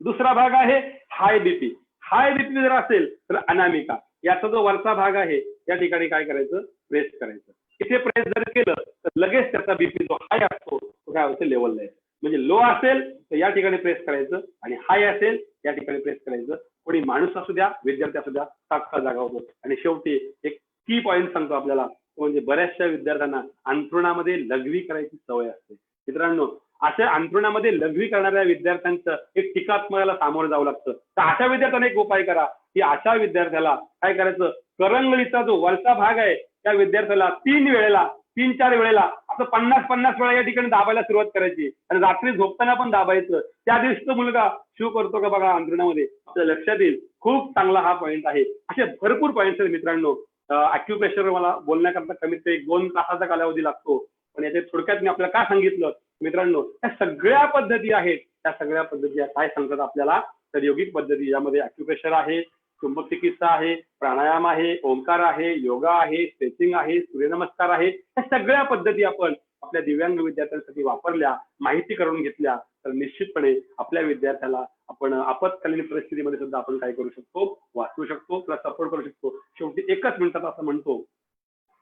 दुसरा भाग आहे हाय बीपी. हाय बीपी जर असेल तर अनामिका, याचा जो वरचा भाग आहे या ठिकाणी काय करायचं, प्रेस करायचं. इथे प्रेस जर केलं तर लगेच त्याचा बीपी जो हाय असतो तो काय होतं, लेवलला येतो. म्हणजे लो असेल तर या ठिकाणी प्रेस करायचं आणि हाय असेल या ठिकाणी प्रेस करायचं. कोणी माणूस असू द्या, विद्यार्थी असू द्या, तात्काळ जागा होतो. आणि शेवटी एक की पॉईंट सांगतो आपल्याला, म्हणजे बऱ्याचशा विद्यार्थ्यांना अंथरुणामध्ये लघवी करायची सवय असते. मित्रांनो, अशा अंथरुणामध्ये लघवी करणाऱ्या विद्यार्थ्यांचं एक टीकात्मकाला सामोरं जावं लागतं. तर अशा विद्यार्थ्यांना एक उपाय करा की अशा विद्यार्थ्याला काय करायचं, करंगळीचा जो वरचा भाग आहे त्या विद्यार्थ्याला 3-4 वेळेला असं 50-50 वेळा या ठिकाणी दाबायला सुरुवात करायची आणि रात्री झोपताना पण दाबायचं. त्या दिवशी तो मुलगा शिव करतो का बघा अंथरुणामध्ये, आपल्या लक्षात येईल. खूप चांगला हा पॉईंट आहे. असे भरपूर पॉईंट्स आहेत मित्रांनो. अॅक्युप्रेशर मला बोलण्याकरता कमीत कमी 2 तासाचा कालावधी लागतो, पण याच्या थोडक्यात मी आपल्याला काय सांगितलं मित्रांनो, त्या सगळ्या पद्धती आहेत. त्या सगळ्या पद्धती काय सांगतात आपल्याला, तर योगिक पद्धती, यामध्ये अॅक्युप्रेशर आहे, चुंबक चिकित्सा आहे, प्राणायाम आहे, ओंकार आहे, योगा आहे, स्ट्रेचिंग आहे, सूर्यनमस्कार आहे. या सगळ्या पद्धती आपण आपल्या दिव्यांग विद्यार्थ्यांसाठी वापरल्या, माहिती करून घेतल्या तर निश्चितपणे आपल्या विद्यार्थ्याला आपण आपत्कालीन परिस्थितीमध्ये सुद्धा आपण काय करू शकतो, वाचवू शकतो, प्लस सपोर्ट करू शकतो. शेवटी 1च मिनिटात असं म्हणतो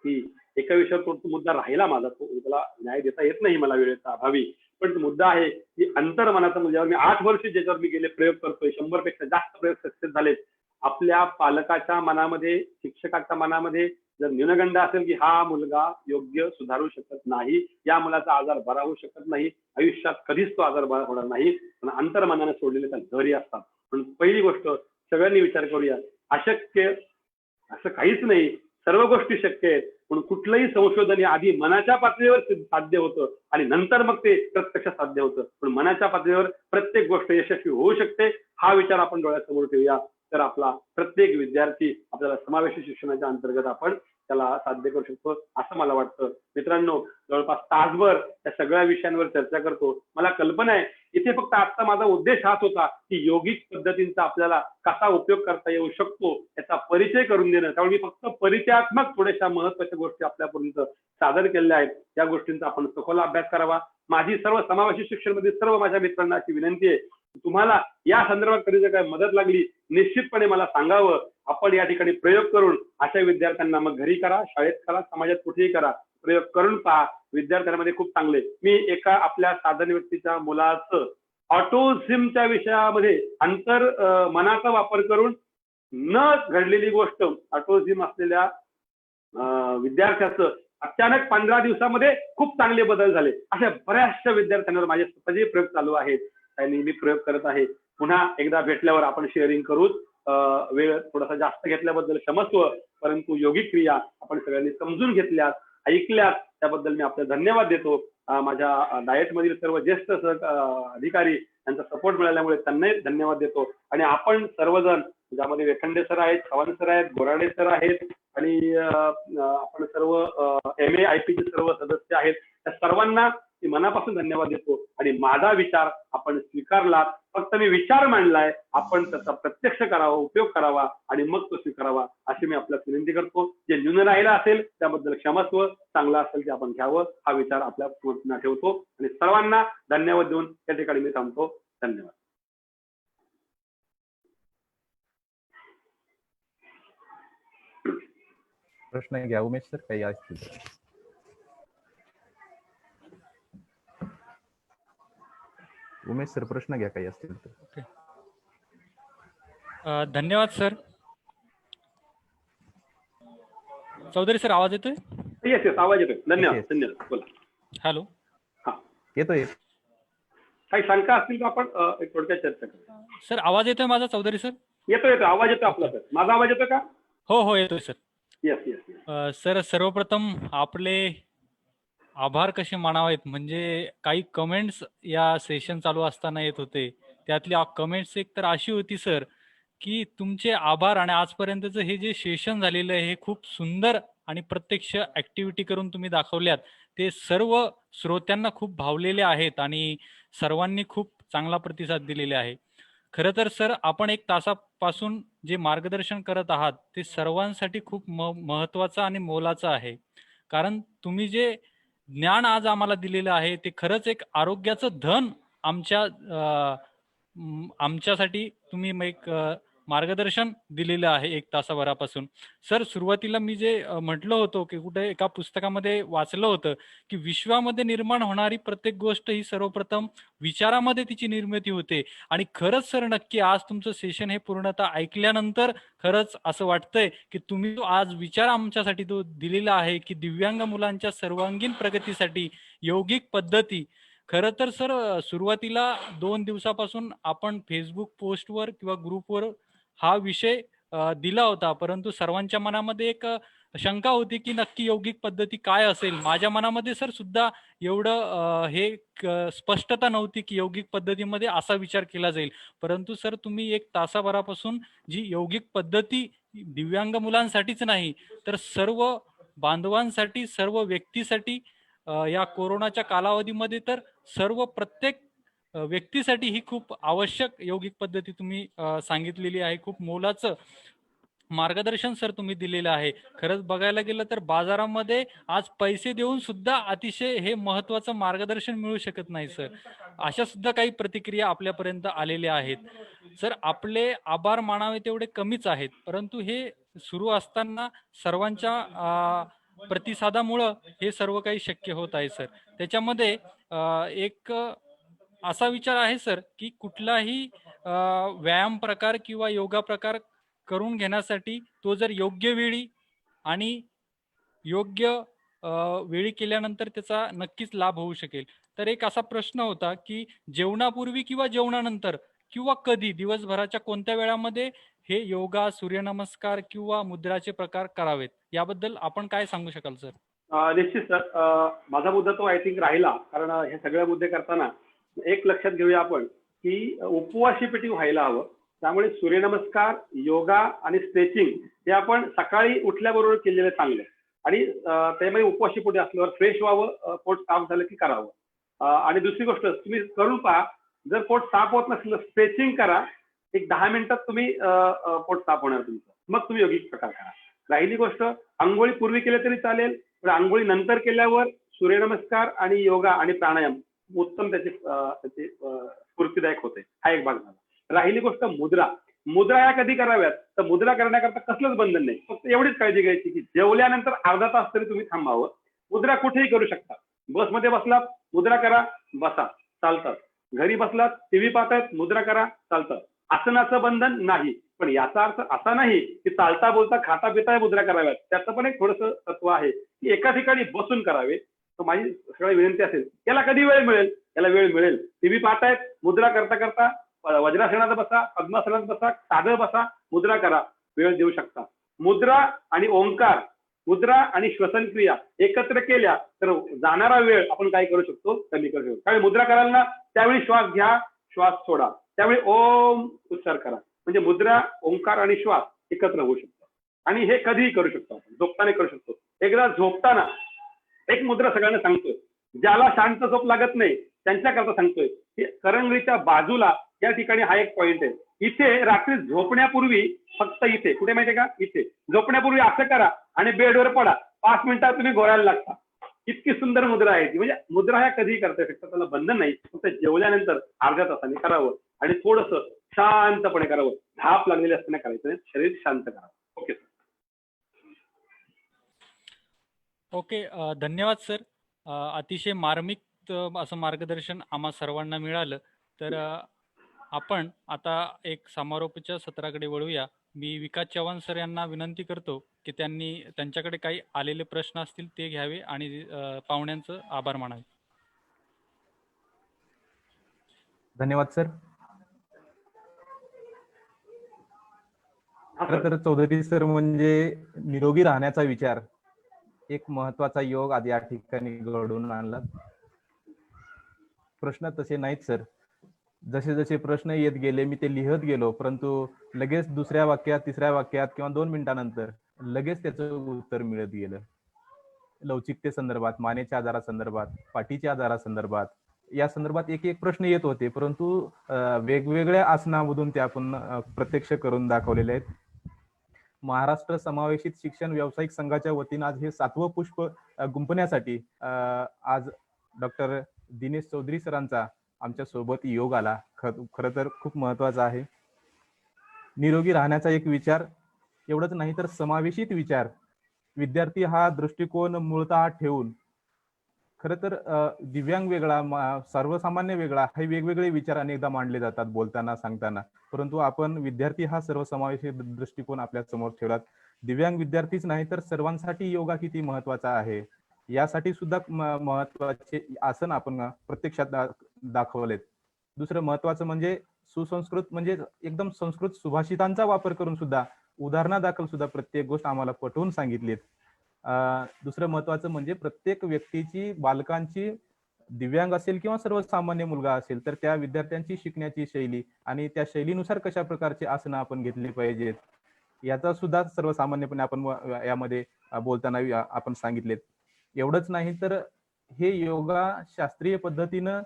की एका विषयावर तो मुद्दा राहिला माझा, तो त्याला न्याय देता येत नाही मला वेळेचा अभावी, पण तो मुद्दा आहे की अंतर्मनाचा, म्हणजे मी 8 वर्ष ज्याच्यावर मी गेले प्रयोग करतोय, 100 पेक्षा जास्त प्रयोग सक्सेस झालेत. आपल्या पालकाच्या मनामध्ये, शिक्षकाच्या मनामध्ये जर न्यूनगंड असेल की हा मुलगा योग्य सुधारू शकत नाही, या मुलाचा आजार बरा होऊ शकत नाही, आयुष्यात कधीच तो आजार बरा होणार नाही, पण अंतर्मनाने सोडलेले त्या झरी असतात. पण पहिली गोष्ट सगळ्यांनी विचार करूया, अशक्य असं काहीच नाही, सर्व गोष्टी शक्य आहेत. पण कुठलंही संशोधन हे आधी मनाच्या पातळीवर साध्य होतं आणि नंतर मग ते प्रत्यक्ष साध्य होतं. पण मनाच्या पातळीवर प्रत्येक गोष्ट यशस्वी होऊ शकते. हा विचार आपण डोळ्यासमोर ठेवूया, तर आपला प्रत्येक विद्यार्थी आपल्याला समावेशी शिक्षणाच्या अंतर्गत आपण त्याला साध्य करू शकतो असं मला वाटतं. मित्रांनो, जवळपास तासभर त्या सगळ्या विषयांवर चर्चा करतो. मला कल्पना आहे इथे फक्त आजचा माझा उद्देश हाच होता की योगिक पद्धतींचा आपल्याला कसा उपयोग करता येऊ शकतो याचा परिचय करून देणं. त्यामुळे मी फक्त परिचयात्मक थोड्याशा महत्वाच्या गोष्टी आपल्यापर्यंत सादर केलेल्या आहेत. त्या गोष्टींचा आपण सखोल अभ्यास करावा. माझी सर्व समावेशी शिक्षणमध्ये सर्व माझ्या मित्रांना अशी विनंती आहे, तुम्हाला या संदर्भात कधी जर काही मदत लागली निश्चितपणे मला सांगावं. आपण या ठिकाणी प्रयोग करून अशा विद्यार्थ्यांना मग घरी करा, शाळेत करा, समाजात कुठेही करा, प्रयोग करून पहा. विद्यार्थ्यांमध्ये खूप चांगले. मी एका आपल्या साधारण व्यक्तीच्या मुलाचं ऑटिझमच्या विषयामध्ये मनाचा वापर करून न घडलेली गोष्ट, ऑटिझम असलेल्या विद्यार्थ्याचं अचानक 15 दिवसामध्ये खूप चांगले बदल झाले. अशा बऱ्याचशा विद्यार्थ्यांवर माझे स्वतःचे प्रयोग चालू आहेत आणि मी प्रयोग करत आहे. पुन्हा एकदा भेटल्यावर आपण शेअरिंग करू. वेळ थोडासा जास्त घेतल्याबद्दल क्षमस्व, परंतु योगिक क्रिया आपण सगळ्यांनी समजून घेतल्यात, ऐकल्यात, त्याबद्दल मी आपल्याला धन्यवाद देतो. माझ्या डाएटमधील सर्व ज्येष्ठ अधिकारी यांचा सपोर्ट मिळाल्यामुळे त्यांनाही धन्यवाद देतो. आणि आपण सर्वजण, ज्यामध्ये वेखंडे सर आहेत, चव्हाण सर आहेत, बोराडे सर आहेत, आणि आपण सर्व MAIP चे सर्व सदस्य आहेत त्या सर्वांना मी मनापासून धन्यवाद देतो. आणि माझा विचार आपण स्वीकारला, फक्त मी विचार मांडलाय, आपण त्याचा प्रत्यक्ष करावा, उपयोग करावा आणि मग तो स्वीकारावा अशी मी आपल्याला विनंती करतो. जे न्यून राहिला असेल त्याबद्दल क्षमस्व, चांगला असेल ते आपण घ्यावं हा विचार आपल्या पुन्हा ठेवतो आणि सर्वांना धन्यवाद देऊन त्या ठिकाणी मी थांबतो. धन्यवाद. प्रश्न घ्या उमेश सर, काही असतील. उमेश सर प्रश्न घ्या काही असतील तर. धन्यवाद सर. चौधरी सर आवाज येतोय? येस येस आवाज येतोय. धन्यवाद Yes. धन्यवाद. बोला. हॅलो. येतोय. काही शंका असतील तर आपण एक थोडक्यात चर्चा करू. सर आवाज येतोय माझा चौधरी सर? येतो येतो आवाज येतो आपला सर. माझा आवाज येतो का? हो हो येतोय सर. Yes yes. सर सर्वप्रथम आपले आभार कसे मानावेत, म्हणजे काही कमेंट्स या सेशन चालू असताना येत होते, त्यातली कमेंट्स एक तर अशी होती सर की तुमचे आभार आणि आजपर्यंतचं हे जे सेशन झालेलं आहे हे खूप सुंदर आणि प्रत्यक्ष ऍक्टिव्हिटी करून तुम्ही दाखवल्यात, ते सर्व श्रोत्यांना खूप भावलेले आहेत आणि सर्वांनी खूप चांगला प्रतिसाद दिलेला आहे. खरं तर सर आपण एक तासापासून जे मार्गदर्शन करत आहात ते सर्वांसाठी खूप महत्वाचं आणि मोलाचं आहे. कारण तुम्ही जे ज्ञान आज आम्हाला दिलेलं आहे ते खरंच एक आरोग्याचं धन आमच्यासाठी तुम्ही एक मार्गदर्शन दिलेलं आहे एक तासाभरापासून. सर सुरुवातीला मी जे म्हटलं होतं की कुठे एका पुस्तकामध्ये वाचलं होतं की विश्वामध्ये निर्माण होणारी प्रत्येक गोष्ट ही सर्वप्रथम विचारामध्ये तिची निर्मिती होते. आणि खरंच सर नक्की आज तुमचं सेशन हे पूर्णतः ऐकल्यानंतर खरंच असं वाटतंय की तुम्ही आज विचार आमच्यासाठी तो दिलेला आहे की दिव्यांग मुलांच्या सर्वांगीण प्रगतीसाठी यौगिक पद्धती. खरं तर सर सुरुवातीला 2 दिवसापासून आपण फेसबुक पोस्टवर किंवा ग्रुपवर हा विषय दिला होता, परंतु सर्वांच्या मनामध्ये एक शंका होती की नक्की यौगिक पद्धती काय असेल. माझ्या मनामध्ये सर सुद्धा एवढं स्पष्टता नव्हती की यौगिक पद्धतीमध्ये असा विचार केला जाईल. परंतु सर तुम्ही एक तासाभरापासून जी यौगिक पद्धती दिव्यांग मुलांसाठीच नाही तर सर्व बांधवांसाठी, सर्व व्यक्तीसाठी, या कोरोनाच्या कालावधीमध्ये तर सर्व प्रत्येक व्यक्तीसाठी ही खूप आवश्यक यौगिक पद्धती तुम्ही सांगितलेली आहे. खूप मोलाचं मार्गदर्शन सर तुम्ही दिलेलं आहे. खरंच बघायला गेलं तर बाजारामध्ये आज पैसे देऊन सुद्धा अतिशय हे महत्वाचं मार्गदर्शन मिळू शकत नाही सर. अशा सुद्धा काही प्रतिक्रिया आपल्यापर्यंत आलेल्या आहेत. सर आपले आभार मानावे तेवढे कमीच आहेत, परंतु हे सुरू असताना सर्वांच्या प्रतिसादामुळं हे सर्व काही शक्य होत आहे सर. त्याच्यामध्ये एक असा विचार आहे सर की कुठलाही व्यायाम प्रकार किंवा योगा प्रकार करून घेण्यासाठी तो जर योग्य वेळी आणि योग्य वेळी केल्यानंतर त्याचा नक्कीच लाभ होऊ शकेल. तर एक असा प्रश्न होता की जेवणापूर्वी किंवा जेवणानंतर किंवा कधी दिवसभराच्या कोणत्या वेळामध्ये हे योगा, सूर्यनमस्कार किंवा मुद्राचे प्रकार करावेत, याबद्दल आपण काय सांगू शकाल सर? निश्चित सर. माझा मुद्दा तो आय थिंक राहिला, कारण हे सगळे मुद्दे करताना एक लक्षात घेऊया आपण की उपवाशी पेटी व्हायला हवं. त्यामुळे सूर्यनमस्कार, योगा आणि स्ट्रेचिंग हे आपण सकाळी उठल्याबरोबर केलेलं चांगलं आणि त्यामध्ये उपवाशी पोटी असल्यावर फ्रेश व्हावं, पोट साफ झालं की करावं. आणि दुसरी गोष्ट तुम्ही करून पहा, जर पोट साफ होत नसलं स्ट्रेचिंग करा, एक 10 मिनिटात तुम्ही पोट साफ होणार तुमचं, मग तुम्ही योगिक प्रकार करा. राहिली गोष्ट आंघोळी पूर्वी केले तरी चालेल, पण आंघोळी नंतर केल्यावर सूर्यनमस्कार आणि योगा आणि प्राणायाम उत्तम त्याचे स्फूर्तीदायक होते. हा एक भाग झाला. राहिली गोष्ट मुद्रा या कधी कराव्यात, तर मुद्रा करण्याकरता कसलंच बंधन नाही. फक्त एवढीच काळजी घ्यायची की जेवल्यानंतर अर्धा तास तरी तुम्ही थांबावं. मुद्रा कुठेही करू शकता. बसमध्ये बसलात मुद्रा करा, बसा, चालतात. घरी बसलात, टीव्ही पाहतायत, मुद्रा करा, चालतात. आसनाचं बंधन नाही, पण याचा अर्थ असा नाही की चालता बोलता खाता पिता मुद्रा कराव्यात. त्याचं पण एक थोडंसं तत्व आहे की एका ठिकाणी बसून करावे. तर माझी सगळी विनंती असेल, याला कधी वेळ मिळेल, याला वेळ मिळेल. टीव्ही पाहतायत, मुद्रा करता करता वज्रासनात बसा, पद्मासनात बसा, साधं बसा, मुद्रा करा, वेळ देऊ शकता. मुद्रा आणि ओंकार, मुद्रा आणि श्वसन क्रिया एकत्र केल्या तर जाणारा वेळ आपण काय करू शकतो, कमी करू शकतो. त्यावेळी मुद्रा कराल ना, त्यावेळी श्वास घ्या, श्वास सोडा, त्यावेळी ओम उच्चार करा. म्हणजे मुद्रा, ओंकार आणि श्वास एकत्र होऊ शकतो. आणि हे कधीही करू शकतो आपण, झोपताना करू शकतो. एकदा झोपताना एक मुद्रा सगळ्यांना सांगतोय, ज्याला शांत झोप लागत नाही त्यांच्याकरता सांगतोय की करंगळीच्या बाजूला या ठिकाणी हा एक पॉइंट आहे. इथे रात्री झोपण्यापूर्वी फक्त इथे, कुठे माहितीये का, इथे झोपण्यापूर्वी असं करा आणि बेडवर पडा, 5 मिनिटात तुम्ही घोरायला लागता. इतकी सुंदर मुद्रा आहे ती. म्हणजे मुद्रा ह्या कधीही करता शकतात, त्याला बंधन नाही. फक्त जेवल्यानंतर अर्ध्या तासाने करावं आणि थोडंसं शांतपणे करावं. धाप लागलेली असताना करायचं नाही, शरीर शांत करावं. Okay sir. ओके, धन्यवाद सर. अतिशय मार्मिक असं मार्गदर्शन आम्हा सर्वांना मिळालं. तर आपण आता एक समारोपाच्या सत्राकडे वळूया. मी विकास चव्हाण सर यांना विनंती करतो की त्यांनी त्यांच्याकडे काही आलेले प्रश्न असतील ते घ्यावे आणि पाहुण्यांचं आभार मानावे. धन्यवाद सर. हा खरं सर. तर चौधरी सर म्हणजे निरोगी राहण्याचा विचार एक महत्वाचा योग आज या ठिकाणी घडवून आणला. प्रश्न तसे नाहीत सर. जसे जसे प्रश्न येत गेले मी ते लिहत गेलो, परंतु लगेच दुसऱ्या वाक्यात, तिसऱ्या वाक्यात किंवा 2 मिनिटानंतर लगेच त्याचं उत्तर मिळत गेलं. लवचिकते संदर्भात, मानेच्या आजारासंदर्भात, पाठीच्या आजारासंदर्भात, या संदर्भात एक एक प्रश्न येत होते, परंतु वेगवेगळ्या आसनामधून ते आपण प्रत्यक्ष करून दाखवलेले आहेत. महाराष्ट्र समावेशित शिक्षण व्यावसायिक संघाच्या वतीनं आज हे 7वं पुष्प गुंफण्यासाठी आज डॉक्टर दिनेश चौधरी सरांचा आमच्या सोबत योग आला. खरं तर खूप महत्वाचा आहे. निरोगी राहण्याचा एक विचार, एवढंच नाही तर समावेशित विचार, विद्यार्थी हा दृष्टिकोन मूळतः ठेवून, खरं तर दिव्यांग वेगळा, सर्वसामान्य वेगळा, हे वेगवेगळे विचार अनेकदा मांडले जातात बोलताना, सांगताना, परंतु आपण विद्यार्थी हा सर्वसमावेशी दृष्टिकोन आपल्या समोर ठेवलात. दिव्यांग विद्यार्थीच नाही तर सर्वांसाठी योगा किती महत्वाचा आहे यासाठी सुद्धा महत्वाचे आसन आपण प्रत्यक्षात दाखवलेत. दुसरं महत्वाचं म्हणजे सुसंस्कृत, म्हणजे एकदम संस्कृत सुभाषितांचा वापर करून सुद्धा, उदाहरणादाखल सुद्धा प्रत्येक गोष्ट आम्हाला पटवून सांगितलीत. दुसरं महत्वाचं म्हणजे प्रत्येक व्यक्तीची, बालकांची, दिव्यांग असेल किंवा सर्वसामान्य मुलगा असेल तर त्या विद्यार्थ्यांची शिकण्याची शैली आणि त्या शैलीनुसार कशा प्रकारचे आसनं आपण घेतली पाहिजेत याचा सुद्धा सर्वसामान्यपणे आपण यामध्ये बोलताना आपण सांगितलेत. एवढंच नाही तर हे योगा शास्त्रीय पद्धतीनं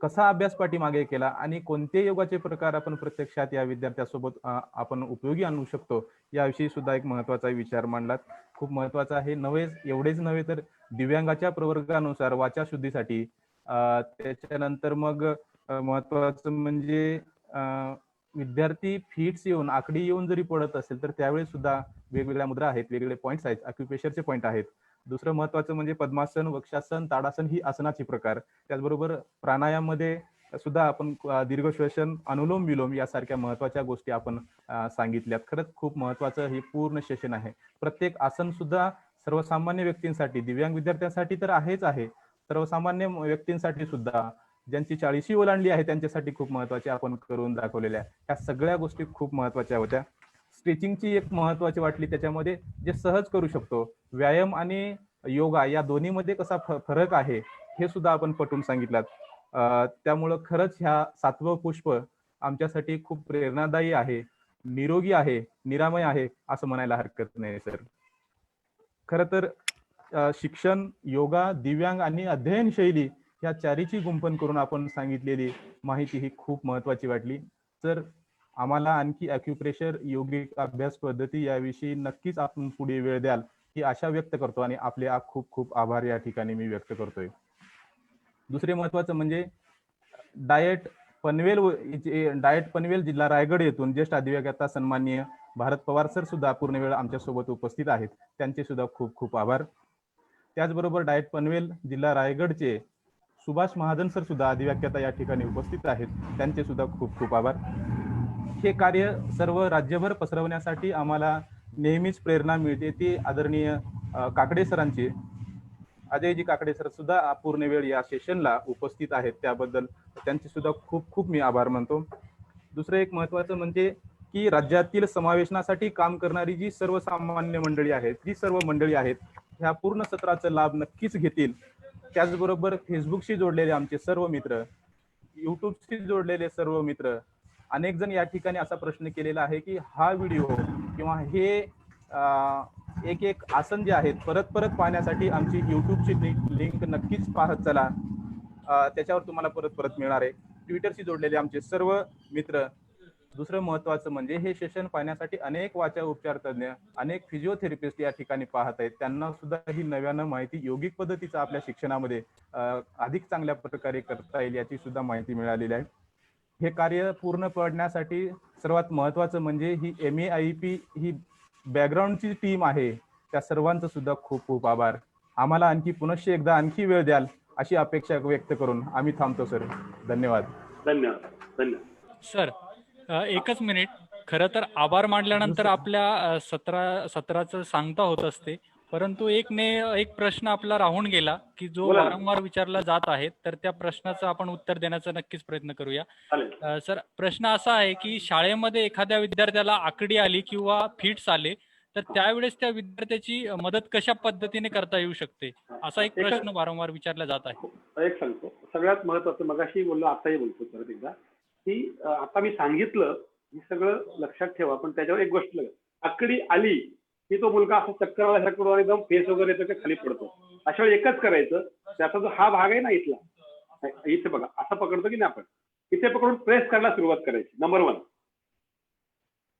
कसा अभ्यास पाठीमागे केला आणि कोणते योगाचे प्रकार आपण प्रत्यक्षात या विद्यार्थ्यासोबत आपण उपयोगी आणू शकतो याविषयी सुद्धा एक महत्वाचा विचार मांडलात. खूप महत्वाचा आहे. एवढेच नव्हे तर दिव्यांगाच्या प्रवर्गानुसार वाचा शुद्धीसाठी, त्याच्यानंतर मग महत्वाचं म्हणजे विद्यार्थी फिट्स येऊन, आकडी येऊन जरी पडत असेल तर त्यावेळेस सुद्धा वेगवेगळ्या मुद्रा आहेत, वेगवेगळे पॉईंट्स आहेत, अक्युप्रेशरचे पॉईंट आहेत. दुसरं महत्वाचं म्हणजे पद्मासन, वक्षासन, ताडासन ही आसनाची प्रकार. त्याचबरोबर प्राणायाममध्ये सुद्धा आपण दीर्घ श्वसन, अनुलोम विलोम यासारख्या महत्वाच्या गोष्टी आपण सांगितल्यात. खरंच खूप महत्वाचं हे पूर्ण सेशन आहे. प्रत्येक आसन सुद्धा सर्वसामान्य व्यक्तींसाठी, दिव्यांग विद्यार्थ्यांसाठी तर आहेच आहे, सर्वसामान्य व्यक्तींसाठी सुद्धा, ज्यांची 40शी ओलांडली आहे त्यांच्यासाठी खूप महत्वाचे आपण करून दाखवलेल्या. ह्या सगळ्या गोष्टी खूप महत्वाच्या होत्या. स्ट्रेचिंगची एक महत्वाची वाटली, त्याच्यामध्ये जे सहज करू शकतो, व्यायाम आणि योगा या दोन्हीमध्ये कसा फरक आहे हे सुद्धा आपण पटवून सांगितलं. त्यामुळं खरंच ह्या 7वं पुष्प आमच्यासाठी खूप प्रेरणादायी आहे, निरोगी आहे, निरामय आहे असं म्हणायला हरकत नाही सर. खरं तर शिक्षण, योगा, दिव्यांग आणि अध्ययन शैली या चारीची गुंफण करून आपण सांगितलेली माहिती ही खूप महत्वाची वाटली. तर आम्हाला आणखी अॅक्युप्रेशर, योगिक अभ्यास पद्धती याविषयी नक्कीच आपण पुढे वेळ द्याल ही आशा व्यक्त करतो आणि आपले खूप खूप आभार या ठिकाणी मी व्यक्त करतोय. दुसरे महत्वाचं म्हणजे डायट पनवेल जिल्हा रायगड येथून ज्येष्ठ अधिवक्ता सन्माननीय भारत पवार सर सुद्धा पूर्ण वेळ आमच्या सोबत उपस्थित आहेत, त्यांचे सुद्धा खूप खूप आभार. त्याचबरोबर डायट पनवेल जिल्हा रायगडचे सुभाष महाजन सर सुद्धा अधिवक्ता या ठिकाणी उपस्थित आहेत, त्यांचे सुद्धा खूप खूप आभार. हे कार्य सर्व राज्यभर पसरवण्यासाठी आम्हाला नेहमीच प्रेरणा मिळते ती आदरणीय काकडे सरांची, अजयजी काकडे सर सुद्धा पूर्ण वेळ या सेशनला उपस्थित आहेत, त्याबद्दल त्यांचे सुद्धा खूप खूप मी आभार मानतो. दुसरं एक महत्वाचं म्हणजे की राज्यातील समावेशनासाठी काम करणारी जी सर्वसामान्य मंडळी आहेत, जी सर्व मंडळी आहेत ह्या पूर्ण सत्राचा लाभ नक्कीच घेतील. त्याचबरोबर फेसबुकशी जोडलेले आमचे सर्व मित्र, युट्यूबशी जोडलेले सर्व मित्र, अनेक जण या ठिकाणी असा प्रश्न केलेला आहे की हा व्हिडिओ किंवा हे एक एक आसन जे आहेत परत परत पाहण्यासाठी आमची यूट्यूबची लिंक नक्कीच पाहत चला. त्याच्यावर तुम्हाला परत परत मिळणार आहे. ट्विटरशी जोडलेले आमचे सर्व मित्र. दुसरं महत्त्वाचं म्हणजे हे सेशन पाहण्यासाठी अनेक वाचा उपचार तज्ञ, अनेक फिजिओथेरपिस्ट या ठिकाणी पाहत आहेत. त्यांना सुद्धा ही नव्यानं माहिती योगिक पद्धतीचा आपल्या शिक्षणामध्ये अधिक चांगल्या प्रकारे करता येईल याची सुद्धा माहिती मिळालेली आहे. हे कार्य पूर्ण पडण्यासाठी सर्वात महत्त्वाचं म्हणजे ही MEIP ही बॅकग्राऊंडची टीम आहे. त्या सर्वांचं सुद्धा खूप खूप आभार. आम्हाला पुनश्च एकदा आणखी वेळ द्याल अशी अपेक्षा व्यक्त करून आम्ही थांबतो सर. धन्यवाद. धन्यवाद. सर, एकच मिनिट. खरं तर आभार मानल्यानंतर आपल्या सत्राचं सांगता होत असते, परंतु एक प्रश्न आपला राहून गेला की जो बोला ना. वारंवार विचारला जात आहे, तर त्या प्रश्नाचं आपण उत्तर देण्याचा नक्कीच प्रयत्न करूया. चालेल. सर, प्रश्न असा आहे की शाळेमध्ये एखाद्या विद्यार्थ्याला आकडी आली किंवा फिट्स आले, तर त्यावेळेस त्या विद्यार्थ्याची मदत कशा पद्धतीने करता येऊ शकते, असा एक प्रश्न वारंवार विचारला जात आहे. एक सांगतो. सगळ्यात महत्वाचं मगाशी बोललो, आताही बोलतो परत एकदा, की आता मी सांगितलं हे सगळं लक्षात ठेवा, पण त्याच्यावर एक गोष्ट आकडी आली की तो मुलगा असं चक्कर आल्यासारखं एकदम फेस वगैरे येतो, खाली पडतो. अशा वेळी एकच करायचं, त्याचा जो हा भाग आहे ना इथे बघा, असं पकडतो की नाही आपण, इथे पकडून प्रेस करायला सुरुवात करायची. नंबर 1,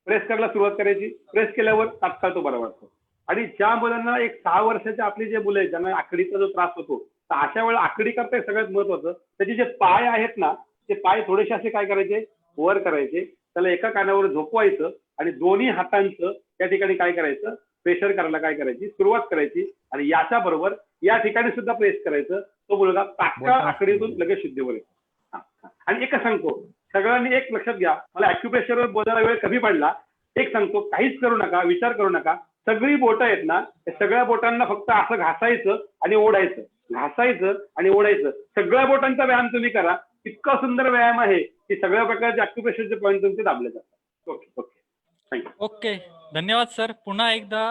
प्रेस करायला सुरुवात करायची. प्रेस केल्यावर तात्काळ तो बरा वाटतो. आणि ज्या मुलांना एक 6 वर्षाचे आपली जे मुलं आहेत ज्यांना आकडीचा जो त्रास होतो, तर अशा वेळेला आकडी करता सगळ्यात महत्वाचं, त्याचे जे पाय आहेत ना, ते पाय थोडेसे असे काय करायचे, वर करायचे. त्याला एका कानावर झोपवायचं आणि दोन्ही हातांचं त्या ठिकाणी काय करायचं, प्रेशर करायला काय करायची, सुरुवात करायची. आणि याच्या बरोबर या ठिकाणी सुद्धा प्रेस करायचं. तो मुलगा तात्काळ आकडीतून लगेच शुद्धीवर येतो. आणि एकच सांगतो, सगळ्यांनी एक लक्षात घ्या, मला ॲक्युप्रेशरवर बोलायला वेळ कमी पडला. एक सांगतो, काहीच करू नका, विचार करू नका. सगळी बोटं आहेत ना, त्या सगळ्या बोटांना फक्त असं घासायचं आणि ओढायचं, घासायचं आणि ओढायचं. सगळ्या बोटांचा व्यायाम तुम्ही करा. इतका सुंदर व्यायाम आहे की सगळ्या प्रकारचे ॲक्युप्रेशरचे पॉईंट तुमचे दाबले जातात. Okay, thank you. ओके, धन्यवाद सर. पुन्हा एकदा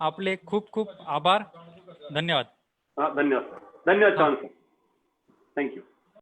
आपले खूप खूप आभार. धन्यवाद. धन्यवाद चव्हाण सर. थँक्यू.